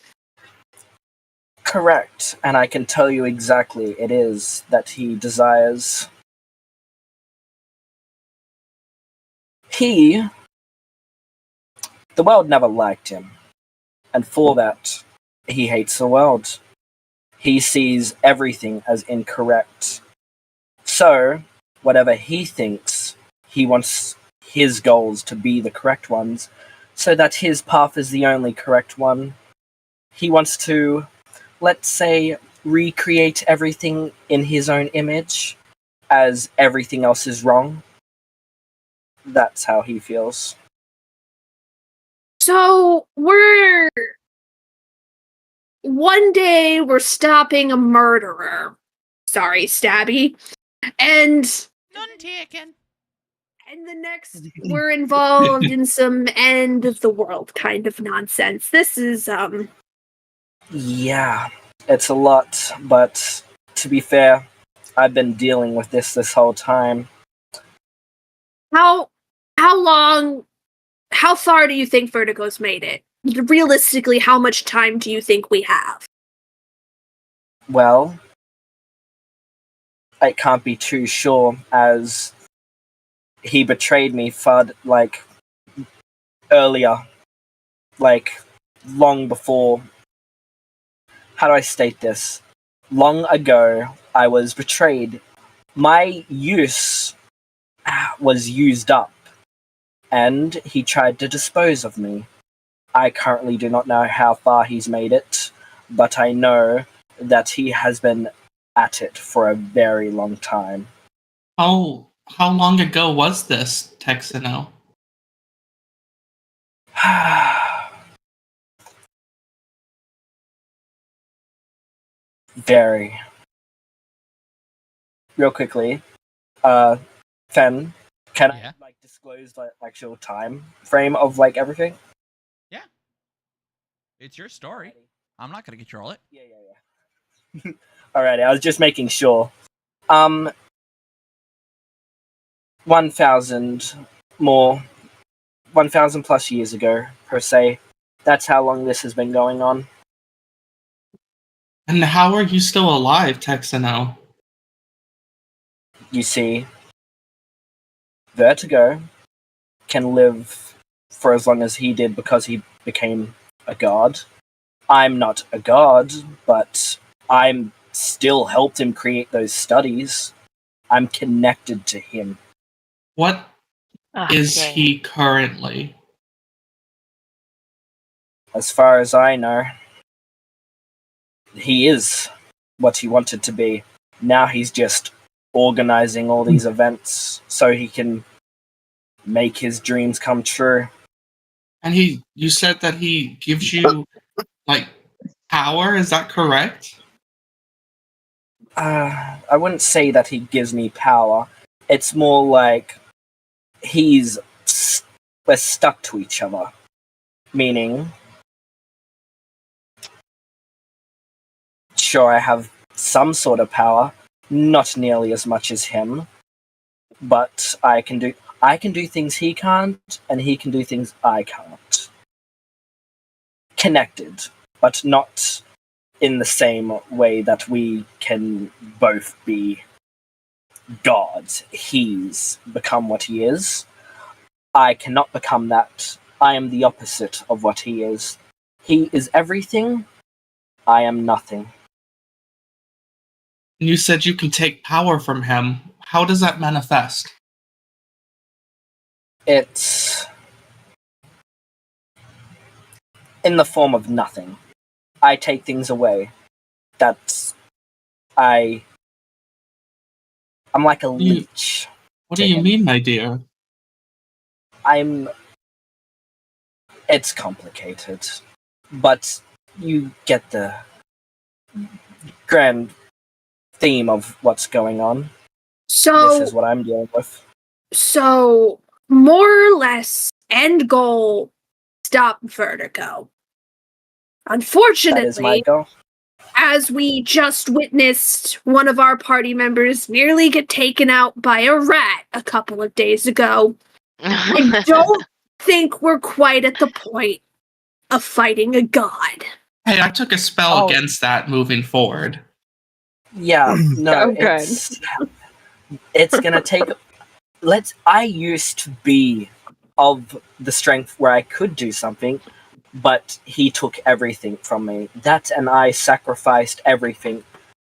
Correct, and I can tell you exactly it is that he desires. The world never liked him, and for that, he hates the world. He sees everything as incorrect. So, whatever he thinks, he wants his goals to be the correct ones, so that his path is the only correct one. He wants to, let's say, recreate everything in his own image, as everything else is wrong. That's how he feels. So one day we're stopping a murderer. Sorry, Stabby. And None taken. And the next, we're involved in some end of the world kind of nonsense. This is, Yeah, it's a lot, but to be fair, I've been dealing with this whole time. how far do you think Vertigo's made it? Realistically, how much time do you think we have? Well, I can't be too sure, as he betrayed me earlier, long before. How do I state this? Long ago, I was betrayed. My use was used up, and he tried to dispose of me. I currently do not know how far he's made it, but I know that he has been at it for a very long time. How long ago was this, Texano? Very. Real quickly, Fen, can Yeah. I disclose the actual time frame of everything? It's your story. I'm not gonna get your wallet. Yeah. Alrighty, I was just making sure. 1,000 more, 1,000 plus years ago, per se. That's how long this has been going on. And how are you still alive, Texano? You see, Vertigo can live for as long as he did because he became a god. I'm not a god, but I'm still helped him create those studies. I'm connected to him. What is Okay. he currently? As far as I know, he is what he wanted to be. Now he's just organizing all these events so he can make his dreams come true. And you said that he gives you, like, power, is that correct? I wouldn't say that he gives me power. It's more like we're stuck to each other. Meaning, sure, I have some sort of power, not nearly as much as him, but I can do things he can't, and he can do things I can't. Connected, but not in the same way that we can both be gods. He's become what he is. I cannot become that. I am the opposite of what he is. He is everything. I am nothing. And you said you can take power from him. How does that manifest? It's in the form of nothing. I take things away. I'm like a leech. What do you mean, my dear? It's complicated, but you get the grand theme of what's going on. So This is what I'm dealing with. So, more or less, end goal, stop Vertigo. That is my Unfortunately, goal. as we just witnessed one of our party members nearly get taken out by a rat a couple of days ago, I don't think we're quite at the point of fighting a god. Hey, I took a spell against that moving forward. Yeah, no, Oh, good. it's gonna take. I used to be of the strength where I could do something, but he took everything from me. And I sacrificed everything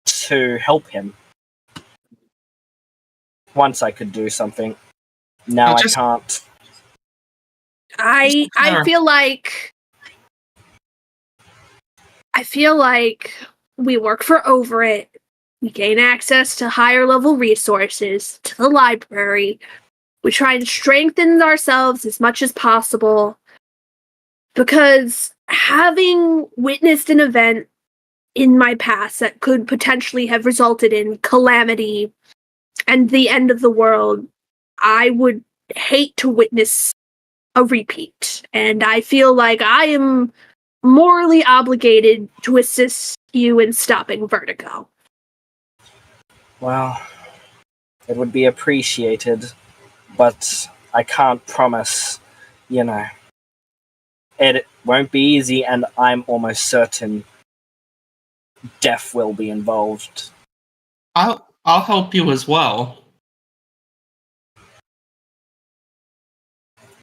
to help him. Once I could do something, now I can't. I feel like we work for Over It. We gain access to higher level resources, to the library. We try and strengthen ourselves as much as possible. Because having witnessed an event in my past that could potentially have resulted in calamity and the end of the world, I would hate to witness a repeat. And I feel like I am morally obligated to assist you in stopping Vertigo. Well, it would be appreciated, but I can't promise, It won't be easy, and I'm almost certain death will be involved. I'll help you as well.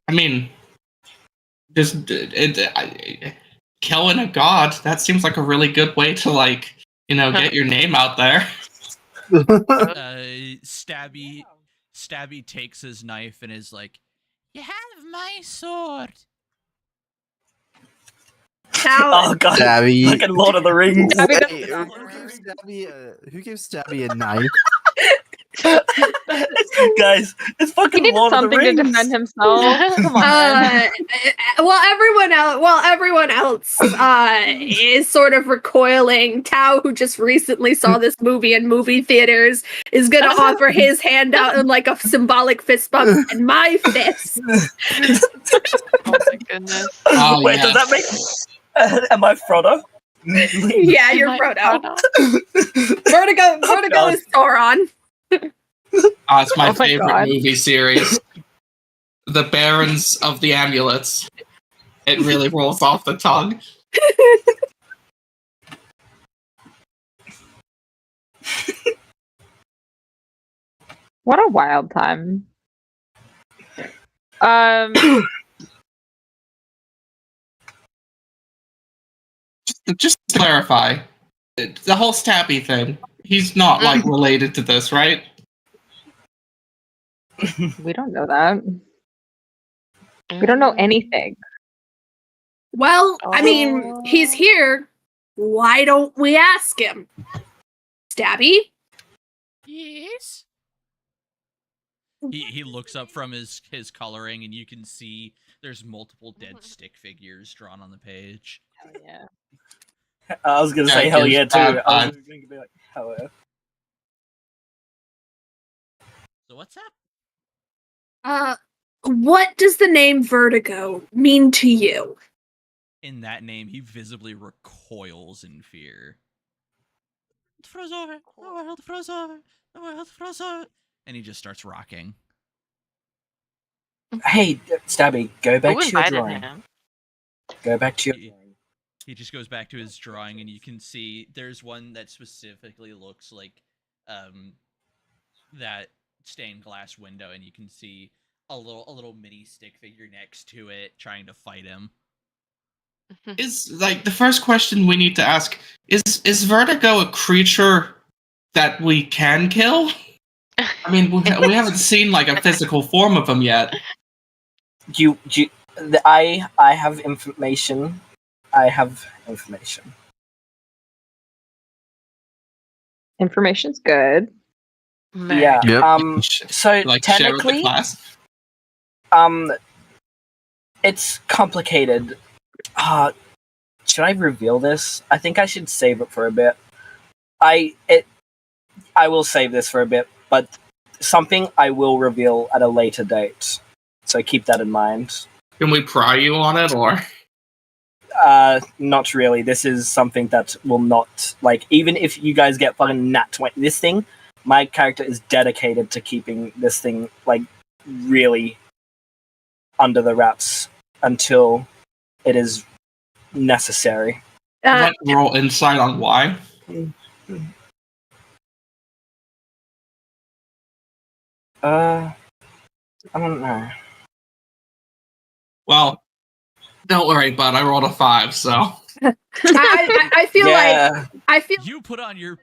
I mean, killing a god, that seems like a really good way to, get your name out there. Stabby takes his knife and is like, "You have my sword." Oh god, Stabby. fucking Lord of the Rings. Who gave Stabby a knife? Guys, it's fucking He needs Lord of the something to Rings. defend himself. Come on. While everyone else is sort of recoiling, Tao, who just recently saw this movie in movie theaters, is gonna offer his hand out in like a symbolic fist bump and my fist. Oh my goodness. Wait, does that make? Am I Frodo? Yeah, you're Frodo. Vertigo is Sauron. It's my Oh my favorite God. movie series. The Barons of the Amulets. It really rolls off the tongue. What a wild time. Just to clarify, the whole Stabby thing, he's not, like, related to this, right? We don't know that. We don't know anything. Well, I mean, he's here. Why don't we ask him? Stabby? Yes. He looks up from his coloring, and you can see there's multiple dead stick figures drawn on the page. Hell yeah. I was gonna Yeah, say hell it's yeah bad too. I was vibes. gonna be like hell yeah. So what's up? What does the name Vertigo mean to you? In that name, he visibly recoils in fear. It froze over. The world froze over. The world froze over. And he just starts rocking. Hey, Stabby, go back Who to your invited drawing. him? Go back to your drawing. He just goes back to his drawing, and you can see there's one that specifically looks like that stained glass window, and you can see a little mini stick figure next to it trying to fight him. Is, like, the first question we need to ask, is Vertigo a creature that we can kill? I mean, we haven't seen, like, a physical form of him yet. I have information. I have information. Information's good. Yeah. Yep. So Like, share with the technically, class? it's complicated. Should I reveal this? I think I should save it for a bit. I will save this for a bit, but something I will reveal at a later date. So keep that in mind. Can we pry you on it, or? Not really. This is something that will not, like, even if you guys get fucking nat 20, this thing, my character is dedicated to keeping this thing, like, really under the wraps until it is necessary. Like, roll insight on why? I don't know. Well, don't worry, bud. I rolled a 5, so. I feel Yeah. like You put on your.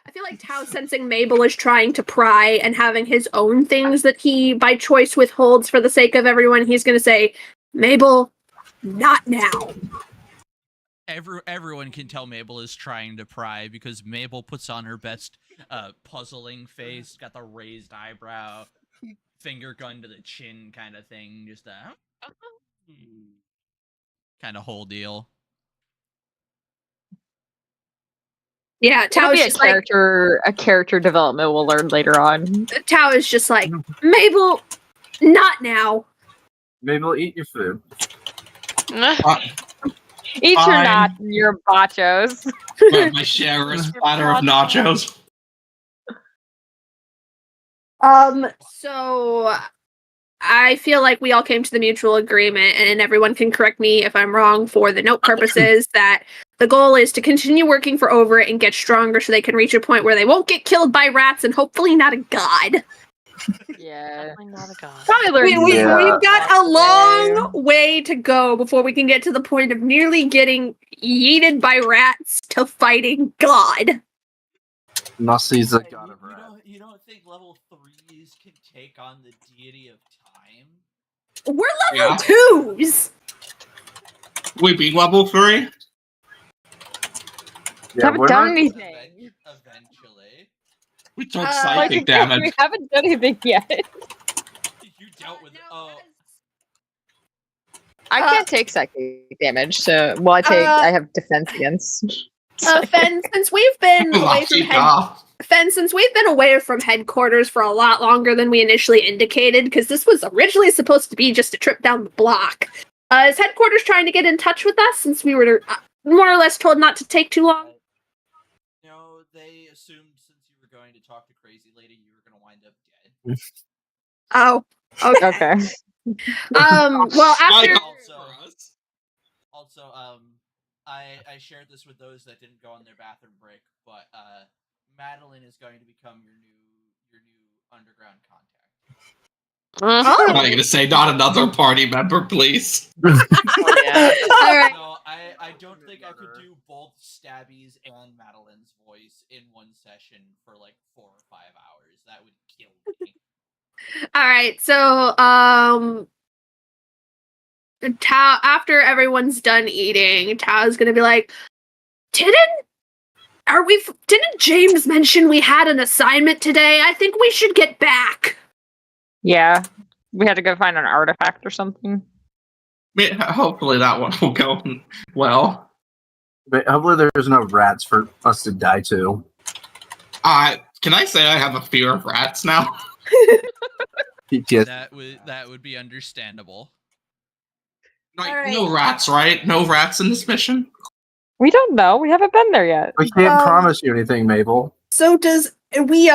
I feel like Tao sensing Mabel is trying to pry and having his own things that he by choice withholds for the sake of everyone. He's going to say, "Mabel, not now." Everyone can tell Mabel is trying to pry because Mabel puts on her best puzzling face, got the raised eyebrow, finger gun to the chin kind of thing, just a kind of whole deal. Yeah, Tao It'll is be just like a character development we'll learn later on. Tao is just like, "Mabel, not now." Maybe we'll eat your food. Eat your Fine. knots and your bachos. My share is platter of nachos. So I feel like we all came to the mutual agreement, and everyone can correct me if I'm wrong for the note purposes, that the goal is to continue working for Overit and get stronger so they can reach a point where they won't get killed by rats and hopefully not a god. Yeah. Definitely not a god. Probably learn We've Yeah. got a long way to go before we can get to the point of nearly getting yeeted by rats to fighting God. Nasi's the god of rat. You don't think level 3s can take on the deity of time? We're Yeah. level 2s! We beat level 3? Yeah, haven't we're done not- anything. Eventually. We took Like, psychic damage. We haven't done anything yet. You dealt with it. Oh. I can't take psychic damage, so I have defense against. Fen, since we've been away from since we've been away from headquarters for a lot longer than we initially indicated, because this was originally supposed to be just a trip down the block. Is headquarters trying to get in touch with us since we were more or less told not to take too long? No, they assumed since you were going to talk to Crazy Lady, you were going to wind up dead. Oh, okay. Well, after Also, I shared this with those that didn't go on their bathroom break, but Madeline is going to become your new underground contact. I'm not gonna say not another party member, please. Oh, yeah. All right. No, I don't think I could do both Stabby's and Madeline's voice in one session for like 4 or 5 hours. That would kill me. All right. So, Tao, after everyone's done eating, Tao's gonna be like, didn't James mention we had an assignment today? I think we should get back. Yeah. We had to go find an artifact or something. Hopefully that one will go well. But hopefully there's no rats for us to die to. Can I say I have a fear of rats now? Yes. That would be understandable. Like, no rats, right? No rats in this mission? We don't know. We haven't been there yet. We can't promise you anything, Mabel. So we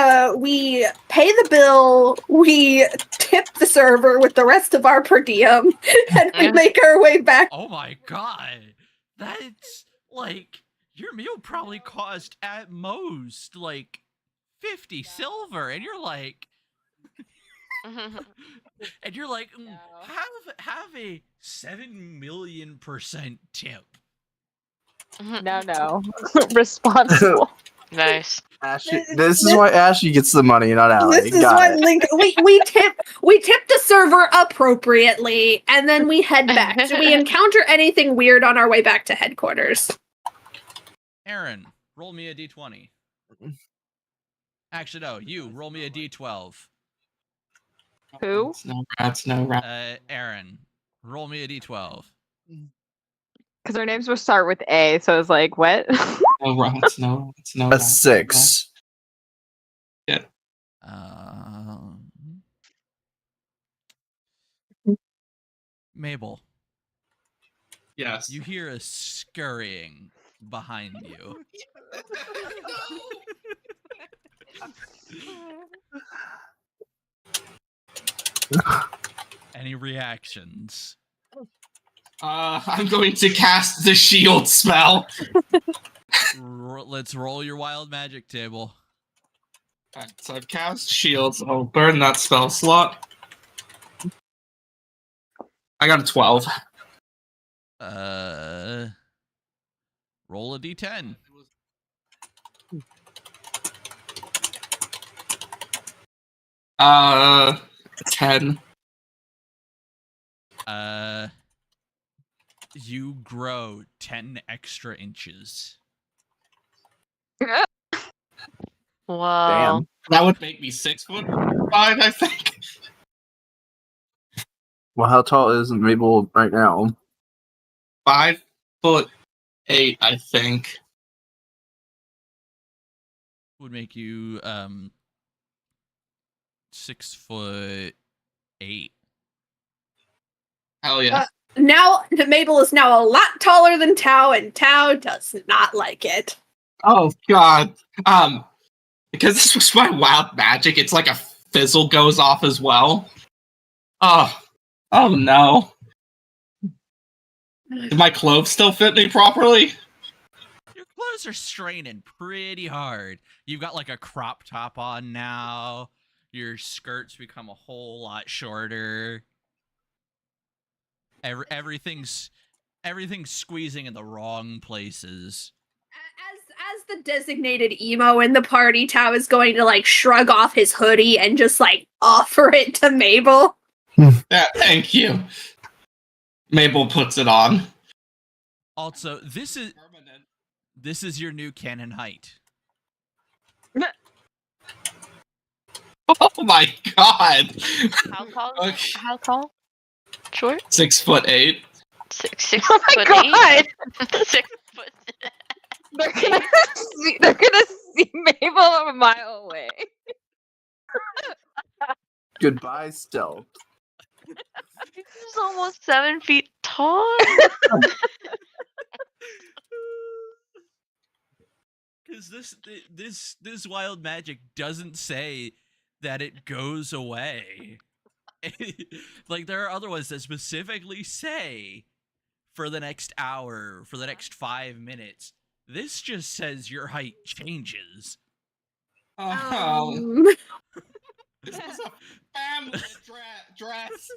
pay the bill, we tip the server with the rest of our per diem, and we make our way back. Oh my god. That's like your meal probably cost at most like 50 silver, and you're like have a 7,000,000% tip. No. Responsible. Nice. Ashley, this is why Ashley gets the money, not Allie. This is why Link. We tip the server appropriately, and then we head back. Do we encounter anything weird on our way back to headquarters? Aaron, roll me a d20. Actually, no. You roll me a d12. Who? No rats. Aaron, roll me a d12. Because our names would start with A, so I was like, what? No rats. A 6. Yeah. Mabel. Yes. You hear a scurrying behind you. Any reactions? I'm going to cast the shield spell. Let's roll your wild magic table. Alright, so I've cast shields. I'll burn that spell slot. I got a 12. Roll a d10. Uh, 10. You grow 10 extra inches. Wow. Damn. That would make me 6'5", I think. Well, how tall is Mabel right now? 5'8", I think. Would make you 6'8". Hell yeah. Now Mabel is now a lot taller than Tao, and Tao does not like it. Oh god. Because this was my wild magic, it's like a fizzle goes off as well. Oh no. Did my clothes still fit me properly? Your clothes are straining pretty hard. You've got like a crop top on now. Your skirts become a whole lot shorter. Everything's squeezing in the wrong places. As the designated emo in the party, Tao is going to like shrug off his hoodie and just like offer it to Mabel. Yeah, thank you. Mabel puts it on. Also, this is your new canon height. Oh my god. How tall? Okay. How tall? Short? 6'8". Six Oh my foot god! 6 foot. They're gonna see Mabel a mile away. Goodbye, stealth. He's almost 7 feet tall. Because this wild magic doesn't say that it goes away. Like, there are other ones that specifically say for the next hour, for the next 5 minutes. This just says your height changes. Oh. This was a family dress.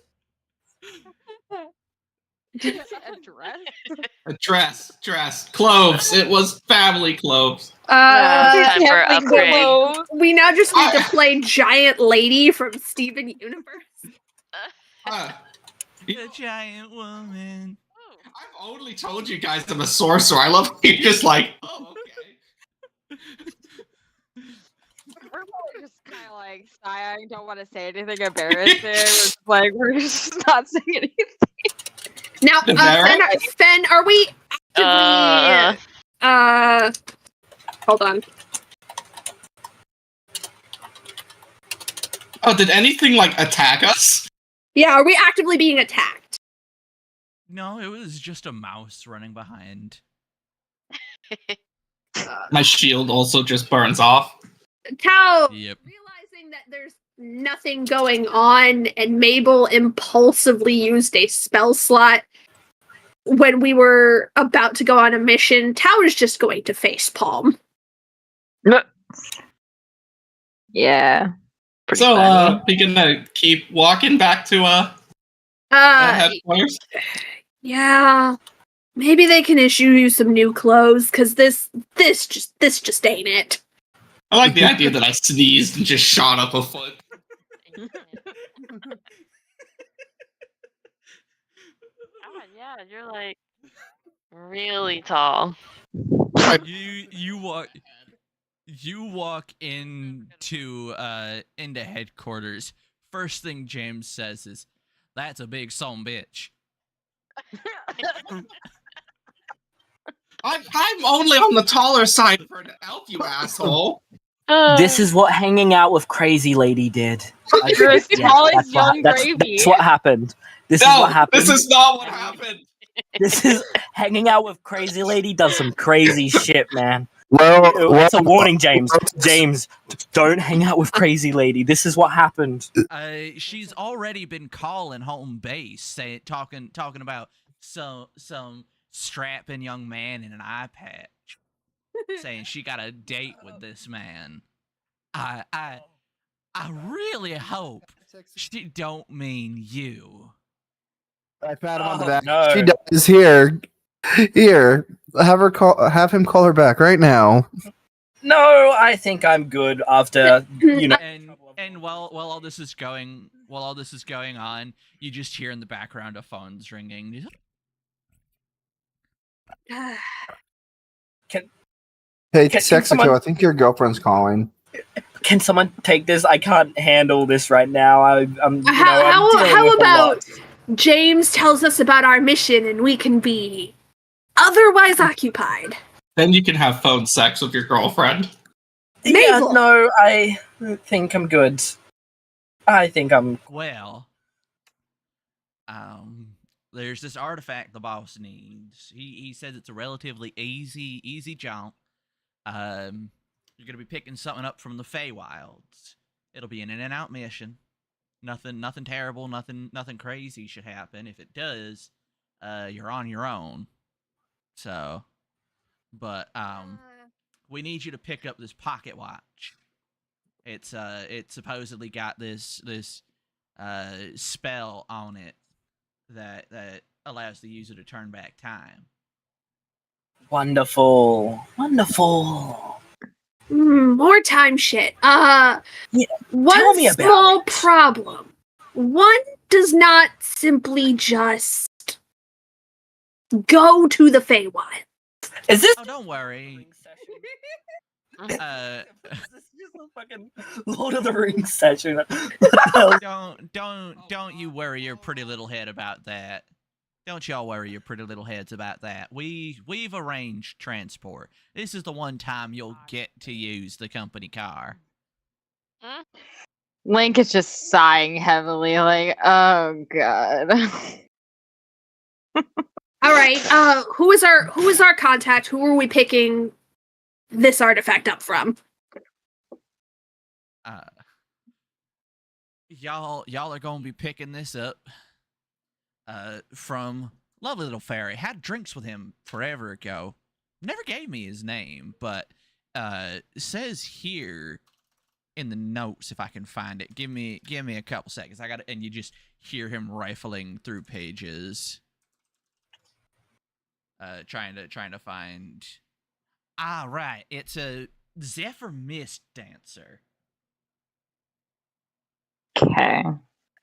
A dress? Dress. Clothes. It was family clothes. Time for upgrade. We now just need to play Giant Lady from Steven Universe. The giant woman. I've only told you guys I'm a sorcerer. I love you just like, oh, okay. We're probably just kind of like sighing, don't want to say anything embarrassing. We're just not saying anything. Now, Fen, are we actively? Hold on. Oh, did anything like attack us? Yeah, are we actively being attacked? No, it was just a mouse running behind. My shield also just burns off. Tao, Yep. realizing that there's nothing going on, and Mabel impulsively used a spell slot when we were about to go on a mission, Tao is just going to facepalm. Yeah. So, we gonna keep walking back to headquarters? Yeah. Maybe they can issue you some new clothes, because this just ain't it. I like the idea that I sneezed and just shot up a foot. Oh, yeah, you're like really tall. You walk into headquarters. First thing James says is, "That's a big son bitch." I'm only on the taller side for an elf, you asshole. This is what hanging out with Crazy Lady did. You're as tall as young Gravy. That's what happened. This is what happened. This is not what happened. This is hanging out with Crazy Lady does some crazy shit, man. Well, It's a warning, James. James, don't hang out with Crazy Lady. This is what happened. She's already been calling home base, talking about some strapping young man in an eye patch, saying she got a date with this man. I really hope she don't mean you. I pat him on the back. No. She does. Here. Have him call her back right now. No, I think I'm good after And while all this is going on, you just hear in the background a phone's ringing. Hey, Sexico, I think your girlfriend's calling. Can someone take this? I can't handle this right now. How about James tells us about our mission and we can be otherwise occupied? Then you can have phone sex with your girlfriend. Yeah, Mabel. no, I think I'm good. Well, there's this artifact the boss needs. He says it's a relatively easy jump. You're gonna be picking something up from the Feywilds. It'll be an in and out mission. Nothing terrible, nothing crazy should happen. If it does, you're on your own. So, but we need you to pick up this pocket watch. It's supposedly got this spell on it that allows the user to turn back time. Wonderful. More time shit. tell me One about small it. problem. One does not simply just go to the Feywild. Is this? Oh, don't worry. Is this just a fucking Lord of the Rings session? Don't you worry your pretty little head about that. Don't y'all worry your pretty little heads about that. We've arranged transport. This is the one time you'll get to use the company car. Link is just sighing heavily, like, oh god. All right. Who is our contact? Who are we picking this artifact up from? Y'all are gonna be picking this up from lovely little fairy. Had drinks with him forever ago. Never gave me his name, but says here in the notes, if I can find it. Give me a couple seconds. I got it, and you just hear him rifling through pages, trying to find. Ah, right. It's a Zephyr Mist dancer. Okay.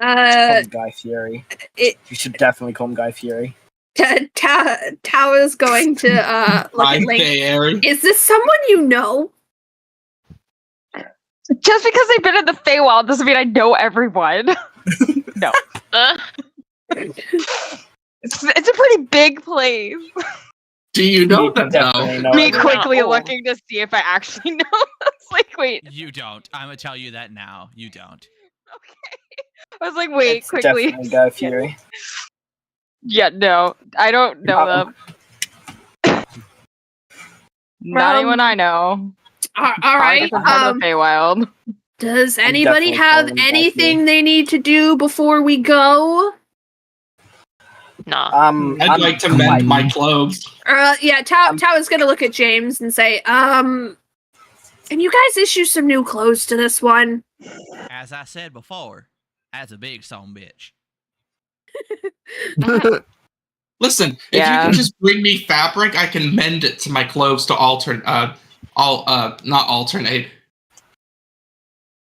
Call him Guy Fieri. You should definitely call him Guy Fieri. Tao is going to look at Link. Is this someone you know? Just because they've been in the Feywild doesn't mean I know everyone. No. It's a pretty big place. Do you know them now? Me quickly looking to see if I actually know. It's like, wait. You don't. I'm gonna tell you that now. You don't. Okay. I was like, wait, It's quickly. definitely Guy Fieri. Yeah, no. I don't know them. Not anyone I know. All right. Feywild. Does anybody have anything they need to do before we go? No. I'd like to mend my clothes. Yeah, Tao is gonna look at James and say, can you guys issue some new clothes to this one? As I said before, that's a big son bitch. Listen, if you can just bring me fabric, I can mend it to my clothes to not alternate.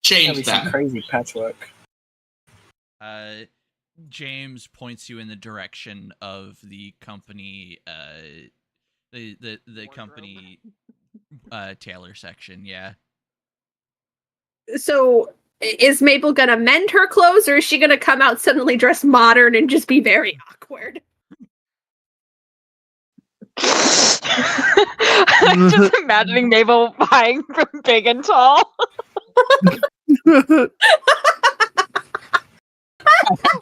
Change Some crazy patchwork. James points you in the direction of the company, the company tailor section. Yeah. So, is Mabel gonna mend her clothes, or is she gonna come out suddenly dressed modern and just be very awkward? I'm just imagining Mabel buying from Big and Tall.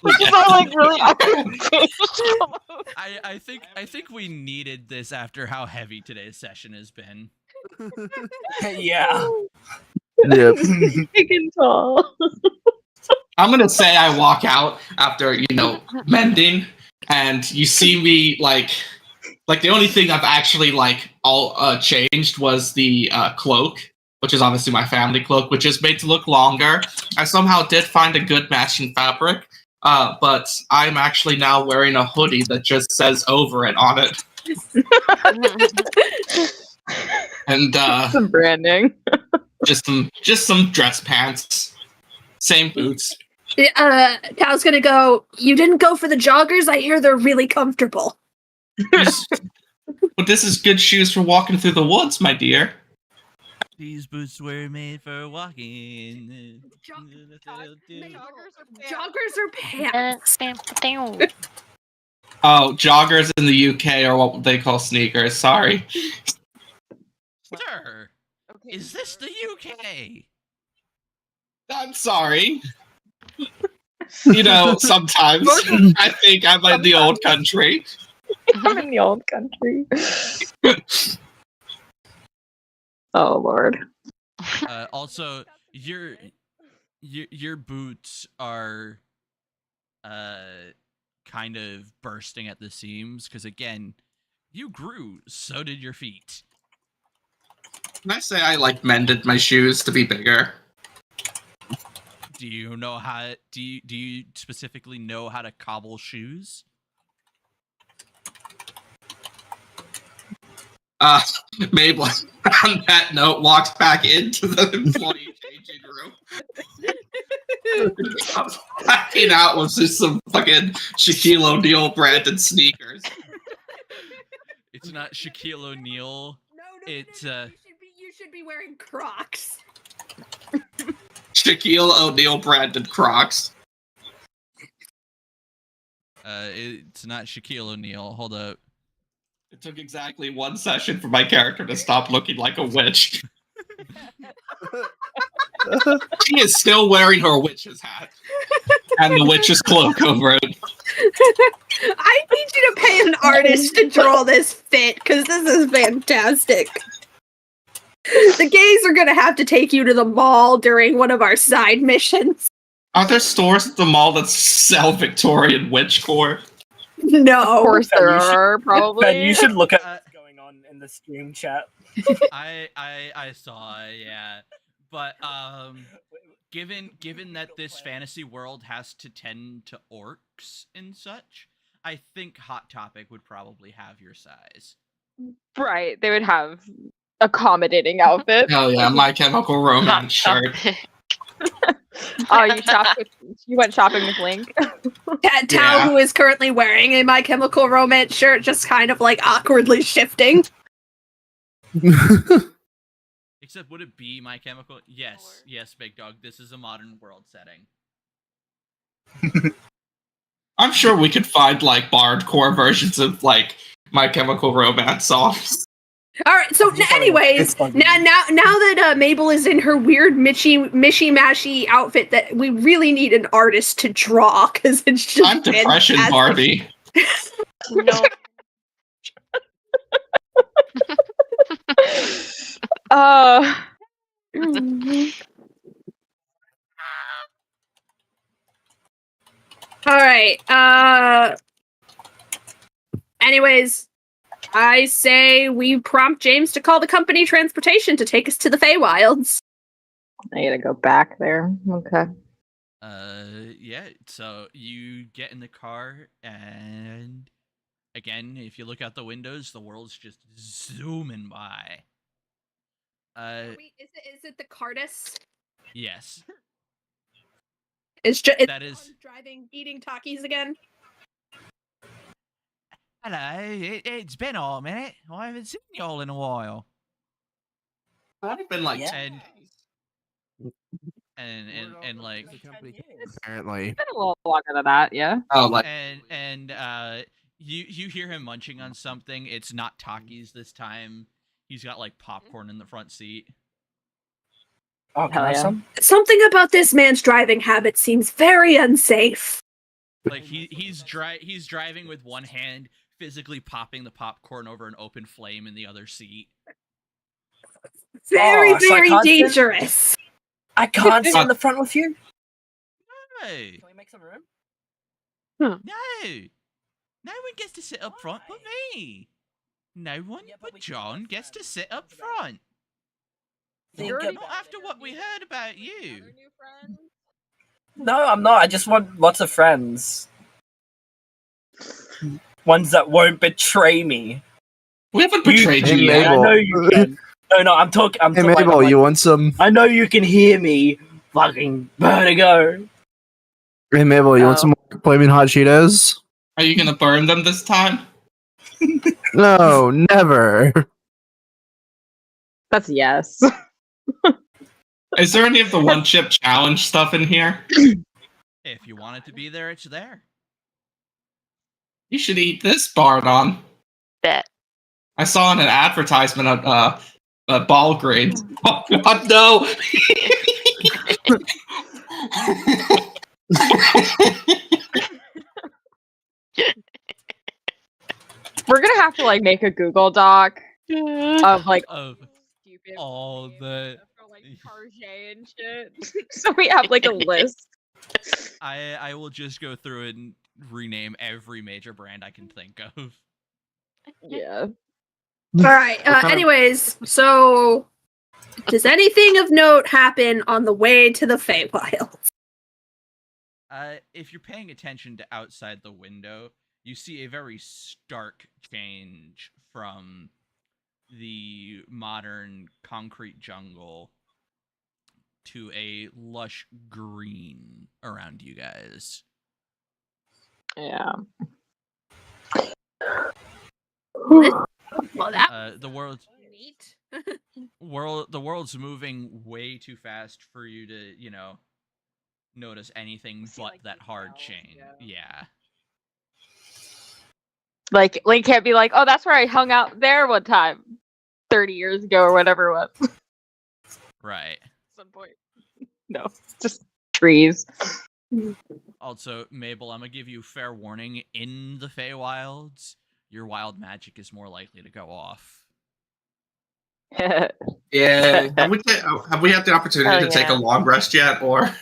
It's all like really I think we needed this after how heavy today's session has been. Yeah. Yep. Big and Tall. I'm gonna say I walk out after, mending, and you see me like the only thing I've actually all changed was the cloak, which is obviously my family cloak, which is made to look longer. I somehow did find a good matching fabric, but I'm actually now wearing a hoodie that just says "over it" on it. And some branding. just some dress pants, same boots. Tao's gonna go. You didn't go for the joggers. I hear they're really comfortable. But this is good shoes for walking through the woods, my dear. These boots were made for walking. Joggers are pants. Oh, joggers in the UK are what they call sneakers. Sorry. Sir, is this the UK? I'm sorry. Sometimes I think I'm in the old country. I'm in the old country. Oh Lord. Also, your boots are kind of bursting at the seams because again, you grew, so did your feet. Can I say I mended my shoes to be bigger? Do you know how? Do you specifically know how to cobble shoes? Mabel, on that note, walks back into the employee changing room. Comes backing out with just some fucking Shaquille O'Neal branded sneakers. It's not Shaquille O'Neal. It's You should be wearing Crocs. Shaquille O'Neal branded Crocs. It's not Shaquille O'Neal. Hold up. It took exactly one session for my character to stop looking like a witch. She is still wearing her witch's hat and the witch's cloak over it. I need you to pay an artist to draw this fit because this is fantastic. The gays are gonna have to take you to the mall during one of our side missions. Are there stores at the mall that sell Victorian witchcore? No. Of course Ben, there you should- are, probably. Ben, you should look at what's going on in the stream chat. I saw, yeah, but given that this fantasy world has to tend to orcs and such, I think Hot Topic would probably have your size. Right, they would have accommodating outfits. Oh yeah, My Chemical Romance shirt. Oh, you went shopping with Link. Tao, Yeah. who is currently wearing a My Chemical Romance shirt, just kind of like awkwardly shifting. Except, would it be My Chemical? Yes, Big Dog. This is a modern world setting. I'm sure we could find like bardcore versions of like My Chemical Romance songs. All right. So, anyways, now that Mabel is in her weird mishy-mashy outfit, that we really need an artist to draw because it's just. I'm Depression fantastic. Barbie. No. All right. Anyways, I say we prompt James to call the company transportation to take us to the Feywilds. I gotta go back there. Okay. Yeah, so you get in the car, and again, if you look out the windows, the world's just zooming by. Wait, is it the Cardis? Yes. That is driving, eating Takis again. Hello, it's been a minute. I haven't seen y'all in a while. I've been like and like Apparently. It's been a little longer than that, yeah. Oh, like and you hear him munching on something. It's not Takis this time. He's got like popcorn in the front seat. Oh, can I have some? Something about this man's driving habit seems very unsafe. Like he's driving with one hand, physically popping the popcorn over an open flame in the other seat. Very, so I very can't sit- dangerous. I can't sit in the front with you. No, Can we make some room? no one gets to sit up front but me. No one but John gets to sit up front. Not after what we heard about you. No, I'm not. I just want lots of friends. Ones that won't betray me. We haven't betrayed you yet. I know you can. No, I'm talking. Hey Mabel, you want some? I know you can hear me. Fucking vertigo. Hey Mabel, you want some more flaming hot Cheetos? Are you gonna burn them this time? No, never. That's yes. Is there any of the one chip challenge stuff in here? If you want it to be there, it's there. You should eat this, Bardon. Bet. I saw in an advertisement at Ball Grade. Oh god, no! We're gonna have to like make a Google Doc of like stupid all the like Target and shit. So we have like a list. I will just go through and rename every major brand I can think of. Yeah. All right. Anyways, so does anything of note happen on the way to the Feywilds? If you're paying attention to outside the window, you see a very stark change from the modern concrete jungle to a lush green around you guys. Yeah. Well, that the world's neat. the world's moving way too fast for you to, notice anything but that hard change. Yeah. Like Link can't be like, oh, that's where I hung out there one time, 30 years ago or whatever it was. Right. Some point. No, just trees. Also, Mabel, I'm gonna give you fair warning. In the Feywilds, your wild magic is more likely to go off. Yeah. Have we had the opportunity Oh, to take a yeah. long rest yet, or?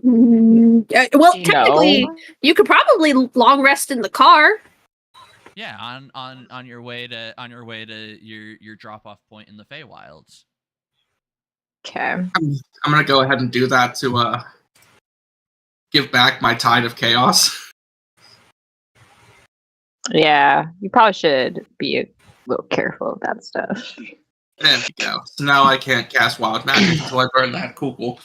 Well, technically, No. you could probably long rest in the car. Yeah, on your way to your drop off point in the Feywilds. Okay. I'm gonna go ahead and do that to give back my tide of chaos. Yeah, you probably should be a little careful of that stuff. There we go. So now I can't cast wild magic until I burn that cool.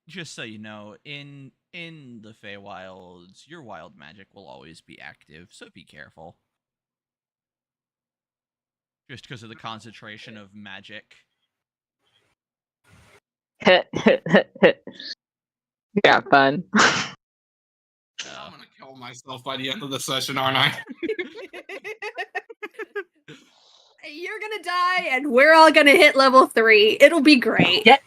Just so you know, in the Feywilds, your wild magic will always be active, so be careful. Just because of the concentration of magic. Yeah, fun. I'm gonna kill myself by the end of the session, aren't I? You're gonna die, and we're all gonna hit level 3. It'll be great. Yeah,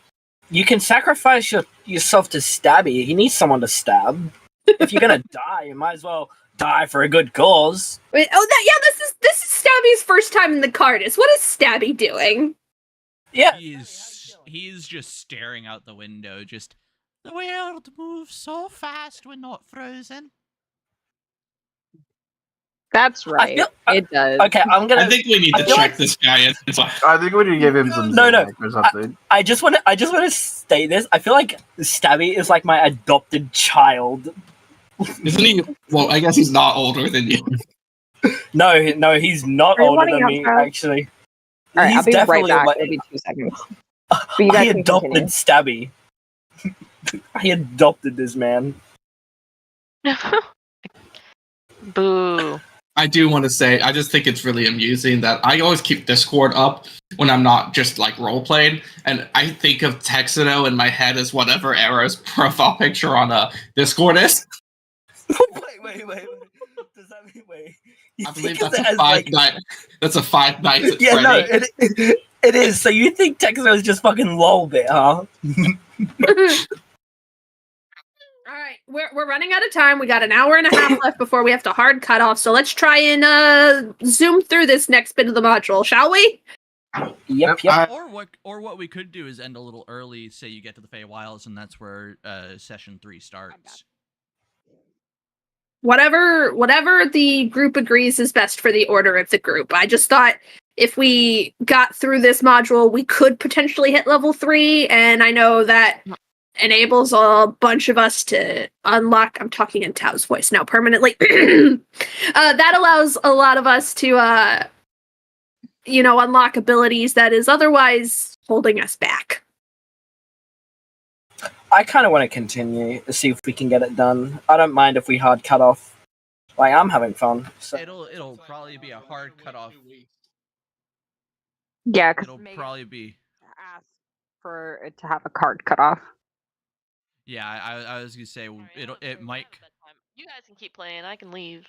you can sacrifice yourself to Stabby. He needs someone to stab. If you're gonna die, you might as well die for a good cause. Wait, this is Stabby's first time in the Cardis. What is Stabby doing? Yeah, He's just staring out the window, just the world moves so fast when not frozen. That's right. It does. Okay, I think we need to check this guy in. I think we need to give him some Xanax or something. I just want to state this. I feel like Stabby is like my adopted child. Isn't he? Well, I guess he's not older than you. No, he's not Are you older wanting than me, help, bro? actually. All right, He's I'll be right definitely back. like- It'll be 2 seconds. But you I guys can adopted continue. Stabby. I adopted this man. Boo. I do want to say, I just think it's really amusing that I always keep Discord up when I'm not just like role playing, and I think of Texano in my head as whatever Arrow's profile picture on Discord is. Wait. Does that mean wait? I believe that's a five night. That's a 5 nights at Yeah, no, Freddy. it is. So you think Texano is just fucking lol bit, huh? All right, we're running out of time. We got an hour and a half left before we have to hard cut off. So let's try and zoom through this next bit of the module, shall we? Yep. Or what we could do is end a little early. Say you get to the Feywilds, and that's where session 3 starts. Whatever the group agrees is best for the order of the group. I just thought if we got through this module, we could potentially hit level 3, and I know that enables a bunch of us to unlock. I'm talking in Tao's voice now permanently. That allows a lot of us to, unlock abilities that is otherwise holding us back. I kind of want to continue to see if we can get it done. I don't mind if we hard cut off. Like, I'm having fun. So. It'll probably be a hard cutoff. Yeah, because It'll probably be. ask for it to have a card cut off. Yeah, I was gonna say it might. You guys can keep playing. I can leave.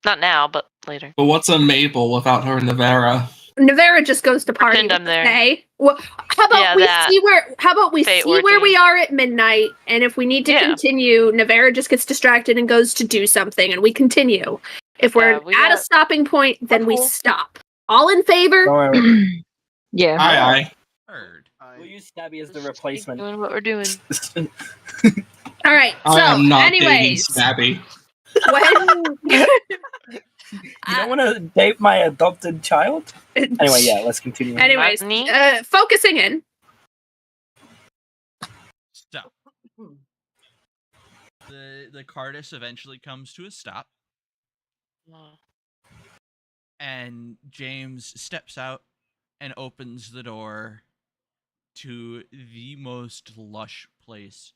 Not now, but later. But what's a Mabel without her Navera? Navera just goes to party. Pretend I'm there. Okay. Well, how about we Fate see where orgy. we are at midnight, and if we need to continue, Navera just gets distracted and goes to do something, and we continue. If we're at a stopping point, then we stop. All in favor? Yeah. Aye. Heard. We'll use Stabby as the replacement. Doing what we're doing. All right. So, I am not dating anyways, Stabby. when You don't want to date my adopted child? Anyway, yeah, let's continue. Anyways, focusing in. So the Cardis eventually comes to a stop, and James steps out and opens the door to the most lush place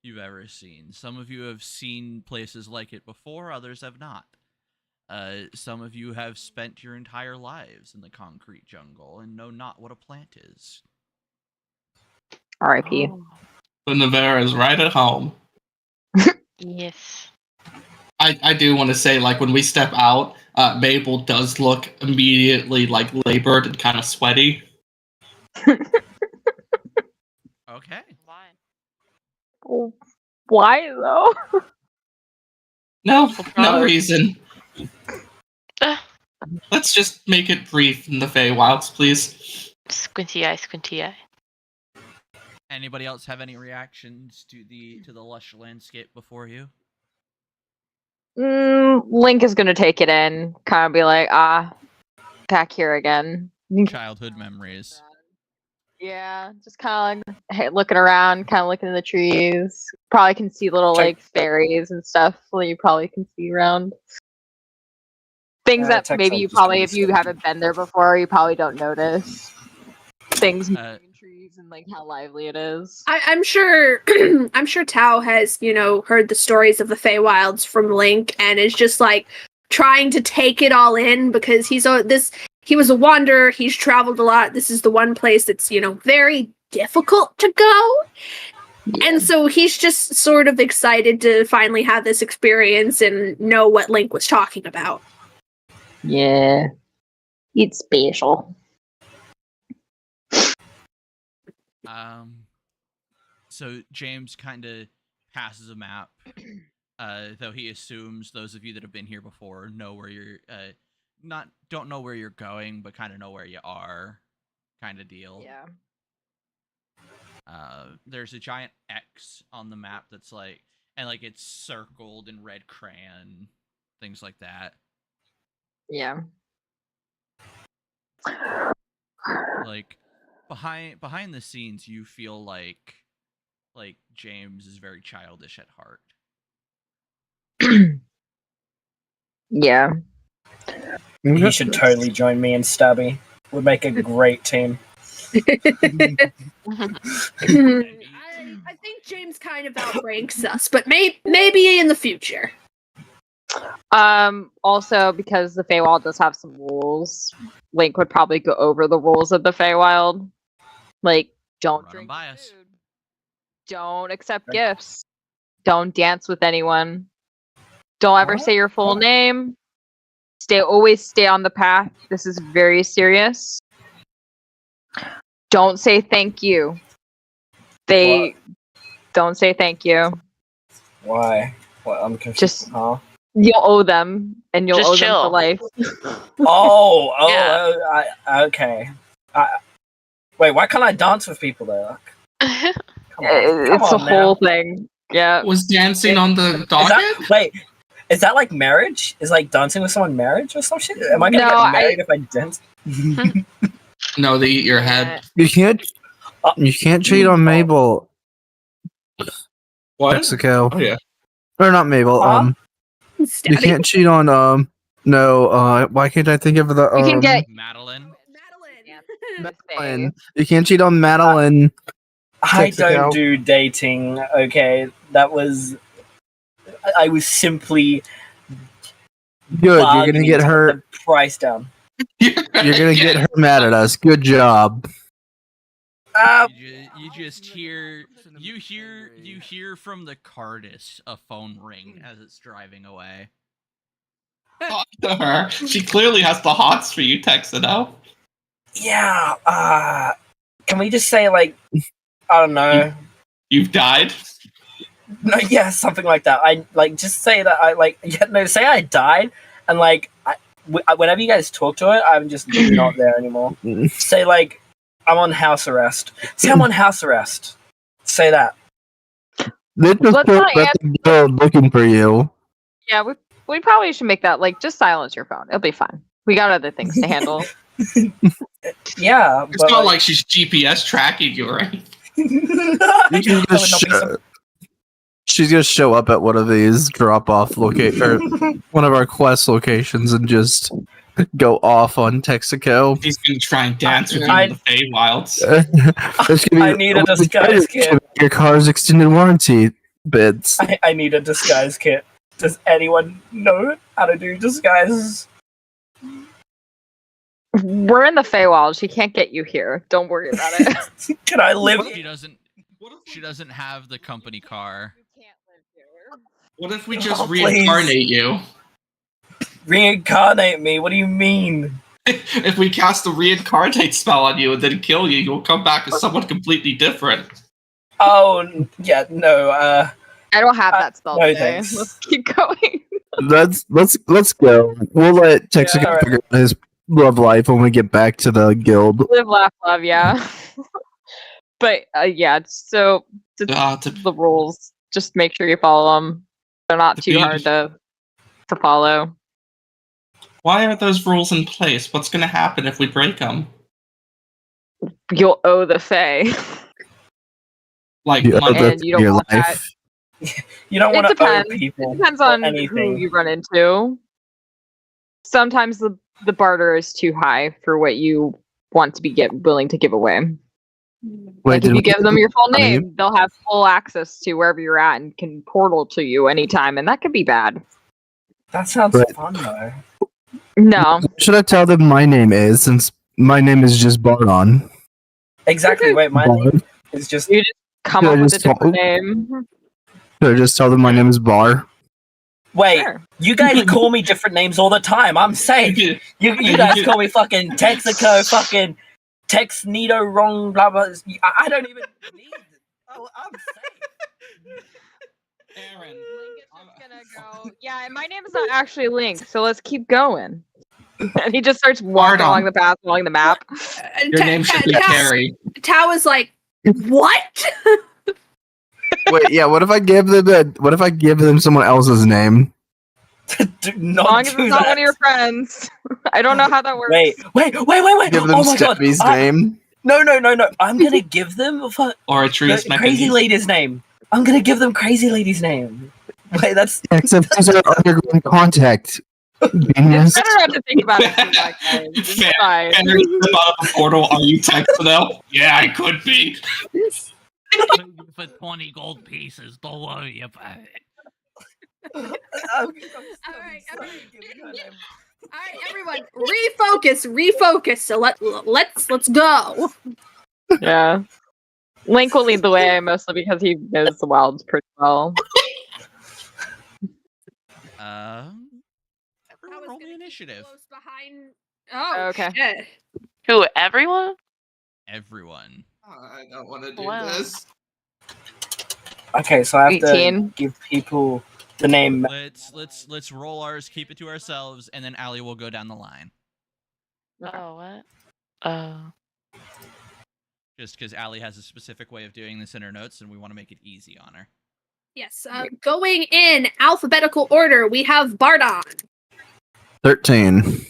you've ever seen. Some of you have seen places like it before, others have not. Some of you have spent your entire lives in the concrete jungle and know not what a plant is. R.I.P. The Navera is right at home. Yes. I do want to say, like, when we step out, Mabel does look immediately, like, labored and kind of sweaty. Okay. Why? Why though? No reason. Let's just make it brief in the Feywilds, please. Squinty eye, squinty eye. Anybody else have any reactions to the lush landscape before you? Link is gonna take it in, kind of be like, back here again. Childhood memories. Yeah, just kind of like looking around, kind of looking in the trees. Probably can see little like fairies and stuff. You probably can see around things that maybe you probably, if you haven't been there before, you probably don't notice. Things moving in trees and like how lively it is. I'm sure I'm sure Tao has, heard the stories of the Feywilds from Link and is just like trying to take it all in because he was a wanderer, he's traveled a lot. This is the one place that's, very difficult to go. Yeah. And so he's just sort of excited to finally have this experience and know what Link was talking about. Yeah. It's special. So James kind of passes a map, though he assumes those of you that have been here before know where you're, don't know where you're going, but kind of know where you are, kind of deal. Yeah. There's a giant X on the map that's like, and like it's circled in red crayon, things like that. Yeah. Like behind the scenes, you feel like James is very childish at heart. Yeah. You should totally join me and Stabby. We'd make a great team. I think James kind of outranks us, but maybe in the future. Also, because the Feywild does have some rules, Link would probably go over the rules of the Feywild. Like, don't drink food. Don't accept gifts. Don't dance with anyone. Don't ever say your full name. Always stay on the path. This is very serious. Don't say thank you. Don't say thank you. Why? What? I'm confused. Just you'll owe them, and you'll owe them for life. Okay. Wait, why can't I dance with people though? It's a whole thing. Yeah. Was dancing on the docket? Is that like marriage? Is like dancing with someone marriage or some shit? Am I gonna get married if I dance? No, they eat your head. You can't cheat on Mabel. What? Mexico. Oh yeah. Or not Mabel. You can't cheat on why can't I think of the You can get Madeline. Madeline. You can't cheat on Madeline. I don't do dating, okay? I was simply good. You're gonna get her price down. You're gonna get her mad at us. Good job. You just hear from the Cardis a phone ring as it's driving away. Talk to her. She clearly has the hots for you, Texano. Yeah. Can we just say like, I don't know. You've died? No, yeah, something like that. I just say that say I died, and whenever you guys talk to it, I'm just not there anymore. Say like I'm on house arrest. Say I'm on house arrest. Say that. They just looking for you. Yeah, we probably should make that like just silence your phone. It'll be fine. We got other things to handle. Yeah, it's not like she's GPS tracking you, right? She's gonna show up at one of these drop-off or one of our quest locations and just go off on Texaco. He's gonna try and dance with you in the Feywilds. I need a disguise kit. Your car's extended warranty bids. I need a disguise kit. Does anyone know how to do disguises? We're in the Feywild. She can't get you here. Don't worry about it. Can I live? She doesn't have the company car. What if we just reincarnate you? Reincarnate me? What do you mean? If we cast the reincarnate spell on you and then kill you, you'll come back as someone completely different. Oh, yeah, no, I don't have that spell no, today. thanks. Let's keep going. let's go. We'll let Texas Yeah, alright. figure out his love life when we get back to the guild. Live, laugh, love, yeah. But yeah, so the rules. Just make sure you follow them. They're not too hard to follow. Why are those rules in place? What's going to happen if we break them? You'll owe the Fae. Like You owe money. the- And you don't your want that. life. You don't It want to owe depends. people It depends or on who anything. you run into. Sometimes the barter is too high for what you want to be willing to give away. Like if you give them your full money? name, they'll have full access to wherever you're at and can portal to you anytime, and that could be bad. That sounds But- fun though. No. Should I tell them my name is, since my name is just Bardon? Exactly. Wait, my Bard? name is just. You just come Should I up with a just tell- different name. Should I just tell them my name is Bar? Wait, Sure. you guys call me different names all the time. I'm safe. You guys call me fucking Texaco, fucking Tex Nito wrong, blah blah. I don't even need it. Oh, I'm safe. Aaron. Link is just gonna go. Yeah, and my name is not actually Link, so let's keep going. And he just starts walking Pardon. along the path, along the map. Your name should be Carrie. Tao is like, what? Wait, yeah. What if I give them someone else's name? Do As not long as do it's not that. one of your friends. I don't know how that works. Wait. Give them Oh my god. Steffi's name. No. I'm gonna give them Or a truest Crazy Lady's name. I'm gonna give them Crazy Lady's name. Wait, that's Except those are underground contact. Genius. I don't have to think about it too much, guys. It's Fair. fine. Henry, step out of the portal. Are you Texano? Yeah, I could be. For 20 gold pieces, don't worry about it. Alright, everyone, refocus. So let's go. Yeah. Link will lead the way mostly because he knows the wilds pretty well. Everyone roll the initiative. Close behind. Oh, Okay. shit. Who? Everyone? Everyone. I don't want to do Wow. this. okay. So I have 18. to give people the name. Let's roll ours, keep it to ourselves, and then Allie will go down the line. Oh, what? Oh. Just because Allie has a specific way of doing this in her notes, and we want to make it easy on her. Yes, going in alphabetical order, we have Bardon. 13.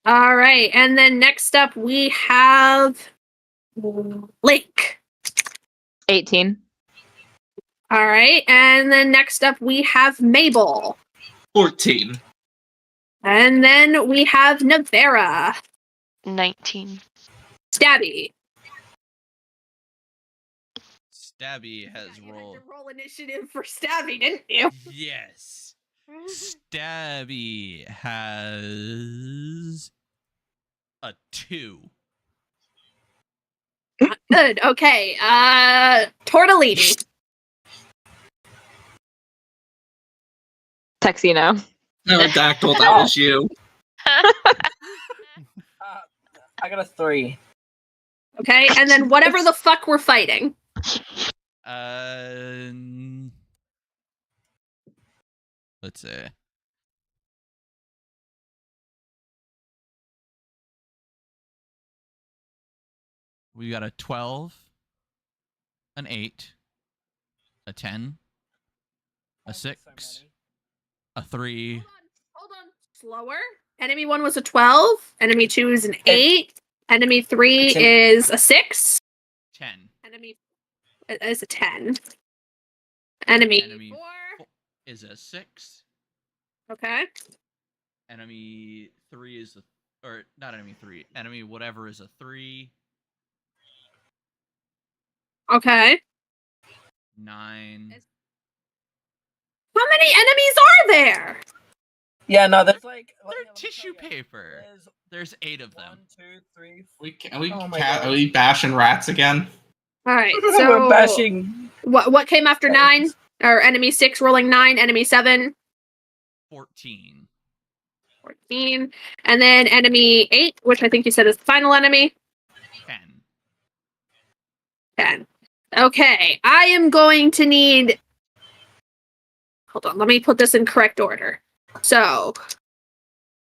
All right, and then next up we have Link. 18. All right, and then next up we have Mabel. 14. And then we have Navera. 19. Stabby. Stabby has You had rolled. to roll initiative for Stabby, didn't you? Yes. Stabby has a 2. Good. Okay. Tortellini. Texino. Aerodactyl, that was you. I got a 3. Okay, and then whatever the fuck we're fighting. Let's see. We got a 12, an 8, a 10, a 6, a 3. Hold on. Slower. Enemy 1 was a 12. Enemy 2 is an 8. Enemy 3 It's an- is a 6. 10. Enemy is a 10. Enemy Enemy 4. is a 6. Okay. Enemy 3 is a, or not enemy 3. Enemy whatever is a 3. Okay. 9. How many enemies are there? Yeah, no, there's like. They're tissue paper. There's 8 of them. 1, 2, 3, 4. Are Oh my God. we bashing rats again? All right. We're So bashing. what came after 9? Or enemy 6 rolling 9, enemy 7 14. 14, and then enemy 8, which I think you said is the final enemy. 10. 10. Okay, I am going to need hold on. Let me put this in correct order. So,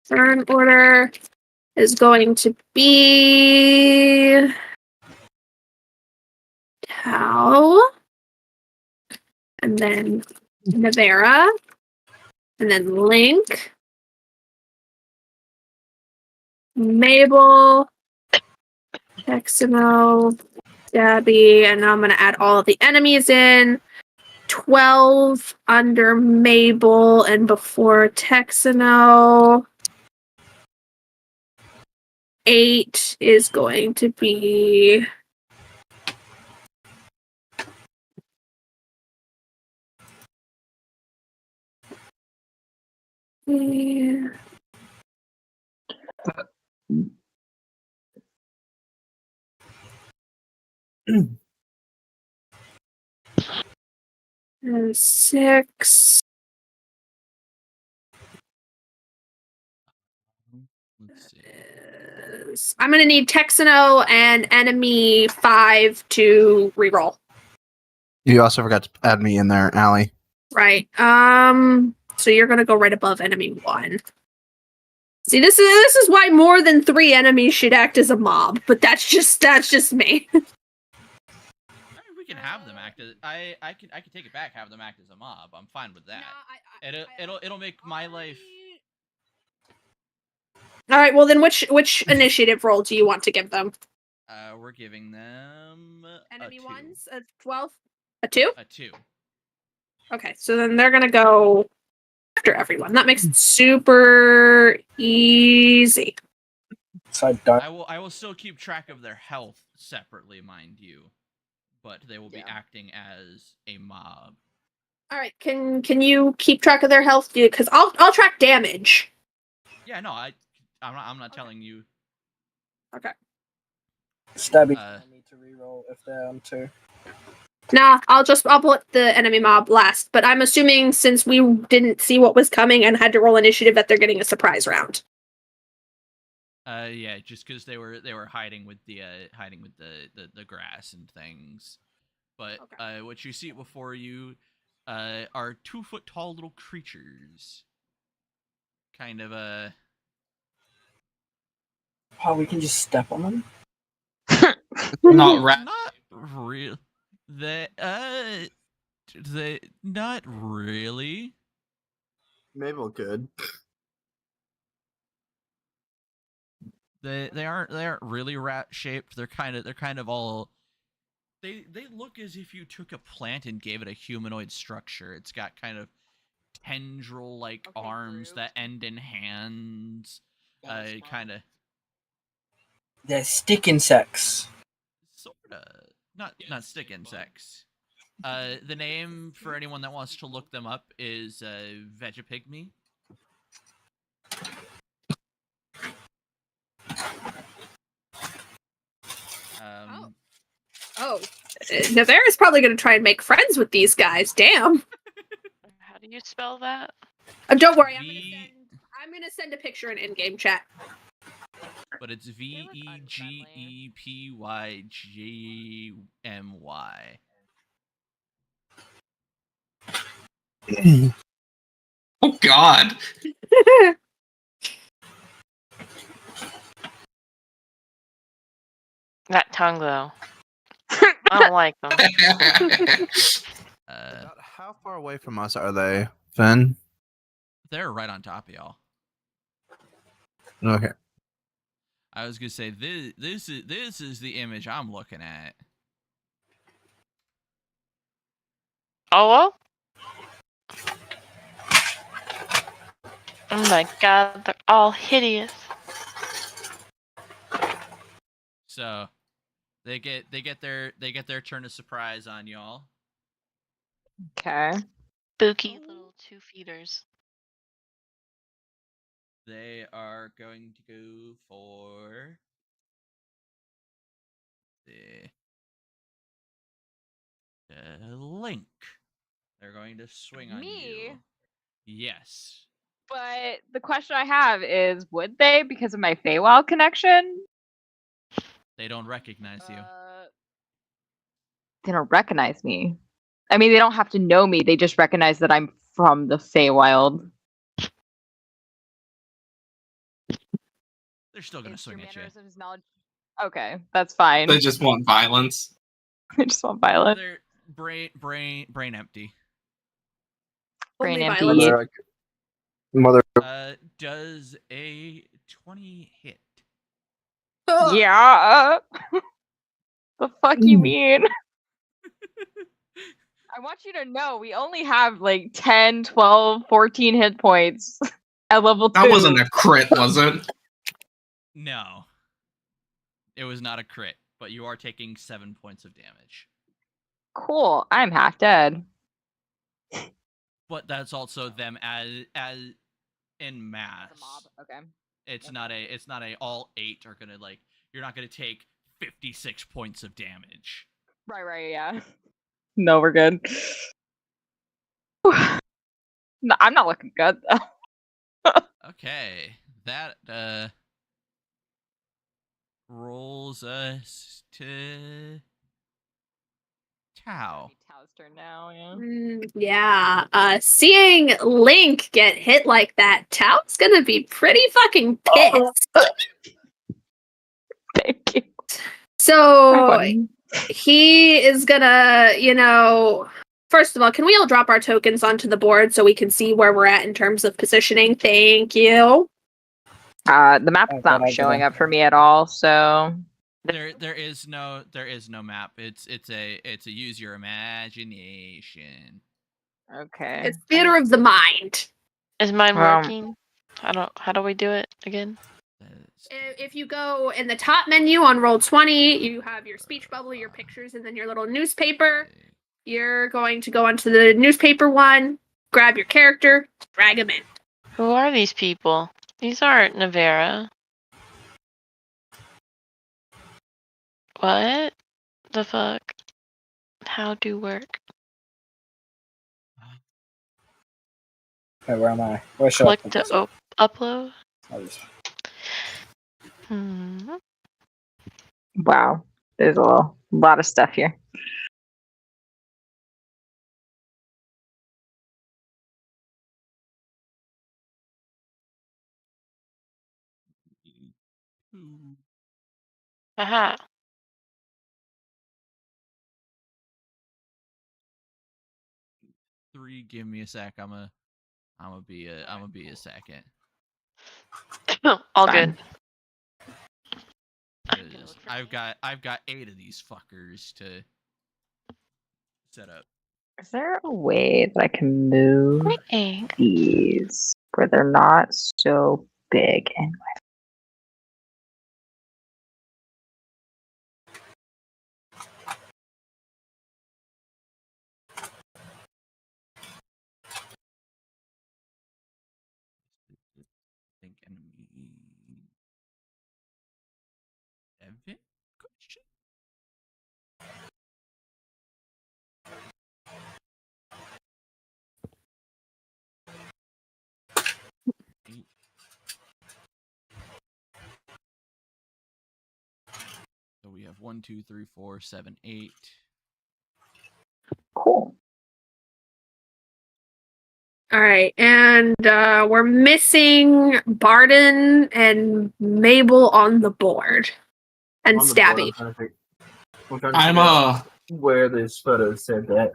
turn order is going to be Tao, and then Navera, and then Link, Mabel, Texano, Gabby, and now I'm going to add all of the enemies in. 12 under Mabel and before Texano. 8 is going to be and 6. Let's see. I'm gonna need Texano and enemy 5 to reroll. You also forgot to add me in there, Allie. Right. So you're gonna go right above enemy 1. See, this is why more than 3 enemies should act as a mob, but that's just me. I mean, we can have them act as I can take it back, have them act as a mob. I'm fine with that. It'll make my life. All right. Well, then which initiative roll do you want to give them? We're giving them Enemy a 2. ones, a 12, a 2. A 2. Okay, so then they're gonna go after everyone. That makes it super easy. So I don't. I will still keep track of their health separately, mind you, but they will be acting as a mob. All right. Can you keep track of their health? Because I'll track damage. Yeah, no, I'm not telling you. Okay. Stabby. I need to reroll if they're on 2. Nah, I'll put the enemy mob last. But I'm assuming since we didn't see what was coming and had to roll initiative, that they're getting a surprise round. Yeah, just because they were hiding with the grass and things. But what you see before you are 2-foot tall little creatures. Kind of Oh, we can just step on them. Not real. They not really. Mabel could. They aren't really rat shaped. They're kind of all. They look as if you took a plant and gave it a humanoid structure. It's got kind of tendril like arms that end in hands. Kind of. They're stick insects. Sorta. Not stick insects. The name for anyone that wants to look them up is Vegapygmy. Oh. Navera's probably going to try and make friends with these guys. Damn. How do you spell that? Don't worry. I'm going to send a picture in in-game chat. But it's Vegepygmy. Oh God. That tongue, though. I don't like them. How far away from us are they, Finn? They're right on top of y'all. Okay. I was gonna say this is the image I'm looking at. Oh well. Oh my God, they're all hideous. So, they get their turn of surprise on y'all. Okay. Spooky little 2-feeters. They are going to go for the Link. They're going to swing on you. Yes. But the question I have is, would they, because of my Feywild connection? They don't recognize you. They don't recognize me. I mean, they don't have to know me. They just recognize that I'm from the Feywild. They're still gonna swing at you. Mannerisms, knowledge. Okay, that's fine. They just want violence. I just want violence. They're brain empty. Brain Only empty. violence. Mother. Does a 20 hit? Yeah. The fuck you mean? I want you to know we only have like 10, 12, 14 hit points at level 2. That wasn't a crit, was it? No. It was not a crit, but you are taking 7 points of damage. Cool. I'm half dead. But that's also them as in mass. The mob. Okay. It's not a all 8 are gonna like you're not gonna take 56 points of damage. Right, yeah. No, we're good. No, I'm not looking good though. Okay. That rolls us to Tao. Tao's turn now, yeah. Yeah. Seeing Link get hit like that, Tao's gonna be pretty fucking pissed. Thank you. So he is gonna, first of all, can we all drop our tokens onto the board so we can see where we're at in terms of positioning? Thank you. The map's not showing up for me at all, so There is no map. It's a use your imagination. okay. It's theater of the mind. Is mine working? How do we do it again? If you go in the top menu on Roll20, you have your speech bubble, your pictures, and then your little newspaper. You're going to go onto the newspaper one, grab your character, drag him in. Who are these people? These aren't Navera. What the fuck? How do work? Okay, where am I? Where should I Click put to this? upload. Wow. There's a lot of stuff here. Aha. Three, give me a sec. I'm gonna be a second. All good. I've got 8 of these fuckers to set up. Is there a way that I can move these where they're not so big and Think enemy Evan question? So we have 1, 2, 3, 4, 7, 8. cool. All right, and we're missing Barden and Mabel on the board, and On the board, Stabby. I'm trying to figure out where this photo said that.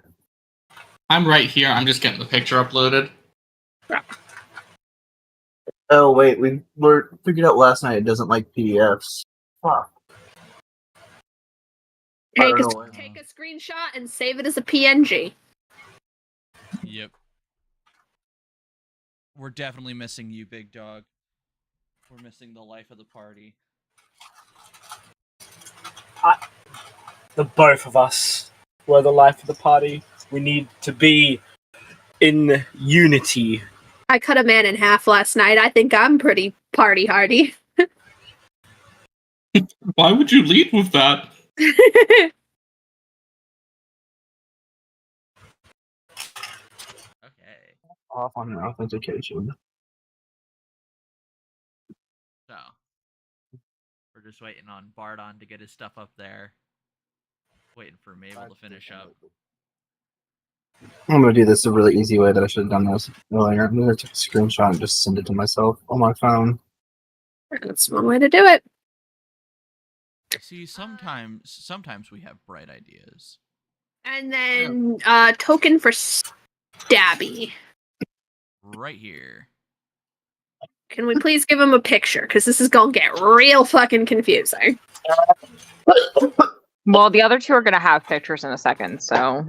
I'm right here. I'm just getting the picture uploaded. Oh wait, we figured out last night it doesn't like PDFs. Fuck. Take a screenshot and save it as a PNG. Yep. We're definitely missing you, big dog. We're missing the life of the party. The both of us were the life of the party. We need to be in unity. I cut a man in half last night. I think I'm pretty party hardy. Why would you lead with that? Okay. Off on an authentication. So we're just waiting on Bardon to get his stuff up there. Waiting for Mabel to finish up. I'm gonna do this a really easy way that I should have done this earlier. I'm gonna take a screenshot and just send it to myself on my phone. That's one way to do it. See, sometimes we have bright ideas. And then token for Stabby. Right here. Can we please give him a picture? Because this is gonna get real fucking confusing. Well, the other two are gonna have pictures in a second, so.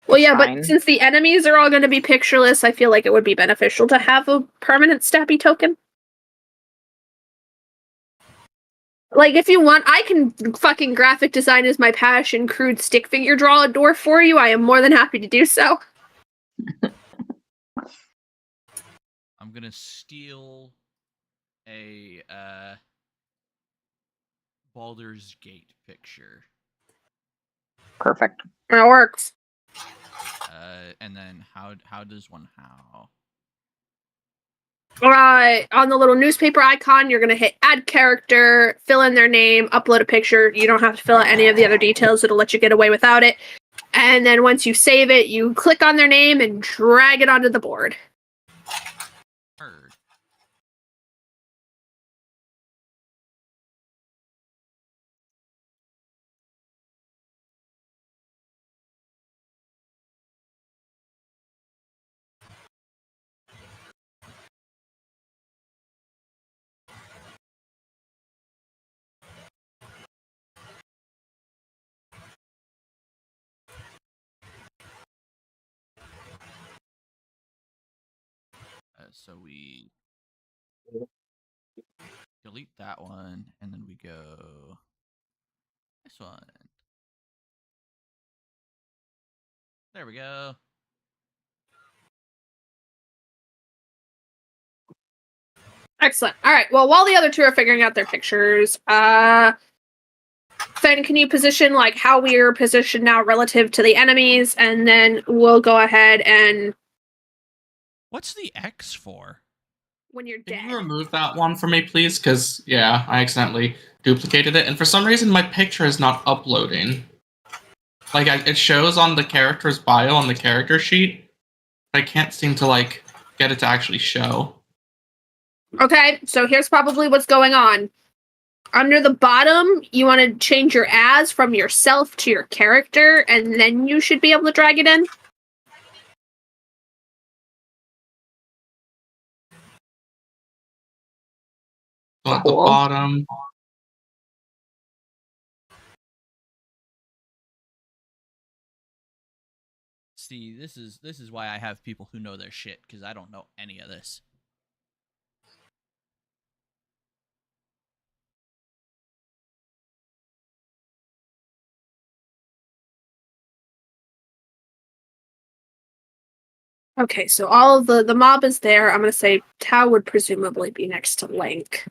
Well, yeah, fine. but since the enemies are all going to be pictureless, I feel like it would be beneficial to have a permanent Stabby token. Like, if you want, I can fucking graphic design as my passion, crude stick figure draw a door for you. I am more than happy to do so. I'm gonna steal a Baldur's Gate picture. Perfect. That works. And then how does one how? On the little newspaper icon, you're going to hit add character, fill in their name, upload a picture. You don't have to fill out any of the other details. It'll let you get away without it. And then once you save it, you click on their name and drag it onto the board. Heard. So we delete that one, and then we go this one. There we go. Excellent. All right. Well, while the other two are figuring out their pictures, Fen, can you position like how we are positioned now relative to the enemies, and then we'll go ahead and. What's the X for? When you're dead. Can you remove that one for me, please? Because, yeah, I accidentally duplicated it, and for some reason my picture is not uploading. Like, it shows on the character's bio on the character sheet, but I can't seem to, like, get it to actually show. Okay, so here's probably what's going on. Under the bottom, you want to change your as from yourself to your character, and then you should be able to drag it in. So at the bottom. See, this is why I have people who know their shit, because I don't know any of this. Okay, so all of the mob is there. I'm going to say Tau would presumably be next to Link.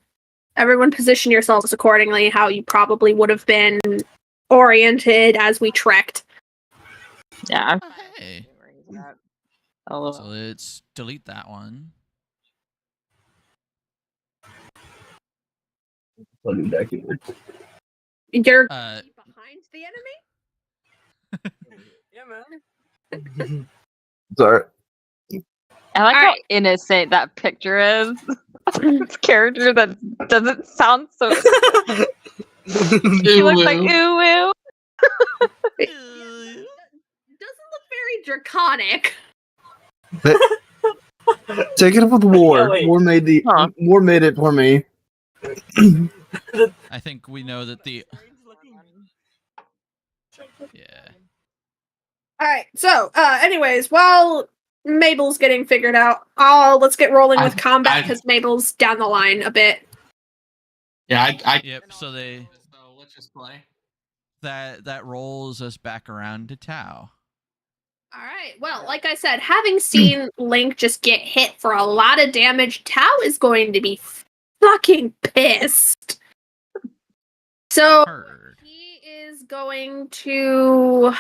Everyone position yourselves accordingly, how you probably would have been oriented as we trekked. Yeah. Hey. Oh. So let's delete that one. You're behind the enemy? Yeah, man. Sorry. I like how Alright. innocent that picture is. This character that doesn't sound so. She looks like ooh woo. Doesn't look very draconic. Take it up with War. Oh, wait. War made it for me. I think we know that the. Yeah. Alright, so, anyways, while Mabel's getting figured out, let's get rolling with combat, because Mabel's down the line a bit. Yeah, I Yep. So they. So let's just play. That rolls us back around to Tau. Alright, well, like I said, having seen Link just get hit for a lot of damage, Tau is going to be fucking pissed. So, Heard. he is going to...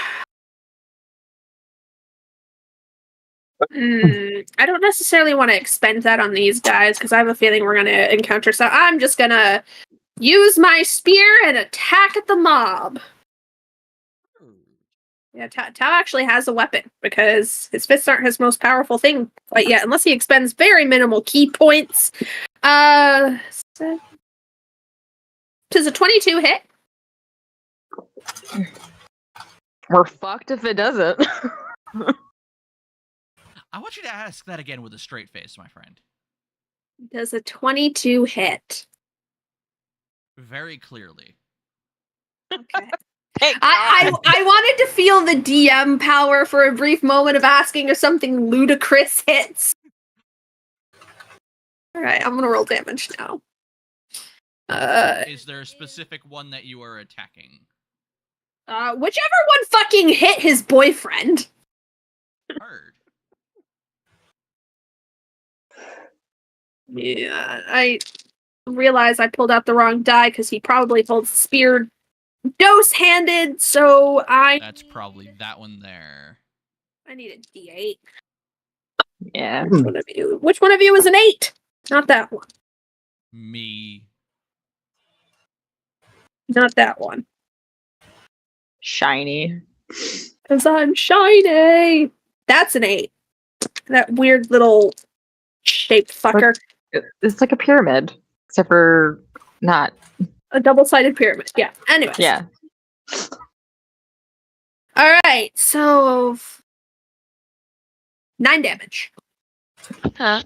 I don't necessarily want to expend that on these guys, because I have a feeling we're going to encounter some... I'm just going to use my spear and attack at the mob. Yeah, Tao actually has a weapon because his fists aren't his most powerful thing quite yet, unless he expends very minimal key points. Does a 22 hit? We're fucked if it doesn't. I want you to ask that again with a straight face, my friend. Does a 22 hit? Very clearly. Okay. I wanted to feel the DM power for a brief moment of asking if something ludicrous hits. Alright, I'm gonna roll damage now. Is there a specific one that you are attacking? Whichever one fucking hit his boyfriend. Heard. Yeah, I realize I pulled out the wrong die because he probably holds the spear dose-handed, so That's probably that one there. I need a D8. Yeah. Which one of you is an 8? Not that one. Me. Not that one. Shiny. Because I'm shiny. That's an 8. That weird little shaped fucker. It's like a pyramid, except for not. A double-sided pyramid. Yeah. Anyways. Yeah. Alright, so 9 damage. Huh?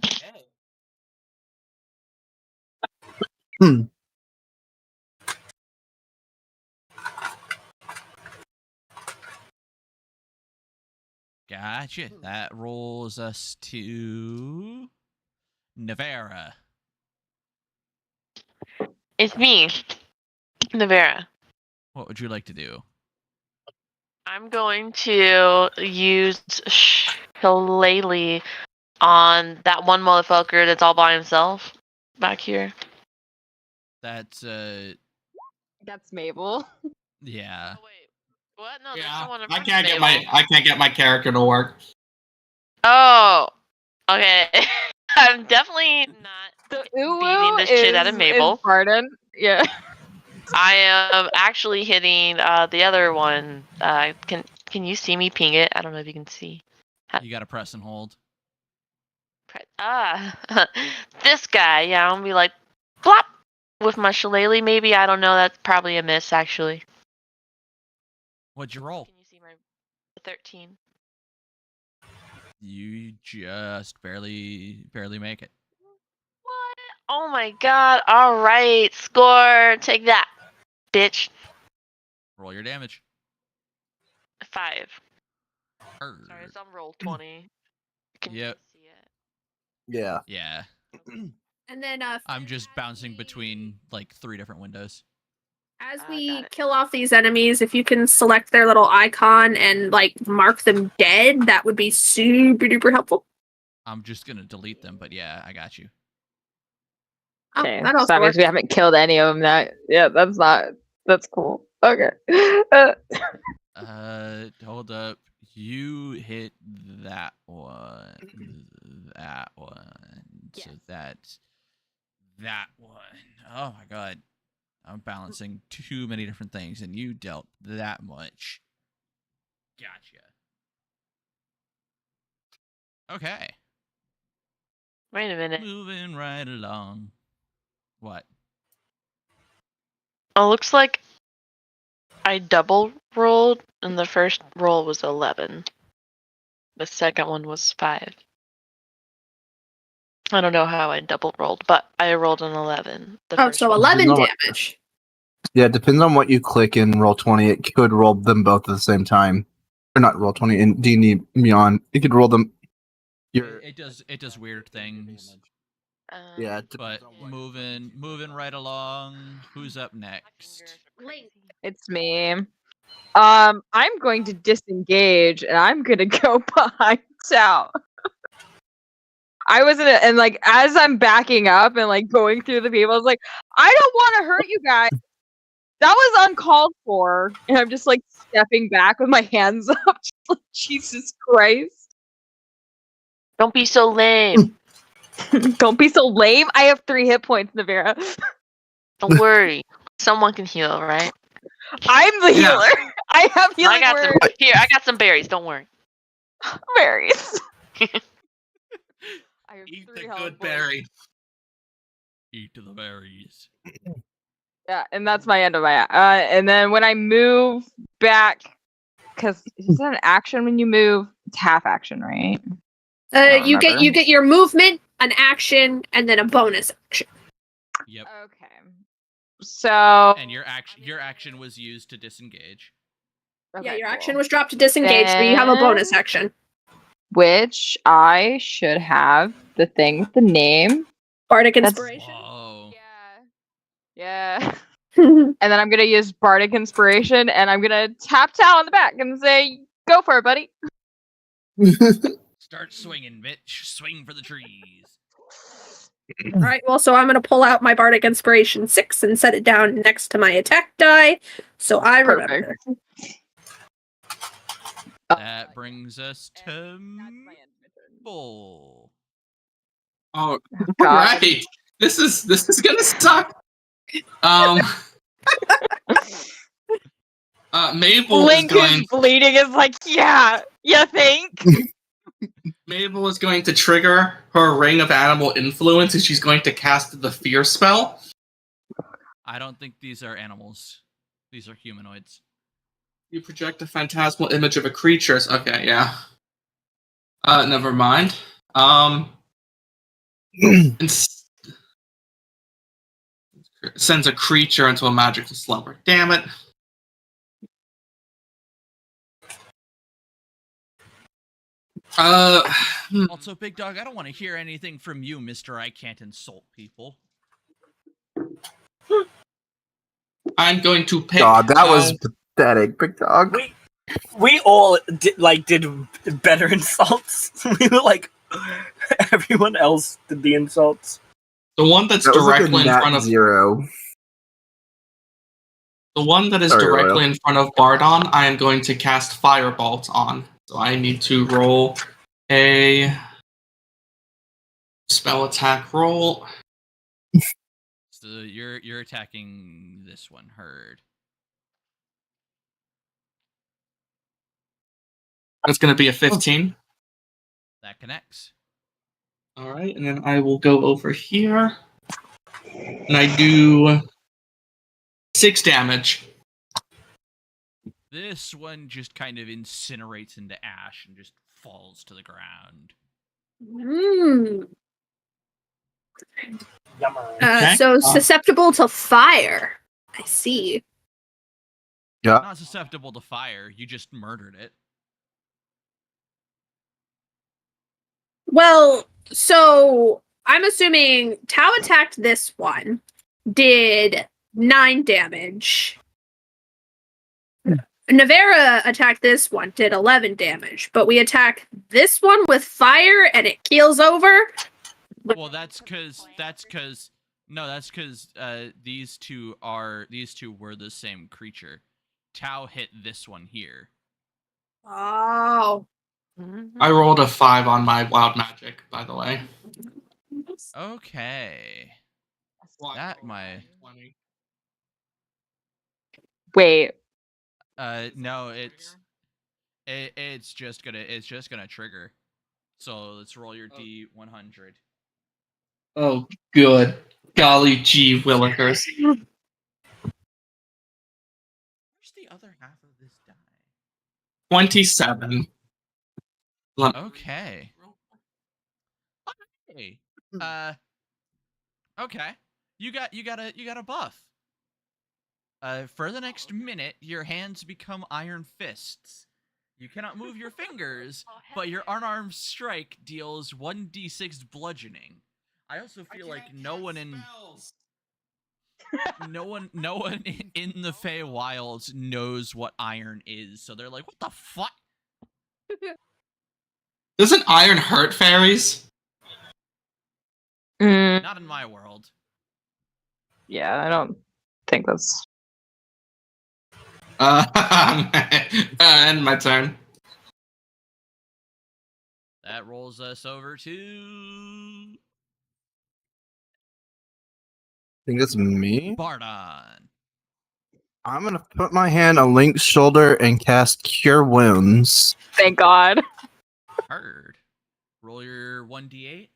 Gotcha. That rolls us to Navera. It's me, Navera. What would you like to do? I'm going to use Shillelagh on that one motherfucker that's all by himself back here. That's That's Mabel. yeah. Oh, wait. What? No, there's Yeah, someone in I front can't of get Mabel. I can't get my character to work. Oh, okay. I'm definitely not The beating the shit out of Mabel. Is Pardon? Yeah. I am actually hitting the other one. Can you see me ping it? I don't know if you can see. You gotta press and hold. This guy. Yeah, I'm gonna be like, plop with my shillelagh. Maybe, I don't know. That's probably a miss actually. What'd you roll? Can you see my 13? You just barely make it. What? Oh my god. All right, score. Take that, bitch. Roll your damage. 5. Heard. Sorry, it's on roll 20. Can you Yep. see it? Yeah. Yeah. And then I'm just bouncing between like 3 different windows. as Got we it. kill off these enemies, if you can select their little icon and like mark them dead, that would be super duper helpful. I'm just gonna delete them, but yeah, I got you. Oh, Okay. that So also that means works. we haven't killed any of them. That's cool. Okay. Hold up. You hit that one. That one. Yes. So that's that one. Oh my god. I'm balancing too many different things, and you dealt that much. Gotcha. Okay. Wait a minute. Moving right along. What? Oh, looks like I double rolled, and the first roll was 11. The second one was 5. I don't know how I double rolled, but I rolled an 11. So one. 11 No. damage. Yeah, it depends on what you click in Roll20. It could roll them both at the same time. Or not Roll20, in D&D Beyond. It could roll them. It does weird things. Yeah, it But depends on what moving right along. Who's up next? It's me. I'm going to disengage and I'm gonna go behind Tao. I was and like as I'm backing up and like going through the people, I was like, I don't want to hurt you guys. That was uncalled for, and I'm just like stepping back with my hands up, just like Jesus Christ. Don't be so lame. Don't be so lame. I have 3 hit points, Navera. Don't worry. Someone can heal, right? I'm the Yeah. healer. I have healing I got some. word. Here, I got some berries. Don't worry. Berries. I have Eat 3 the health good points. berry. Eat the berries. Yeah, and that's my end of my. And then when I move back, because is that an action when you move? It's half action, right? You get remember. your movement, an action, and then a bonus action. Yep. Okay. So. And your action was used to disengage. Yeah, Okay, your cool. action was dropped to disengage, so you have a bonus Then- action. Which I should have the thing with the name. Bardic That's- Inspiration. Whoa. Yeah. And then I'm gonna use Bardic Inspiration, and I'm gonna tap Tal on the back and say, "Go for it, buddy." Start swinging, bitch. Swing for the trees. All right, well, so I'm going to pull out my Bardic Inspiration 6 and set it down next to my attack die, so I remember. That brings us to full. Oh, God. right. This is gonna suck. Mabel Link is going. is bleeding. Is like, yeah, you think? Mabel is going to trigger her ring of animal influence, and she's going to cast the fear spell. I don't think these are animals. These are humanoids. You project a phantasmal image of a creature. Okay, yeah. Never mind. Sends a creature into a magical slumber. Damn it. Also, Big Dog, I don't want to hear anything from you, Mr. I can't insult people. I'm going to pick. God, that was pathetic, Big Dog. We all did better insults. We were like, everyone else did the insults. The one that's That was like a directly in nat front of 0. the one that is Sorry, directly Royal. in front of Bardon. I am going to cast Firebolt on. So I need to roll a spell attack roll. So you're attacking this one, Herd. That's going to be a 15. That connects. All right, and then I will go over here, and I do 6 damage. This one just kind of incinerates into ash and just falls to the ground. Okay. So susceptible to fire. I see. Yeah. Not susceptible to fire. You just murdered it. Well, so I'm assuming Tau attacked this one, did 9 damage. Navera attacked this one, did 11 damage, but we attack this one with fire and it keels over. Well, that's because these two were the same creature. Tau hit this one here. Oh. I rolled a 5 on my wild magic, by the way. Okay. That my 20. Wait. No, it's just gonna trigger. So let's roll your D100. Oh, good. Golly gee willikers. Where's the other half of this die? 27. Okay. Hey. Okay. You got a buff. For the next minute, your hands become iron fists. You cannot move your fingers, but your unarmed strike deals 1d6 bludgeoning. I also feel like no one in the Feywilds knows what iron is, so they're like, "What the fuck?" Doesn't iron hurt fairies? Not in my world. Yeah, I don't think that's. And my turn. That rolls us over to I think that's me. Bardon. I'm gonna put my hand on Link's shoulder and cast Cure Wounds. Thank God. Heard. Roll your 1d8.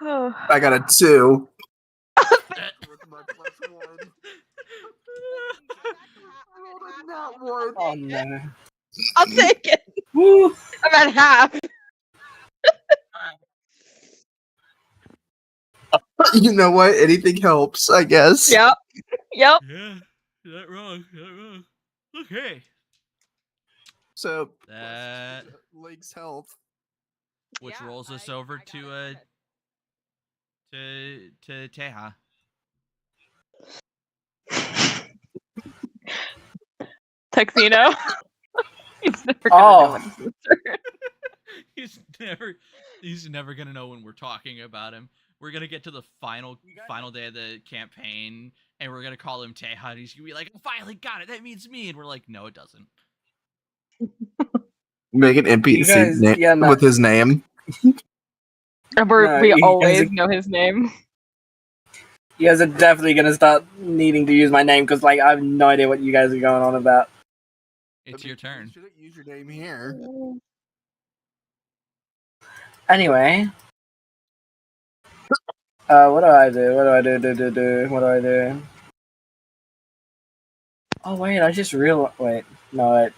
I got a 2. Oh no. I'll take it. Woo. I'm at half. You know what? Anything helps, I guess. Yep. Yep. Yeah, not wrong. Not wrong. Okay. So That Link's health. which Yeah, rolls us I over got to it. to Teha. Tuxino. He's never gonna know when it's his turn. he's never gonna know when we're talking about him. We're gonna get to the final day of the campaign, and we're gonna call him Teha, and he's gonna be like, "I finally got it. That means me." And we're like, "No, it doesn't." Make an NPC guys- yeah, no. with his name. And No, we you guys always are- know his name. You guys are definitely gonna start needing to use my name because, like, I have no idea what you guys are going on about. It's your turn. You shouldn't use your name here. Anyway, what do I do? What do I do? What do I do? Oh wait, I just realized. Wait, no, wait,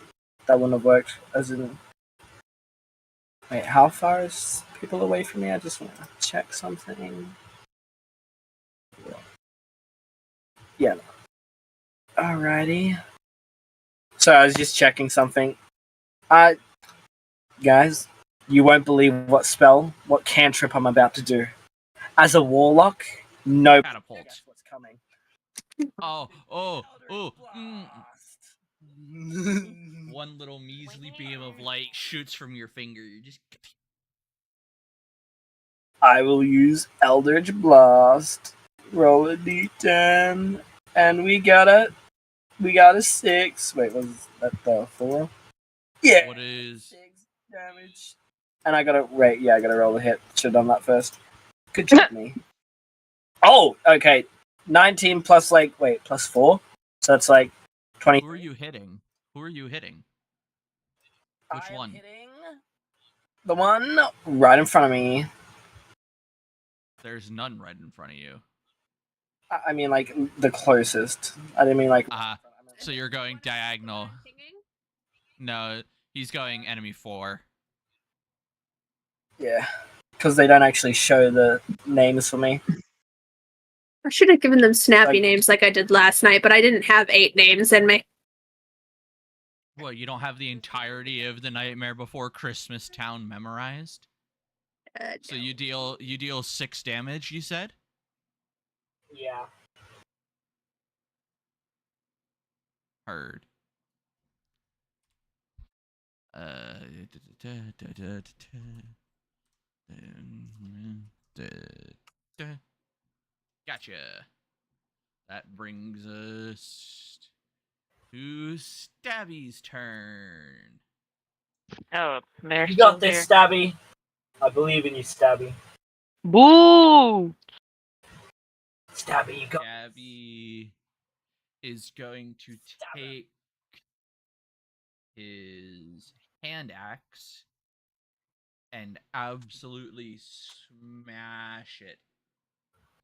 that wouldn't have worked. As in, wait, how far is people away from me? I just want to check something. Yeah. No. Alrighty. So I was just checking something. Guys, you won't believe what cantrip I'm about to do. As a warlock, no. Catapult. Guess what's coming? Oh. One little measly beam of light shoots from your finger. You just. I will use Eldritch Blast. Roll a d10, and we got a 6. Wait, was that the 4? Yeah. What is? 6 damage. And I gotta I gotta roll a hit. Should have done that first. Good job, me. Oh, okay. 19 plus plus 4. So that's like 20. Who are you hitting? Which I am one? hitting the one right in front of me. There's none right in front of you. I mean, like, the closest. I didn't mean, like... So you're going diagonal. No, he's going enemy 4. Yeah. Because they don't actually show the names for me. I should have given them snappy names like I did last night, but I didn't have 8 names in me. Well, you don't have the entirety of the Nightmare Before Christmas town memorized? So No. you deal 6 damage, you said? Yeah. Heard. Gotcha. That brings us to Stabby's turn. Oh, Mayor's You got still this, here. Stabby. I believe in you, Stabby. Boo! Stabby, you got Stabby is going to take his hand axe and absolutely smash it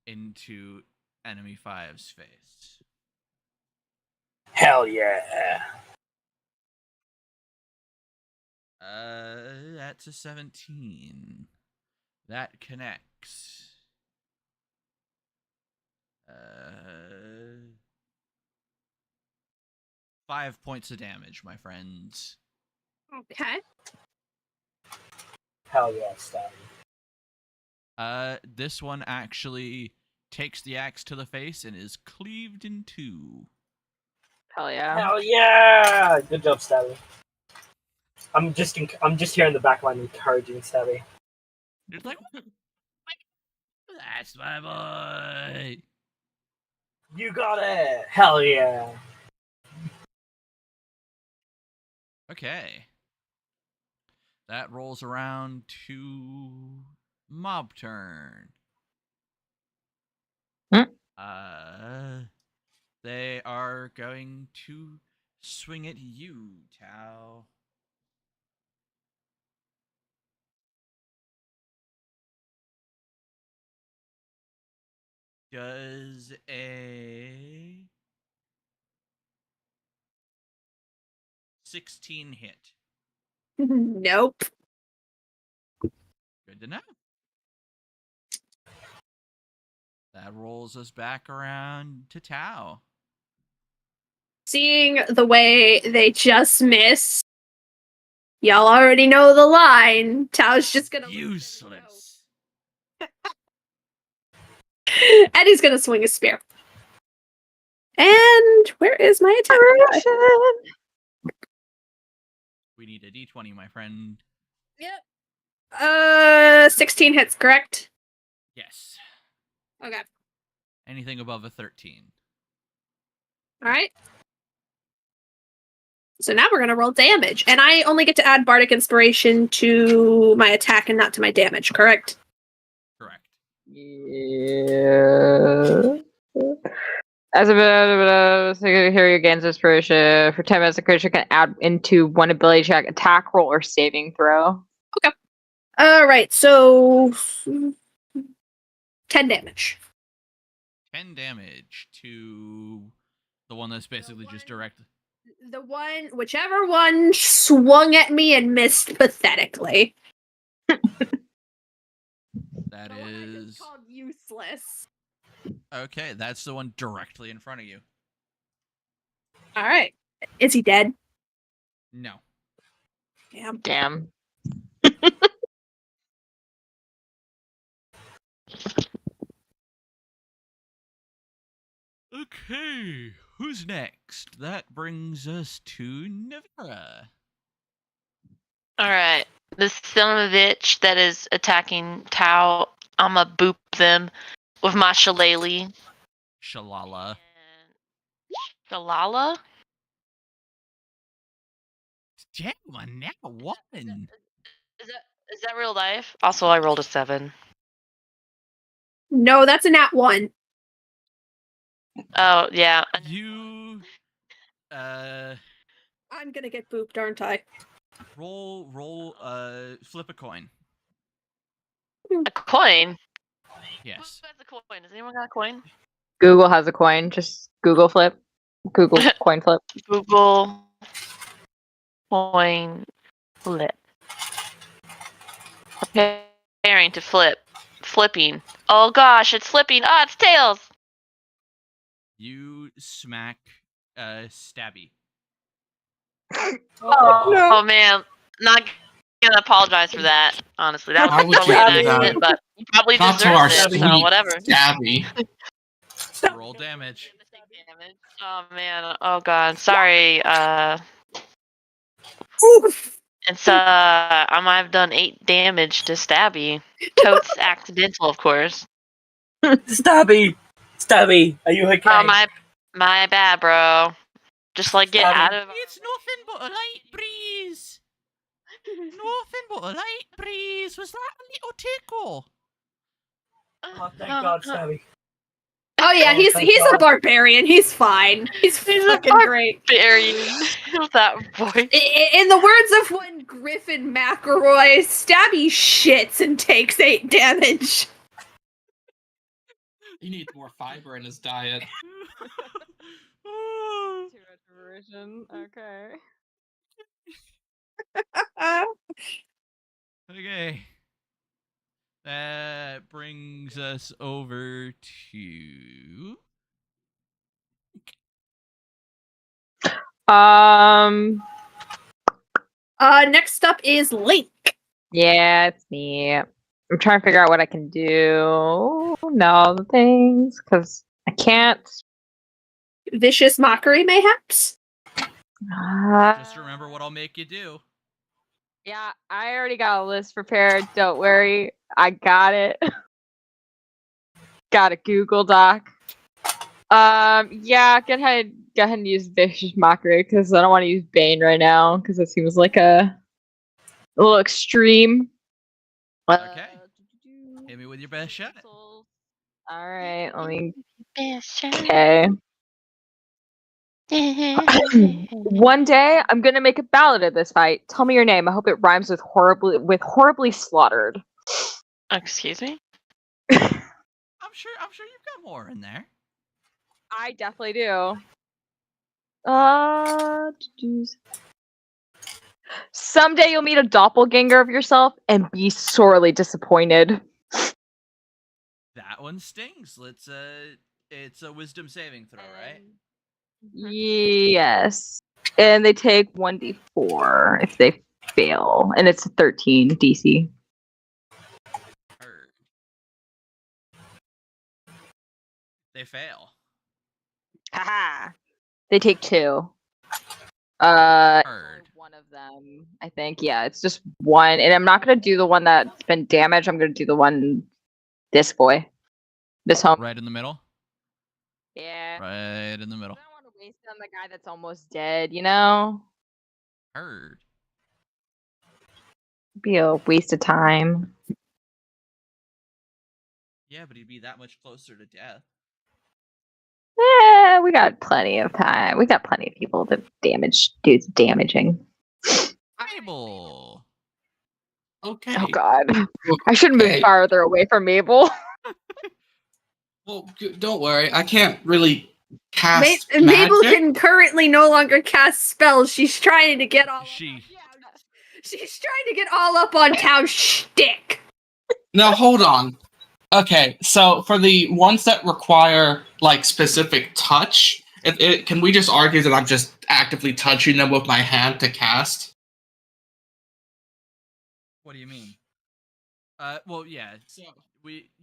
into enemy 5's face. Hell yeah. That's a 17. That connects. 5 points of damage, my friends. Okay. Hell yeah, Stabby. This one actually takes the axe to the face and is cleaved in 2. Hell yeah. Hell yeah! Good job, Stabby. I'm just here in the back line encouraging Stabby. It's like, that's my boy. You got it! Hell yeah! Okay. That rolls around to mob turn. Hmm. They are going to swing at you, Tao. Does a 16 hit? Nope. Good to know. That rolls us back around to Tao. Seeing the way they just missed, y'all already know the line. Tao's just gonna Useless. and he's gonna swing a spear. And where is my attack die? We need a d20, my friend. Yep. 16 hits, correct? Yes. Okay. Anything above a 13. Alright. So now we're gonna roll damage. And I only get to add Bardic Inspiration to my attack and not to my damage, correct? Correct. Yeah. As a hero gains inspiration for 10 minutes, a creature can add into one ability check, attack roll, or saving throw. Okay. Alright, so 10 damage. 10 damage to the one that's basically just direct. Whichever one swung at me and missed pathetically. That The one I is just called useless. okay. That's the one directly in front of you. Alright. Is he dead? No. Damn. Okay, who's next? That brings us to Navira. Alright. This son of a bitch that is attacking Tao, I'ma boop them with my shillelagh. Shalala. Shalala? Damn, now one. Is that real life? Also, I rolled a 7. No, that's a nat 1. Oh, yeah. You I'm gonna get booped, aren't I? roll flip a coin. A coin? Yes. Who has a coin? Has anyone got a coin? Google has a coin. Just Google flip. Google coin flip. Google coin flip. Preparing to flip. Flipping. Oh gosh, it's flipping. Ah, it's tails. You smack Stabby. Oh man, not gonna apologize for that. Honestly, that Why was would you probably an do that? accident, but he probably Not to our deserves it. So sweet whatever. Stabby. Roll damage. Oh man. Oh god. Sorry. It's I might have done 8 damage to Stabby. Totes accidental, of course. Stabby! Stabby, are you okay? Oh my bad, bro. Just like get out of. It's nothing but a light breeze. Nothing but a light breeze. Was that a little tickle? Oh, thank God, Stabby. Oh yeah, Oh, he's thank a God. barbarian. He's fine. He's fucking great. Barbarian with that voice. In the words of one Griffin McElroy, Stabby shits and takes 8 damage. He needs more fiber in his diet. Too much version. Okay. Okay. That brings us over to Next up is Link. Yeah, it's me. I'm trying to figure out what I can do. No, the things, because I can't. Vicious Mockery, mayhaps? just remember what I'll make you do. Yeah, I already got a list prepared. Don't worry. I got it. Got a Google Doc. Yeah, go ahead and use Vicious Mockery, because I don't want to use Bane right now, because it seems like a little extreme. Okay. Hit me with your best shot. Alright, let me... Best shot. Okay. One day, I'm gonna make a ballad of this fight. Tell me your name. I hope it rhymes with horribly slaughtered. Excuse me? I'm sure you've got more in there. I definitely do. Someday you'll meet a doppelganger of yourself and be sorely disappointed. That one stings. It's a wisdom saving throw, right? Yes. And they take 1d4 if they fail. And it's a 13 DC. Heard. They fail. Haha. They take 2. Heard. One of them, I think. Yeah, it's just one. And I'm not going to do the one that's been damaged. I'm going to do the one, this boy. This home. Right in the middle? Yeah. Right in the middle. I don't want to waste on the guy that's almost dead, you know? Heard. Be a waste of time. Yeah, but he'd be that much closer to death. We got plenty of time. We got plenty of people to dudes damaging. Mabel. Okay. Oh god. I should move farther away from Mabel. Well, don't worry. I can't really cast Mabel magic. can currently no longer cast spells. She's trying to get all. She's trying to get all up on town shtick. Now hold on. Okay, so for the ones that require like specific touch, can we just argue that I'm just actively touching them with my hand to cast? What do you mean? Well, yeah.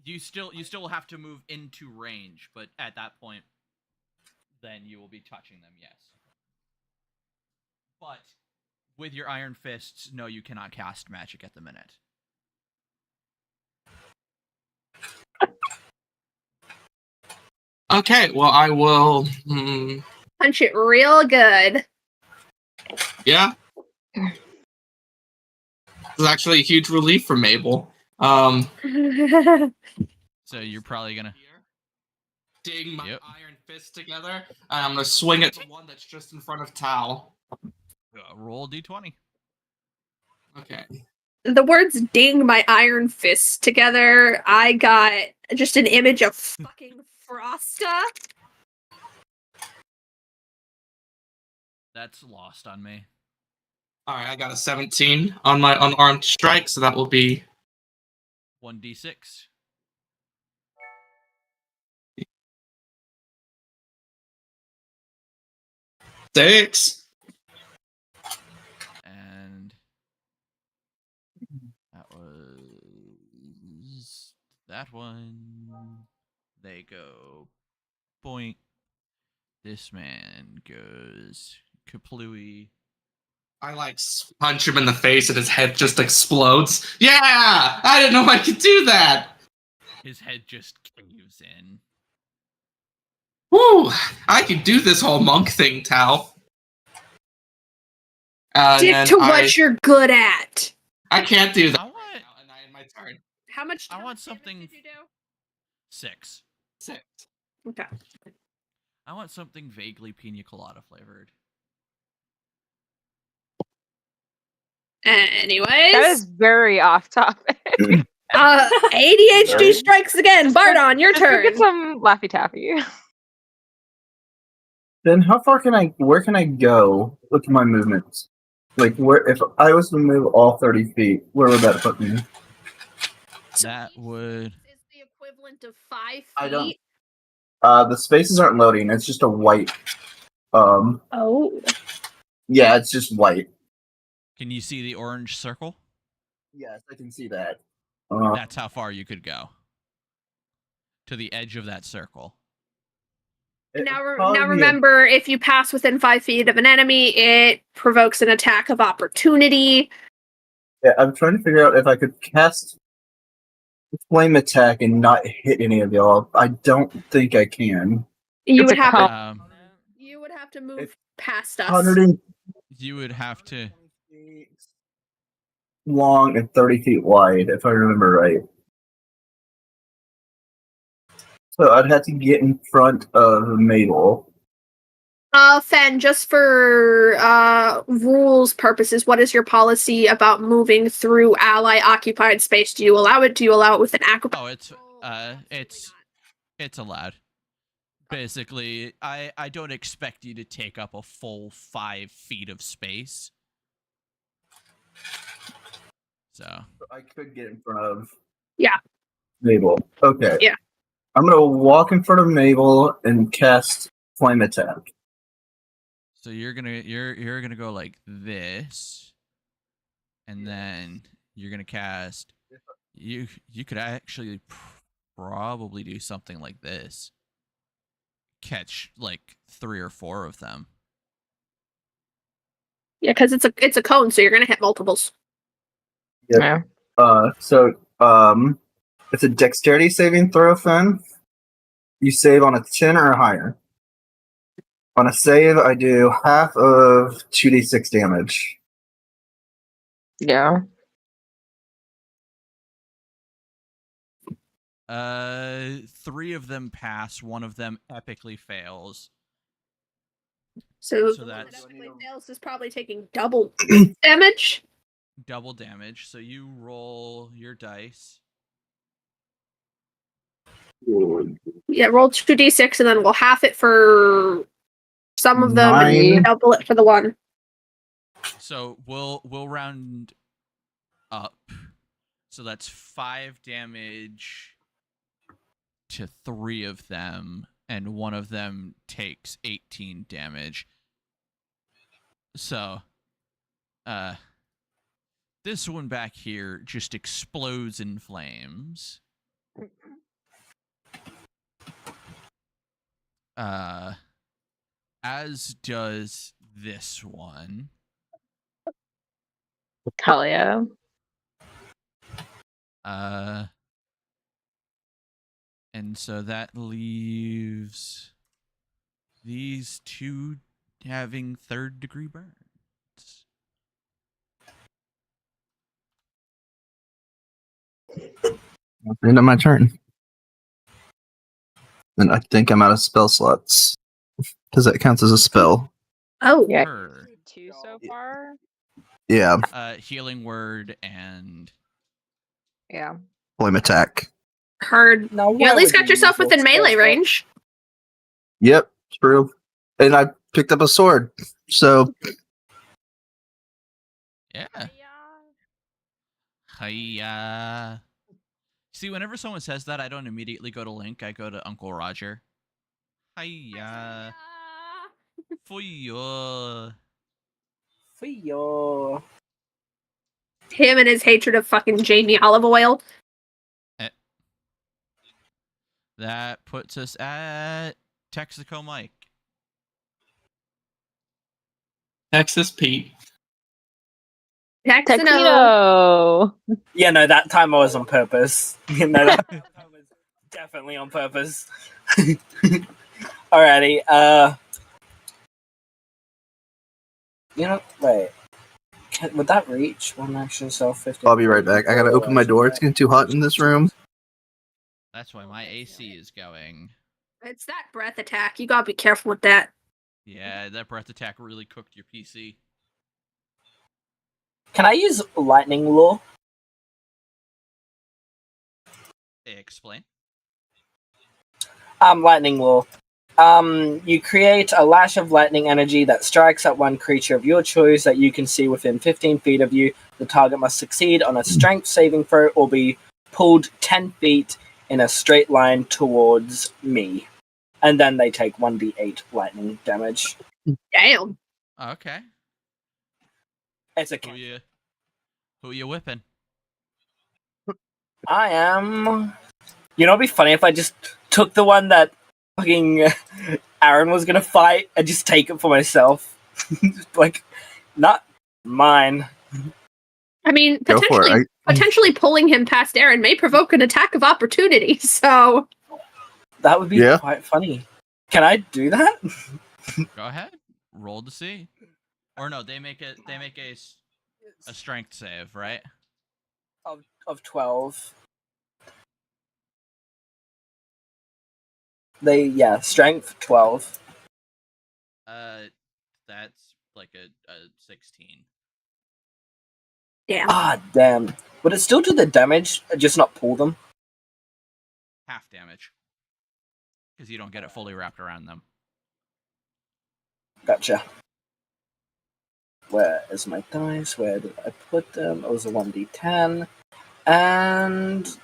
You still have to move into range, but at that point, then you will be touching them. Yes. But with your iron fists, no, you cannot cast magic at the minute. Okay, well I will. Punch it real good. Yeah. This is actually a huge relief for Mabel. So you're probably gonna ding my iron fist together, and I'm gonna swing it to one that's just in front of Tao. Roll d20. Okay. The words "ding my iron fists" together, I got just an image of fucking Frosta. That's lost on me. Alright, I got a 17 on my unarmed strike, so that will be 1d6. Six. And that was that one. They go point. This man goes kaplooey. I punch him in the face and his head just explodes. Yeah! I didn't know I could do that! His head just caves in. Woo! I could do this whole monk thing, Tao. Stick to what you're good at. I can't do that. My turn. How much? I want something. Did you do? 6. 6. Okay. I want something vaguely pina colada flavored. Anyways, that is very off topic. ADHD strikes again. Bardon, your turn. Get some Laffy Taffy. Then where can I go with my movements? Like, where, if I was to move all 30 feet, where would that put me? That would... Is the equivalent of 5 feet. I don't... the spaces aren't loading, it's just a white... Oh. Yeah, it's just white. Can you see the orange circle? Yes, I can see that. That's how far you could go. To the edge of that circle. Now remember, if you pass within 5 feet of an enemy, it provokes an attack of opportunity. Yeah, I'm trying to figure out if I could cast flame attack and not hit any of y'all. I don't think I can. You would have to move past us. You would have to... long and 30 feet wide, if I remember right. So I'd have to get in front of Mabel. Fen, just for rules purposes, what is your policy about moving through ally occupied space? Do you allow it? Do you allow it with an acrobat? Oh, it's allowed. Basically, I don't expect you to take up a full 5 feet of space. So I could get in front of Yeah. Mabel. Okay. Yeah. I'm gonna walk in front of Mabel and cast flame attack. So you're gonna go like this, and then you're gonna cast. You could actually probably do something like this. Catch like 3 or 4 of them. Yeah, because it's a cone, so you're gonna hit multiples. Yep. So it's a dexterity saving throw, Fen. You save on a 10 or higher. On a save, I do half of 2d6 damage. Yeah. 3 of them pass. 1 of them epically fails. So So the one that that's epically fails is probably taking double damage. double damage. So you roll your dice. Yeah, roll 2d6 and then we'll half it for some of them and 9. double it for the one. So we'll round up. So that's 5 damage to 3 of them, and 1 of them takes 18 damage. So, this one back here just explodes in flames. As does this one. Hell yeah. And so that leaves these 2 having 3rd-degree burns. End of my turn. And I think I'm out of spell slots. Because that counts as a spell. Oh. Yeah. Her. 2 so far. Yeah. Healing word and Yeah. Flame attack. Heard. Now, You at least got yourself within melee range. Yep, true. And I picked up a sword. So yeah. Hiya. See, whenever someone says that, I don't immediately go to Link. I go to Uncle Roger. Hiya. Fuyo. Fuyo. Him and his hatred of fucking Jamie olive oil. That puts us at Texaco Mike. Texas Pete. Texino. Yeah, no, that time I was on purpose. You know, that time was definitely on purpose. Alrighty, you know, wait. Would that reach one action self 50? I'll be right back. I gotta open my door. It's getting too hot in this room. That's why my AC is going. It's that breath attack. You gotta be careful with that. Yeah, that breath attack really cooked your PC. Can I use lightning lure? Explain. Lightning lure. You create a lash of lightning energy that strikes at one creature of your choice that you can see within 15 feet of you. The target must succeed on a strength saving throw or be pulled 10 feet in a straight line towards me. And then they take 1d8 lightning damage. Damn. Okay. It's a Who you whipping? I am... You know, it'd be funny if I just took the one that fucking Aaron was gonna fight and just take it for myself. Like, not mine. I mean, Go for it. potentially pulling him past Aaron may provoke an attack of opportunity, so... That would be quite funny. Can I do that? Go ahead. Roll to see. Or no, they make a strength save, right? Of 12. Strength 12. That's like a 16. Damn. Ah, damn. Would it still do the damage, just not pull them? Half damage. Because you don't get it fully wrapped around them. Gotcha. Where is my dice? Where did I put them? It was a 1d10. And...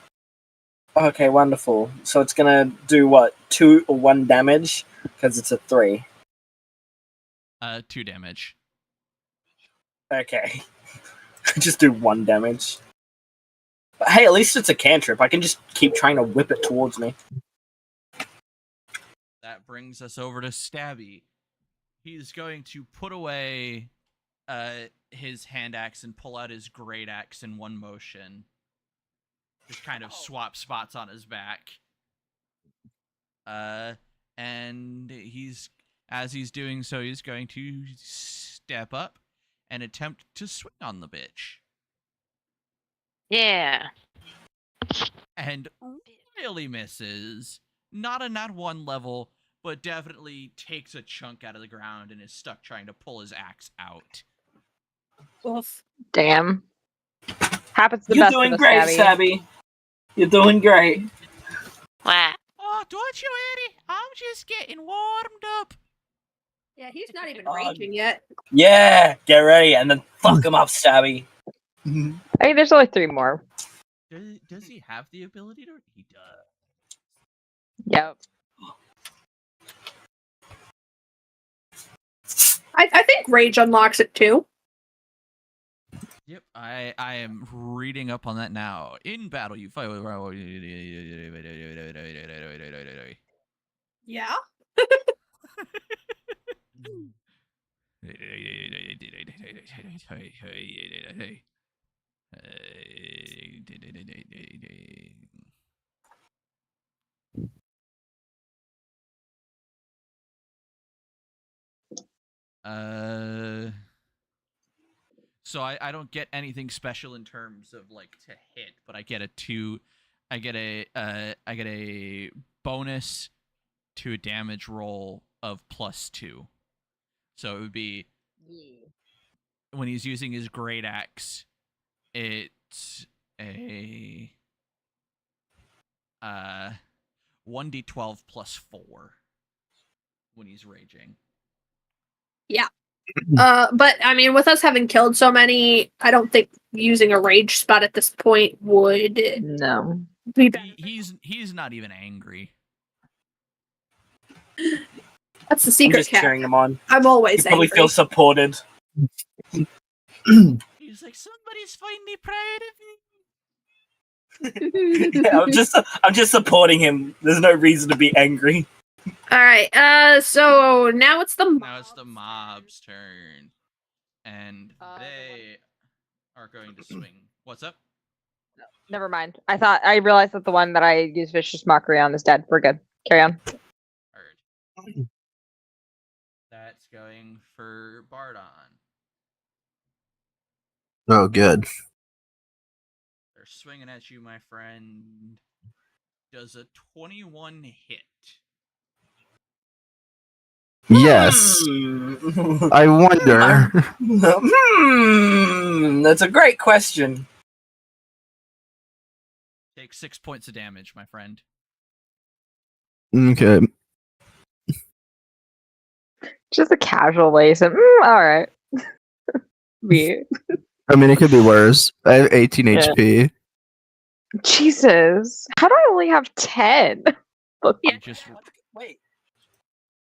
Okay, wonderful. So it's gonna do what? 2 or 1 damage? Because it's a 3. 2 damage. Okay. Just do 1 damage. But hey, at least it's a cantrip. I can just keep trying to whip it towards me. That brings us over to Stabby. He's going to put away his hand axe and pull out his great axe in one motion. Just kind of swap spots on his back. And as he's doing so, he's going to step up and attempt to swing on the bitch. Yeah. And really misses. Not a nat 1 level, but definitely takes a chunk out of the ground and is stuck trying to pull his axe out. Oof. Damn. Happens to the You're best doing of us, great, Stabby. Sabby. You're doing great. Wow. Oh, don't you, Eddie? I'm just getting warmed up. Yeah, he's not even raging yet. Yeah, get ready, and then fuck him up, Stabby. Hey, there's only 3 more. Does he have the ability to? He does. Yep. I think rage unlocks it too. Yep, I am reading up on that now. In battle, you fight with. Yeah. So I don't get anything special in terms of like to hit, but I get a 2. I get a bonus to a damage roll of +2. So it would be when he's using his great axe, it's a 1d12 +4 when he's raging. Yeah. But I mean, with us having killed so many, I don't think using a rage spot at this point would be better. He's not even angry. That's the secret. I'm just cheering him on. I'm always He probably angry. feels supported. He's like, somebody's finally proud of me. Yeah, I'm just supporting him. There's no reason to be angry. All right. So now it's the mob's turn, and they are going to swing. What's up? Never mind. I realized that the one that I used vicious mockery on is dead. We're good. Carry on. Heard. That's going for Bardon. Oh, good. They're swinging at you, my friend. Does a 21 hit? Yes. I wonder. That's a great question. Take 6 points of damage, my friend. Okay. Just a casual way. So, all right. Weird. I mean, it could be worse. I have 18 HP. Jesus. How do I only have 10? Wait.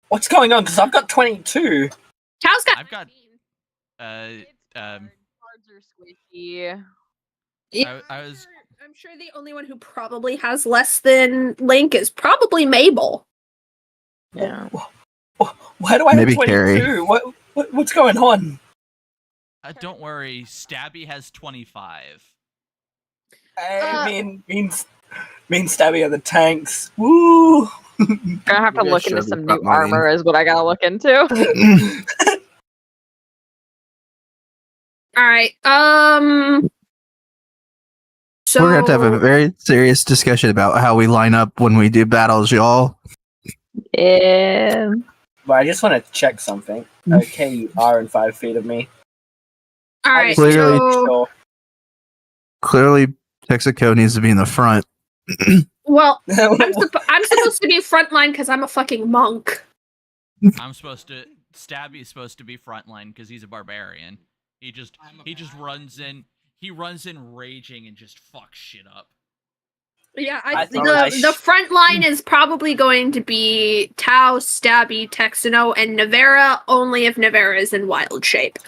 What's going on? Because I've got 22. Cal's got. I've got. Cards are squishy. Yeah, I'm sure the only one who probably has less than Link is probably Mabel. Yeah. Why do I Maybe have 22? Carrie. What's going on? Don't worry, Stabby has 25. Me and Stabby are the tanks. Woo! Gonna have to You guys look into should've some got new money. armor is what I gotta look into. All right. So We're going to have a very serious discussion about how we line up when we do battles, y'all. Yeah. But I just want to check something. Okay, you are in 5 feet of me. All right, Clearly- so Clearly, Texaco needs to be in the front. well, I'm supposed to be frontline because I'm a fucking monk. Stabby's supposed to be frontline because he's a barbarian. He just runs in. He runs in raging and just fucks shit up. Yeah, I think the front line is probably going to be Tau, Stabby, Texano, and Navera, only if Navera is in wild shape.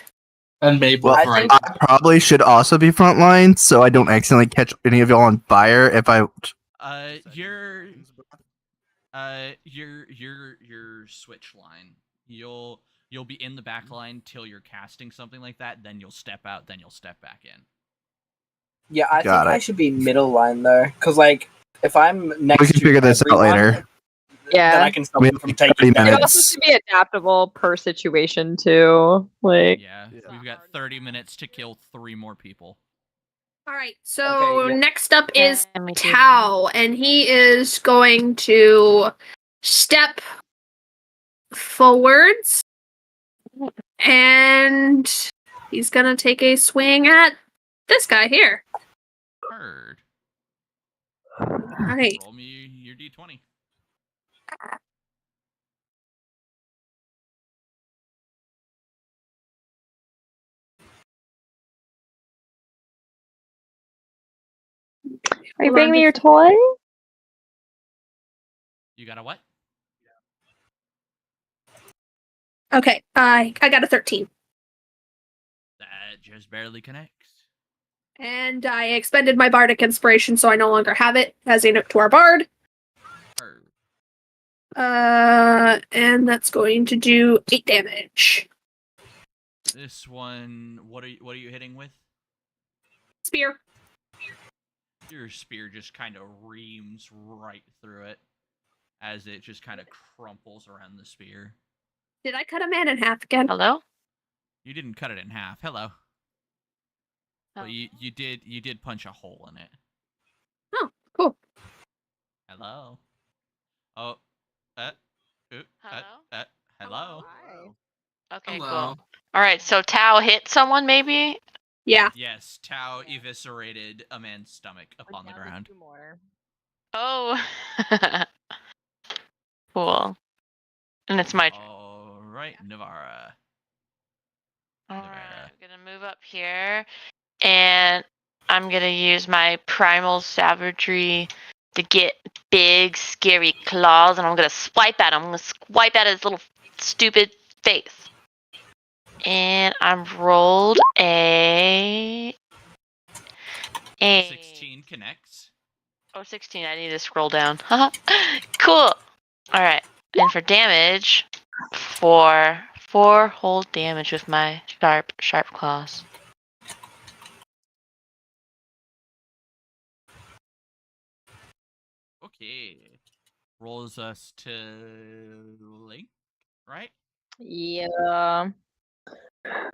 And Mabel, Well, right? I probably should also be frontline, so I don't accidentally catch any of y'all on fire if I. Your switch line. You'll be in the back line till you're casting something like that. Then you'll step out. Then you'll step back in. Yeah, I think Got it. I should be middle line there, because like if I'm next We can to figure this out everyone, later. Yeah. then I can stop We them have from 30 taking It minutes. also should be adaptable per situation too. Like, Yeah, we've got 30 minutes to kill 3 more people. All right, so Okay, yeah. next up is Let me do Tau, and he is going to step forwards, and he's gonna take a swing at this guy here. Heard. All right. Roll me your d20. are you bringing me your toy? You got a what? Okay, I got a 13. That just barely connects. And I expended my bardic inspiration, so I no longer have it as a note to our bard. Heard. And that's going to do 8 damage. This one, what are you hitting with? Spear. Your spear just kind of reams right through it as it just kind of crumples around the spear. Did I cut a man in half again? Hello? You didn't cut it in half. Hello. Oh. But you did punch a hole in it. Oh, cool. Hello. Oh. Hello? Hello. Okay, Hello. cool. All right, so Tau hit someone, maybe? Yeah. Yes, Tau eviscerated a man's stomach upon the ground. 2 more. Oh. Cool. And it's my turn. All right, Navarra. Alright, Nevada. I'm gonna move up here, and I'm gonna use my primal savagery to get big, scary claws, and I'm gonna swipe at him. I'm gonna swipe at his little stupid face. And I've rolled a 16 connects. Oh, 16. I need to scroll down. Cool. Alright. And for damage, 4 whole damage with my sharp claws. Okay. Rolls us to Link, right? Yeah.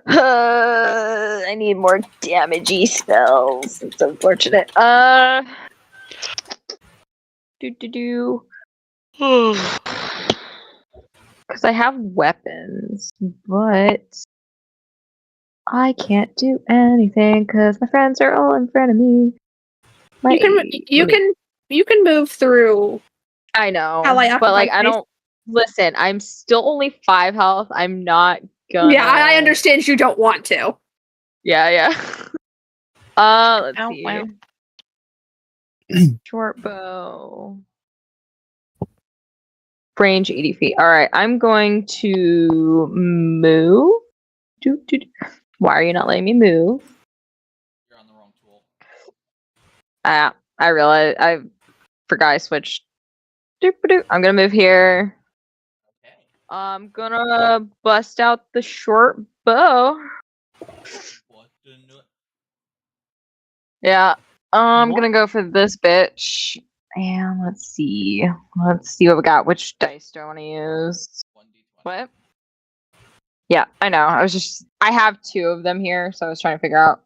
I need more damagey spells. It's unfortunate. Do. Because I have weapons, but I can't do anything because my friends are all in front of me. You can move through. I know, Ally but like occupied I space. don't listen. I'm still only 5 health. I'm not gonna. Yeah, I understand you don't want to. Yeah. Let's Ow, see. wow. Short bow. Range 80 feet. All right, I'm going to move. Why are you not letting me move? You're on the wrong tool. I realized I forgot I switched. I'm gonna move here. Okay. I'm gonna bust out the short bow. What the Yeah. I'm What? gonna go for this bitch. And let's see. Let's see what we got. Which dice do I want to use? 1d20. What? Yeah, I know. I have 2 of them here, so I was trying to figure out.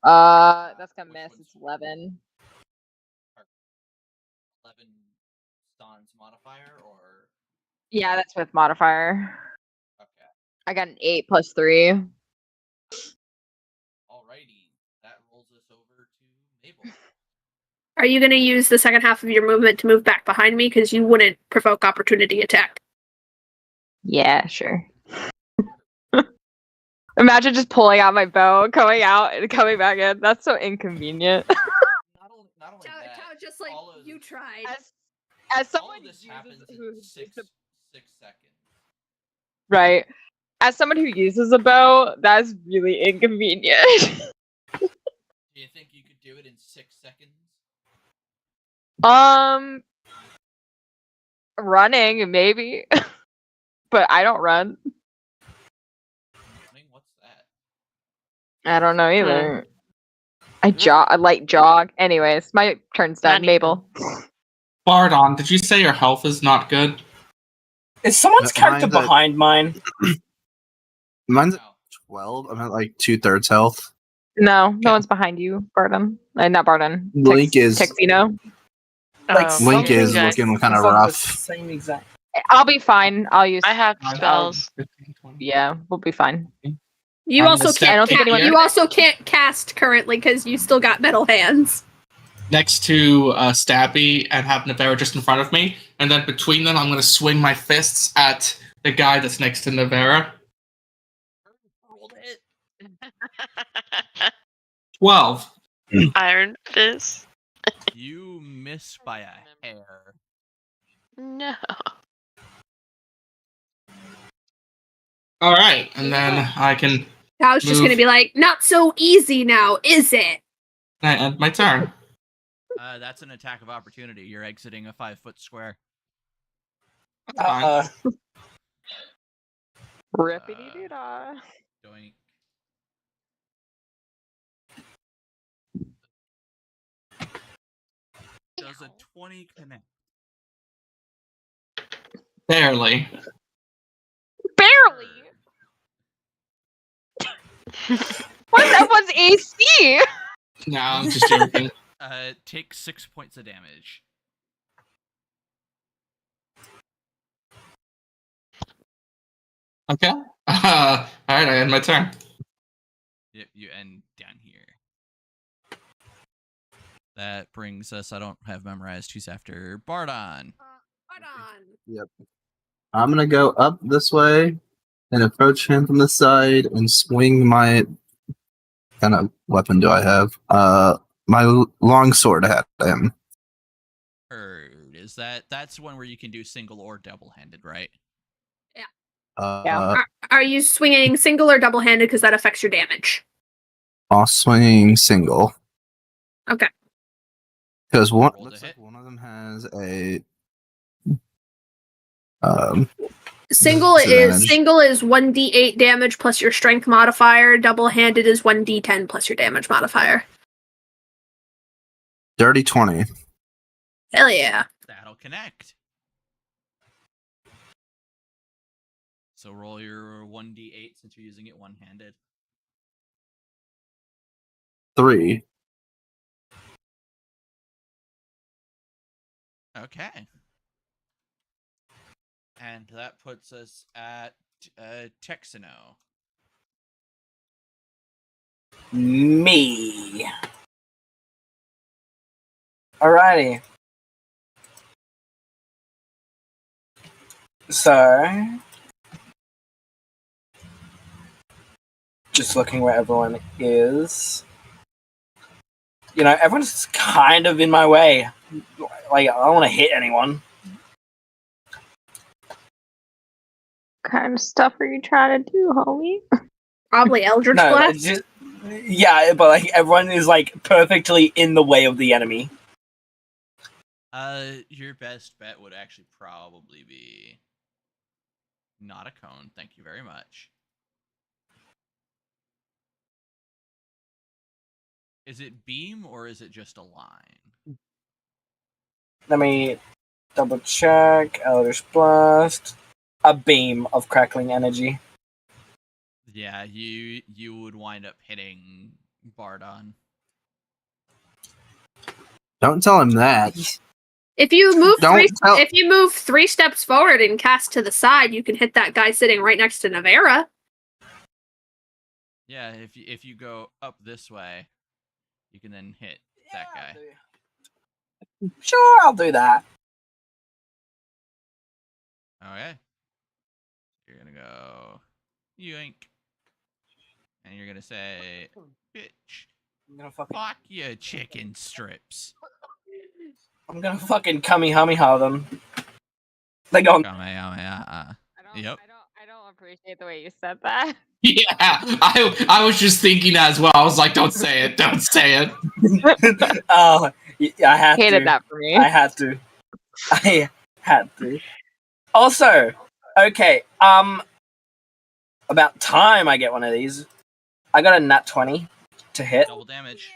That's gonna Which miss. one's It's 11. 11 Stan's modifier, or Yeah, that's with modifier. I got an 8 plus 3. Alrighty, that rolls us over to Mabel. Are you going to use the second half of your movement to move back behind me? Because you wouldn't provoke opportunity attack. Yeah, sure. Imagine just pulling out my bow, going out, and coming back in. That's so inconvenient. Not only that, just like you tried. As all someone of this who happens uses, in who, 6 seconds. right. As someone who uses a bow, that's really inconvenient. Do you think you could do it in 6 seconds? Running maybe, but I don't run. What's that? I don't know either. I light jog. Anyways, my turn's done. Not Mabel. Bardon, did you say your health is not good? Is someone's character Mine's at- behind mine? Mine's at 12. I'm at like 2/3 health. No one's behind you, Barton. Not Barton. Link is- Texino. Like Oh, Link okay. is looking kind of rough. Same exact. I'll be fine. I'll use. I have spells. 15, 20. Yeah, we'll be fine. You I'm also gonna step I don't think can't. anyone- You also can't cast currently because you still got metal hands. Next to Stabby and have Navera just in front of me, and then between them, I'm going to swing my fists at the guy that's next to Navera. Rolled it. 12. Iron Fist. You miss by a hair. No. All right, and then I can I was just Move. gonna be like, not so easy now, is it? end my turn. That's an attack of opportunity. You're exiting a 5-foot square. Fine. Rippity doo dah. Doink. Does a 20 connect? Barely. Barely. What's everyone's AC? No, I'm just joking. Take 6 points of damage. Okay. All right, I end my turn. Yep, you end down here. That brings us, I don't have memorized who's after Bardon. Hold on. Yep. I'm gonna go up this way and approach him from the side and swing my kind of weapon do I have? My long sword at him. Heard. Is that's one where you can do single or double-handed, right? Are you swinging single or double-handed? Because that affects your damage. I'll swing single. Okay. Because one Roll to looks like hit. one of them has a Single disadvantage. is 1d8 damage plus your strength modifier. Double-handed is 1d10 plus your damage modifier. Dirty 20. Hell yeah. That'll connect. So roll your 1d8 since you're using it one-handed. 3. Okay. And that puts us at Texano. Me. Alrighty. So, just looking where everyone is. You know, everyone's kind of in my way. Like, I don't want to hit anyone. What kind of stuff are you trying to do, homie? Probably Eldritch No, Blast. just, yeah, but like everyone is like perfectly in the way of the enemy. Your best bet would actually probably be not a cone. Thank you very much. Is it beam or is it just a line? Let me double check. Eldritch Blast. A beam of crackling energy. Yeah, you would wind up hitting Bardon. Don't tell him that. If you move Don't tell- if you move 3 steps forward and cast to the side, you can hit that guy sitting right next to Navera. Yeah, if you go up this way, you can then hit that guy. Sure, I'll do that. Okay. You're gonna go yoink. And you're gonna say, bitch. I'm gonna fucking, Fuck your chicken strips. I'm gonna fucking Kamehameha them. They go. Kamehameha. Yep. I don't appreciate the way you said that. Yeah, I was just thinking that as well. I was like, don't say it, don't say it. Oh, I had Hated to. that for me. I had to. I had to. Also, okay, about time I get one of these. I got a nat 20 to hit. Double damage.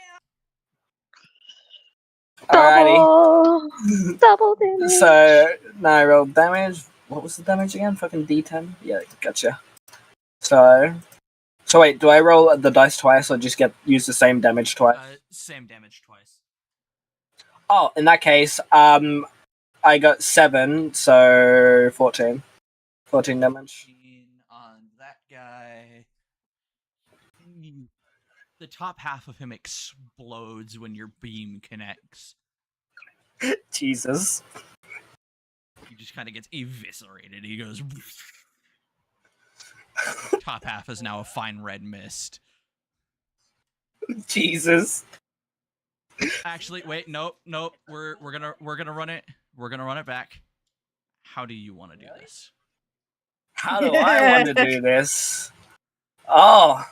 Alrighty. Double damage. So, now I rolled damage. What was the damage again? Fucking D10? Yeah, gotcha. So wait, do I roll the dice twice or just use the same damage twice? Same damage twice. Oh, in that case, I got 7, so 14. 14 damage. On that guy. The top half of him explodes when your beam connects. Jesus. He just kind of gets eviscerated. He goes. Top half is now a fine red mist. Jesus. Actually, wait, nope. We're gonna run it. We're gonna run it back. How do you want to do this? How do I want to do this? Oh.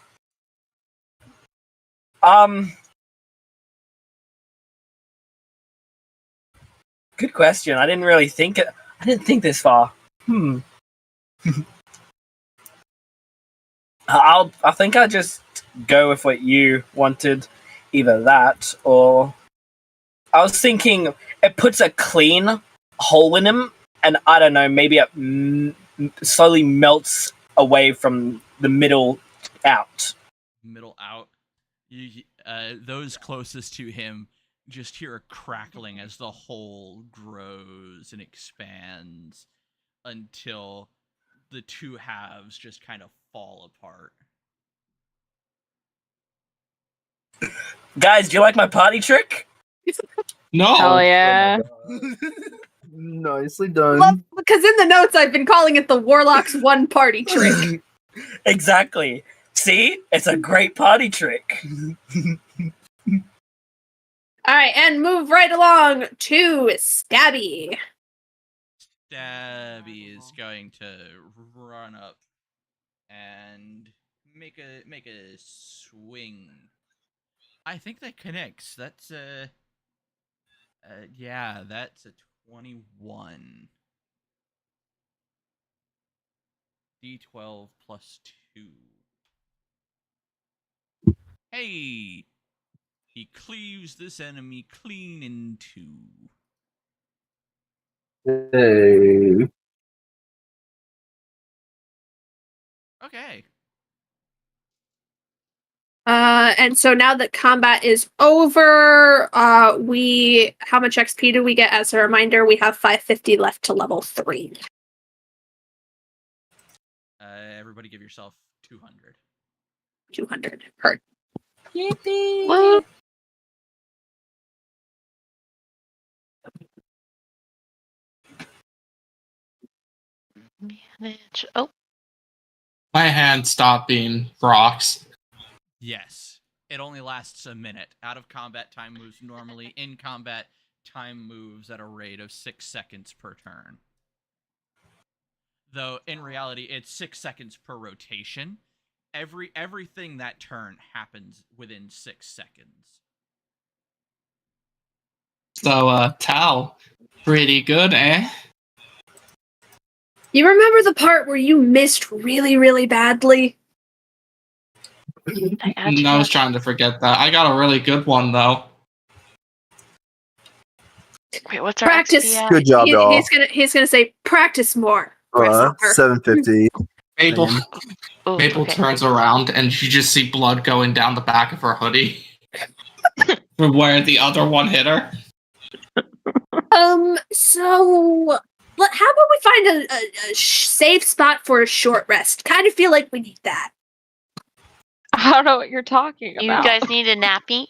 Good question. I didn't really think it. I didn't think this far. I think I'll just go with what you wanted. Either that or I was thinking it puts a clean hole in him, and I don't know, maybe it slowly melts away from the middle out. Middle out. Those closest to him just hear a crackling as the hole grows and expands until the two halves just kind of fall apart. Guys, do you like my party trick? No. Hell yeah. Oh nicely done. Well, because in the notes I've been calling it the Warlock's one party trick. Exactly. See? It's a great party trick. Alright, and move right along to Stabby. Stabby is going to run up and make a swing. I think that connects. That's yeah, that's a 21. D12 plus 2. Hey! He cleaves this enemy clean in two. Hey. Okay. And so now that combat is over, how much XP do we get? As a reminder, we have 550 left to level 3. Everybody give yourself 200. 200. Hurt. Yippee! Woo. Manage. Oh, My hand stopped being rocks. Yes. It only lasts a minute. Out of combat, time moves normally. In combat, time moves at a rate of 6 seconds per turn. Though, in reality, it's 6 seconds per rotation. Everything that turn happens within 6 seconds. So, Tal, pretty good, eh? You remember the part where you missed really, really badly? I was trying to forget that. I got a really good one, though. wait, what's our Practice. XP at? Good job, y'all. He's gonna say practice more. 750. Maple Oh, Maple okay. turns around and you just see blood going down the back of her hoodie from where the other one hit her. So how about we find a safe spot for a short rest? Kind of feel like we need that. I don't know what you're talking You about. guys need a nappy?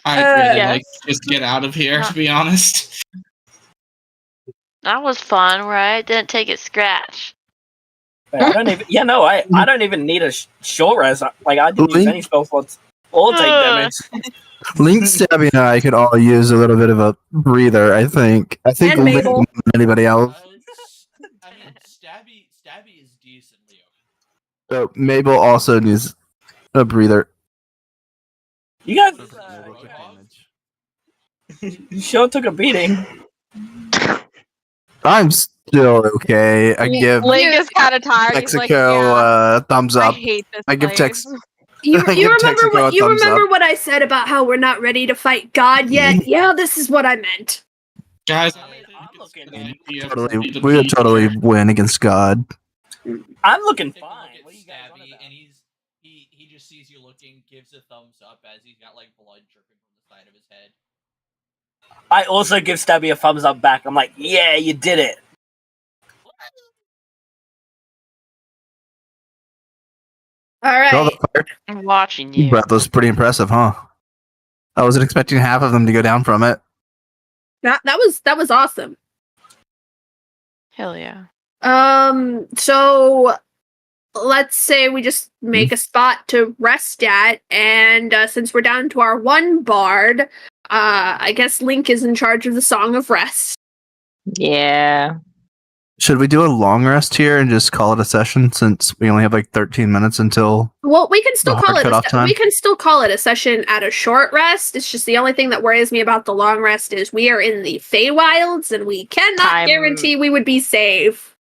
I'd really yes. like to just get out of here, to be honest. That was fun, right? Didn't take it scratch. I don't even. Yeah, no, I don't even need a short rest. Like I didn't use any spell slots or take damage. Link, Stabby, and I could all use a little bit of a breather. I think. And Link more Mabel. than anybody else. I mean, Stabby is decently okay. So Mabel also needs a breather. You guys, you sure took a beating. I'm still okay. I give Link is kind of tired. He's like, Mexico yeah, thumbs I up. hate this I give place. Tex. You I give remember Texaco what a thumbs up. I said about how we're not ready to fight God yet? Yeah, this is what I meant. Guys, We would totally win against God. I'm looking Take a fine. look What at are you guys on Stabby, about? and he just sees you looking, gives a thumbs up as he's got like blood dripping from the side of his head. I also give Stabby a thumbs up back. I'm like, yeah, you did it. All right. I'm watching You you. brought those pretty impressive, huh? I wasn't expecting half of them to go down from it. That was awesome. Hell yeah. So let's say we just make a spot to rest at, and since we're down to our one bard, I guess Link is in charge of the Song of Rest. Yeah. Should we do a long rest here and just call it a session since we only have like 13 minutes until? Well, we can still The call hard it cutoff time? we can still call it a session at a short rest. It's just the only thing that worries me about the long rest is we are in the Feywilds and we cannot guarantee we would be safe.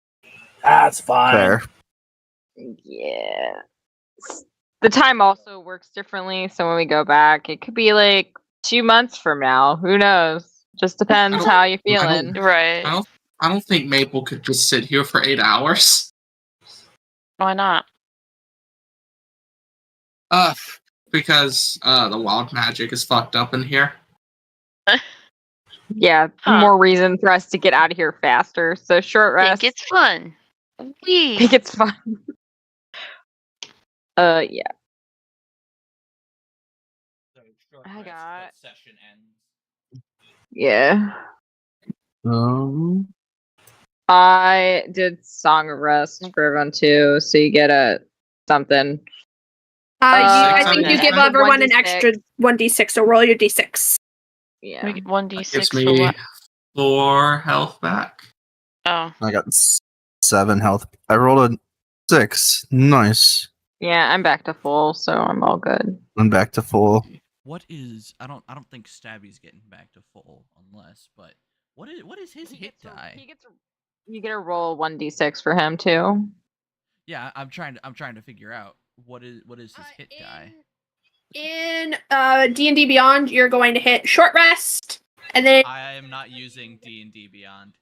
That's fine. Fair. Yeah. The time also works differently, so when we go back, it could be like 2 months from now. Who knows? Just depends how you're feeling. Right. I don't think Maple could just sit here for 8 hours. Why not? Because the wild magic is fucked up in here. Yeah, more reason for us to get out of here faster. So short rest. Think it's fun. We think it's fun. Yeah. So short I rest, got- but session ends. Yeah. I did Song of Rest for everyone too, so you get a something. I think you give I did everyone an 1d6. extra 1d6, so roll your d6. Yeah. 1d6 Gives for me what? 4 health back. Oh. I got 7 health. I rolled a 6. Nice. Yeah, I'm back to full, so I'm all good. I'm back to full. What is? I don't think Stabby's getting back to full unless. But what is his hit die? You get a roll 1d6 for him too. Yeah, I'm trying to figure out what is his hit die. In D&D Beyond, you're going to hit short rest, and then I am not using D&D Beyond.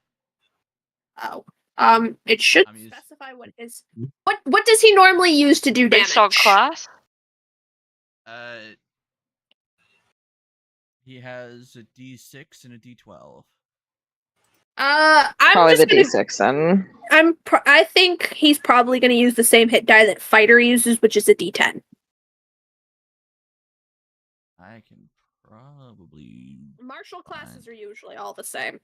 it should specify what is what does he normally use to do damage? Based on class? He has a D6 and a D12. I'm Probably just the gonna, d6 then. I think he's probably going to use the same hit die that fighter uses, which is a d10. I can probably. Martial classes are usually all the same.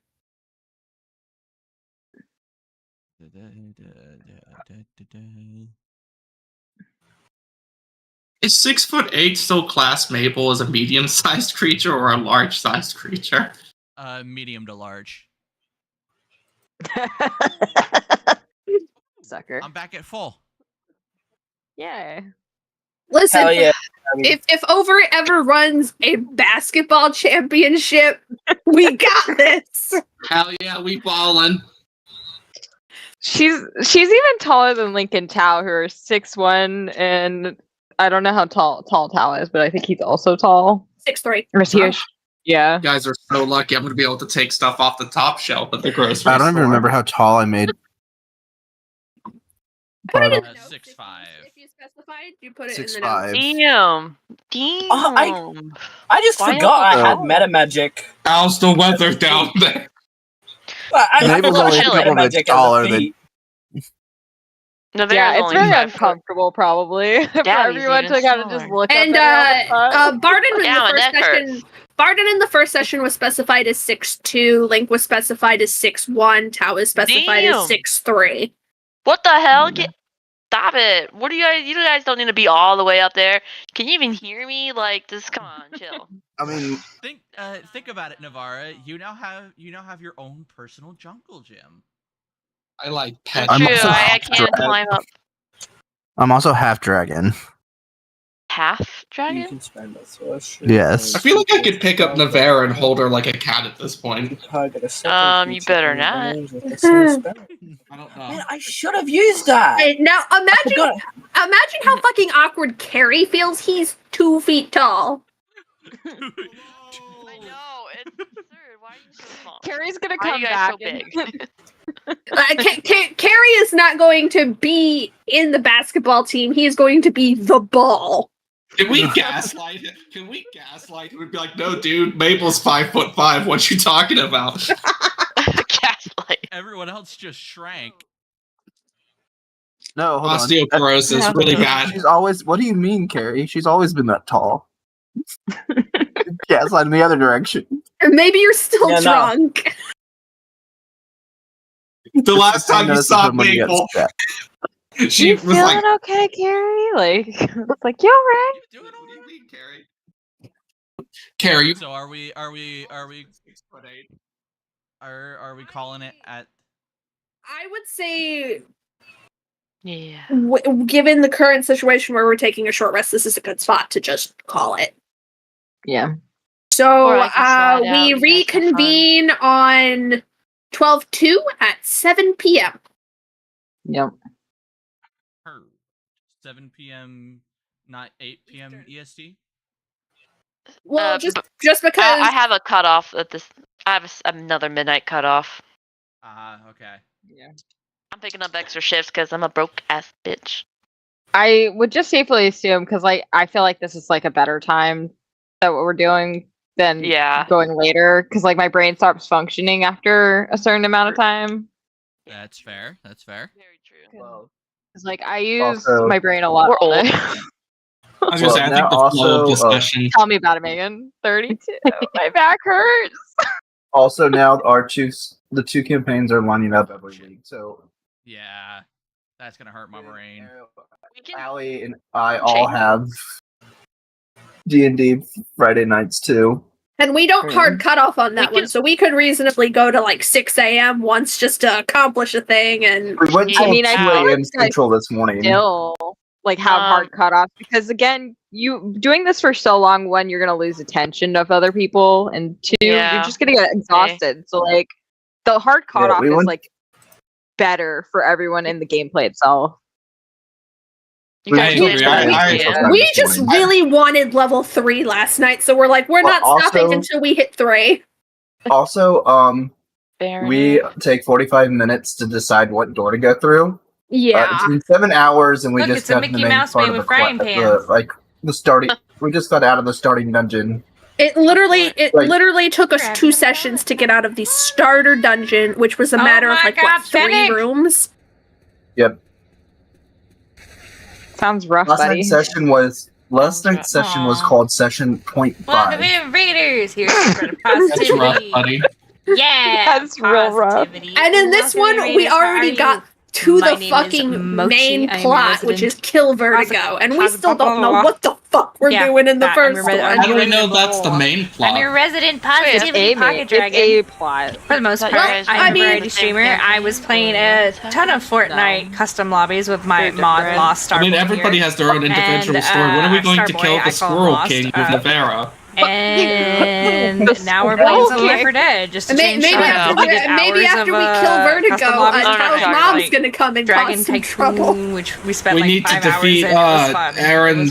Is 6'8" still class Maple as a medium-sized creature or a large-sized creature? Medium to large. Sucker. I'm back at full. Yay. Listen, Hell yeah. if Over ever runs a basketball championship, we got this. Hell yeah, we ballin'. She's even taller than Lincoln Tao, who are 6'1", and I don't know how tall Tao is, but I think he's also tall. 6'3". Or is he a yeah. You guys are so lucky. I'm gonna be able to take stuff off the top shelf at the grocery I don't even store. remember how tall I made. Put it in the notes 6'5". if you specified. You put it in the 6'5". notes. Damn. I just Why forgot I am had I- meta magic. How's the weather down there? I Mabel's forgot only I a had couple meta bits magic as a taller than. feat. Yeah, it's very uncomfortable, probably, for everyone to kind of just look and up Barden in Yeah, the my first neck session. hurts. Barden in the first session was specified as 6'2". Link was specified as 6'1". Tao is specified as Damn. 6'3". What the hell? Stop it! What do you guys? You guys don't need to be all the way up there. Can you even hear me? Like, just come on, chill. I mean, think about it, Navarra. You now have your own personal jungle gym. I like That's pet. true. also I half can't climb up. I'm also half dragon. Half dragon? You can spend a celestial. Yes. I feel like I could pick up Navarra and hold her like a cat at this point. You better not. I don't know. Man, I should have used that. Hey, now imagine how fucking awkward Carrie feels. He's 2 feet tall. I know, it's absurd. Why are you so small? Carrie's gonna Why are come you guys back. so big? Carrie is not going to be in the basketball team. He is going to be the ball. Can we gaslight it? Can we gaslight it? We'd be like, no, dude, Mabel's 5'5". What you talking about? Gaslight. Everyone else just shrank. No, hold on. Osteoporosis, really bad. She's always. What do you mean, Carrie? She's always been that tall. Gaslight in the other direction. Or maybe you're still drunk. The last time you saw Mabel, she was feeling like, okay, Carrie? Like, it's like, you alright? what do you mean, Carrie? Carrie. So are we calling it at? I would say, Yeah. Given the current situation where we're taking a short rest, this is a good spot to just call it. Yeah. So Or I can slide we out, you guys have reconvene on 12/2 at 7 p.m. Yep. 7 p.m. not 8 p.m. EST. Well, just because I have a cutoff at this. I have another midnight cutoff. Okay. Yeah. I'm picking up extra shifts because I'm a broke ass bitch. I would just safely assume, because like I feel like this is like a better time that what we're doing than going later, because like my brain stops functioning after a certain amount of time. That's fair. That's fair. Very true. Because like I use my brain a lot. We're old. I was gonna say, I think the flow of discussion. Tell me about it, Megan. 32. My back hurts. Also, now the two campaigns are lining up every week. So yeah, that's gonna hurt my brain. Allie and I all have D&D Friday nights too. And we don't hard cut off on that one, so we could reasonably go to like 6 a.m. once just to accomplish a thing. And we went till 2 a.m. Central this morning. Still, like have hard cutoffs, because again, you doing this for so long, one, you're gonna lose attention of other people, and two, you're just gonna get exhausted. So like the hard cutoff is like better for everyone in the gameplay itself. We just really wanted level 3 last night, so we're like, we're not stopping until we hit 3. Also, we take 45 minutes to decide what door to go through. Yeah, it's been 7 hours, and we Look, just it's a got Mickey the main Mouse part made of with frying pans. the starting. We just got out of the starting dungeon. It literally took us 2 sessions to get out of the starter dungeon, which was a matter of like 3 rooms. Yep. Sounds rough, Last buddy. night's session was called session 0.5. Welcome in, Raiders. Here's spread of positivity. That's rough, buddy. Yeah, that's real rough. And in this one, we already got to the fucking main plot, which is kill Vertigo, and we still don't know what the fuck we're doing in the first one. How do we know that's the main plot? I'm your resident positivity pocket dragon. It's a plot. For the most part, I'm a variety streamer. I was playing a ton of Fortnite custom lobbies with my mod Lost Starboy. I mean, everybody has their own individual story. When are we going to kill the Squirrel King with Navarra? And now we're playing some Left 4 Dead just to change maybe after we kill Vertigo, Tao's mom's gonna come and cause some trouble. Which we spent we like need 5 to hours defeat in. It was fun. Aaron.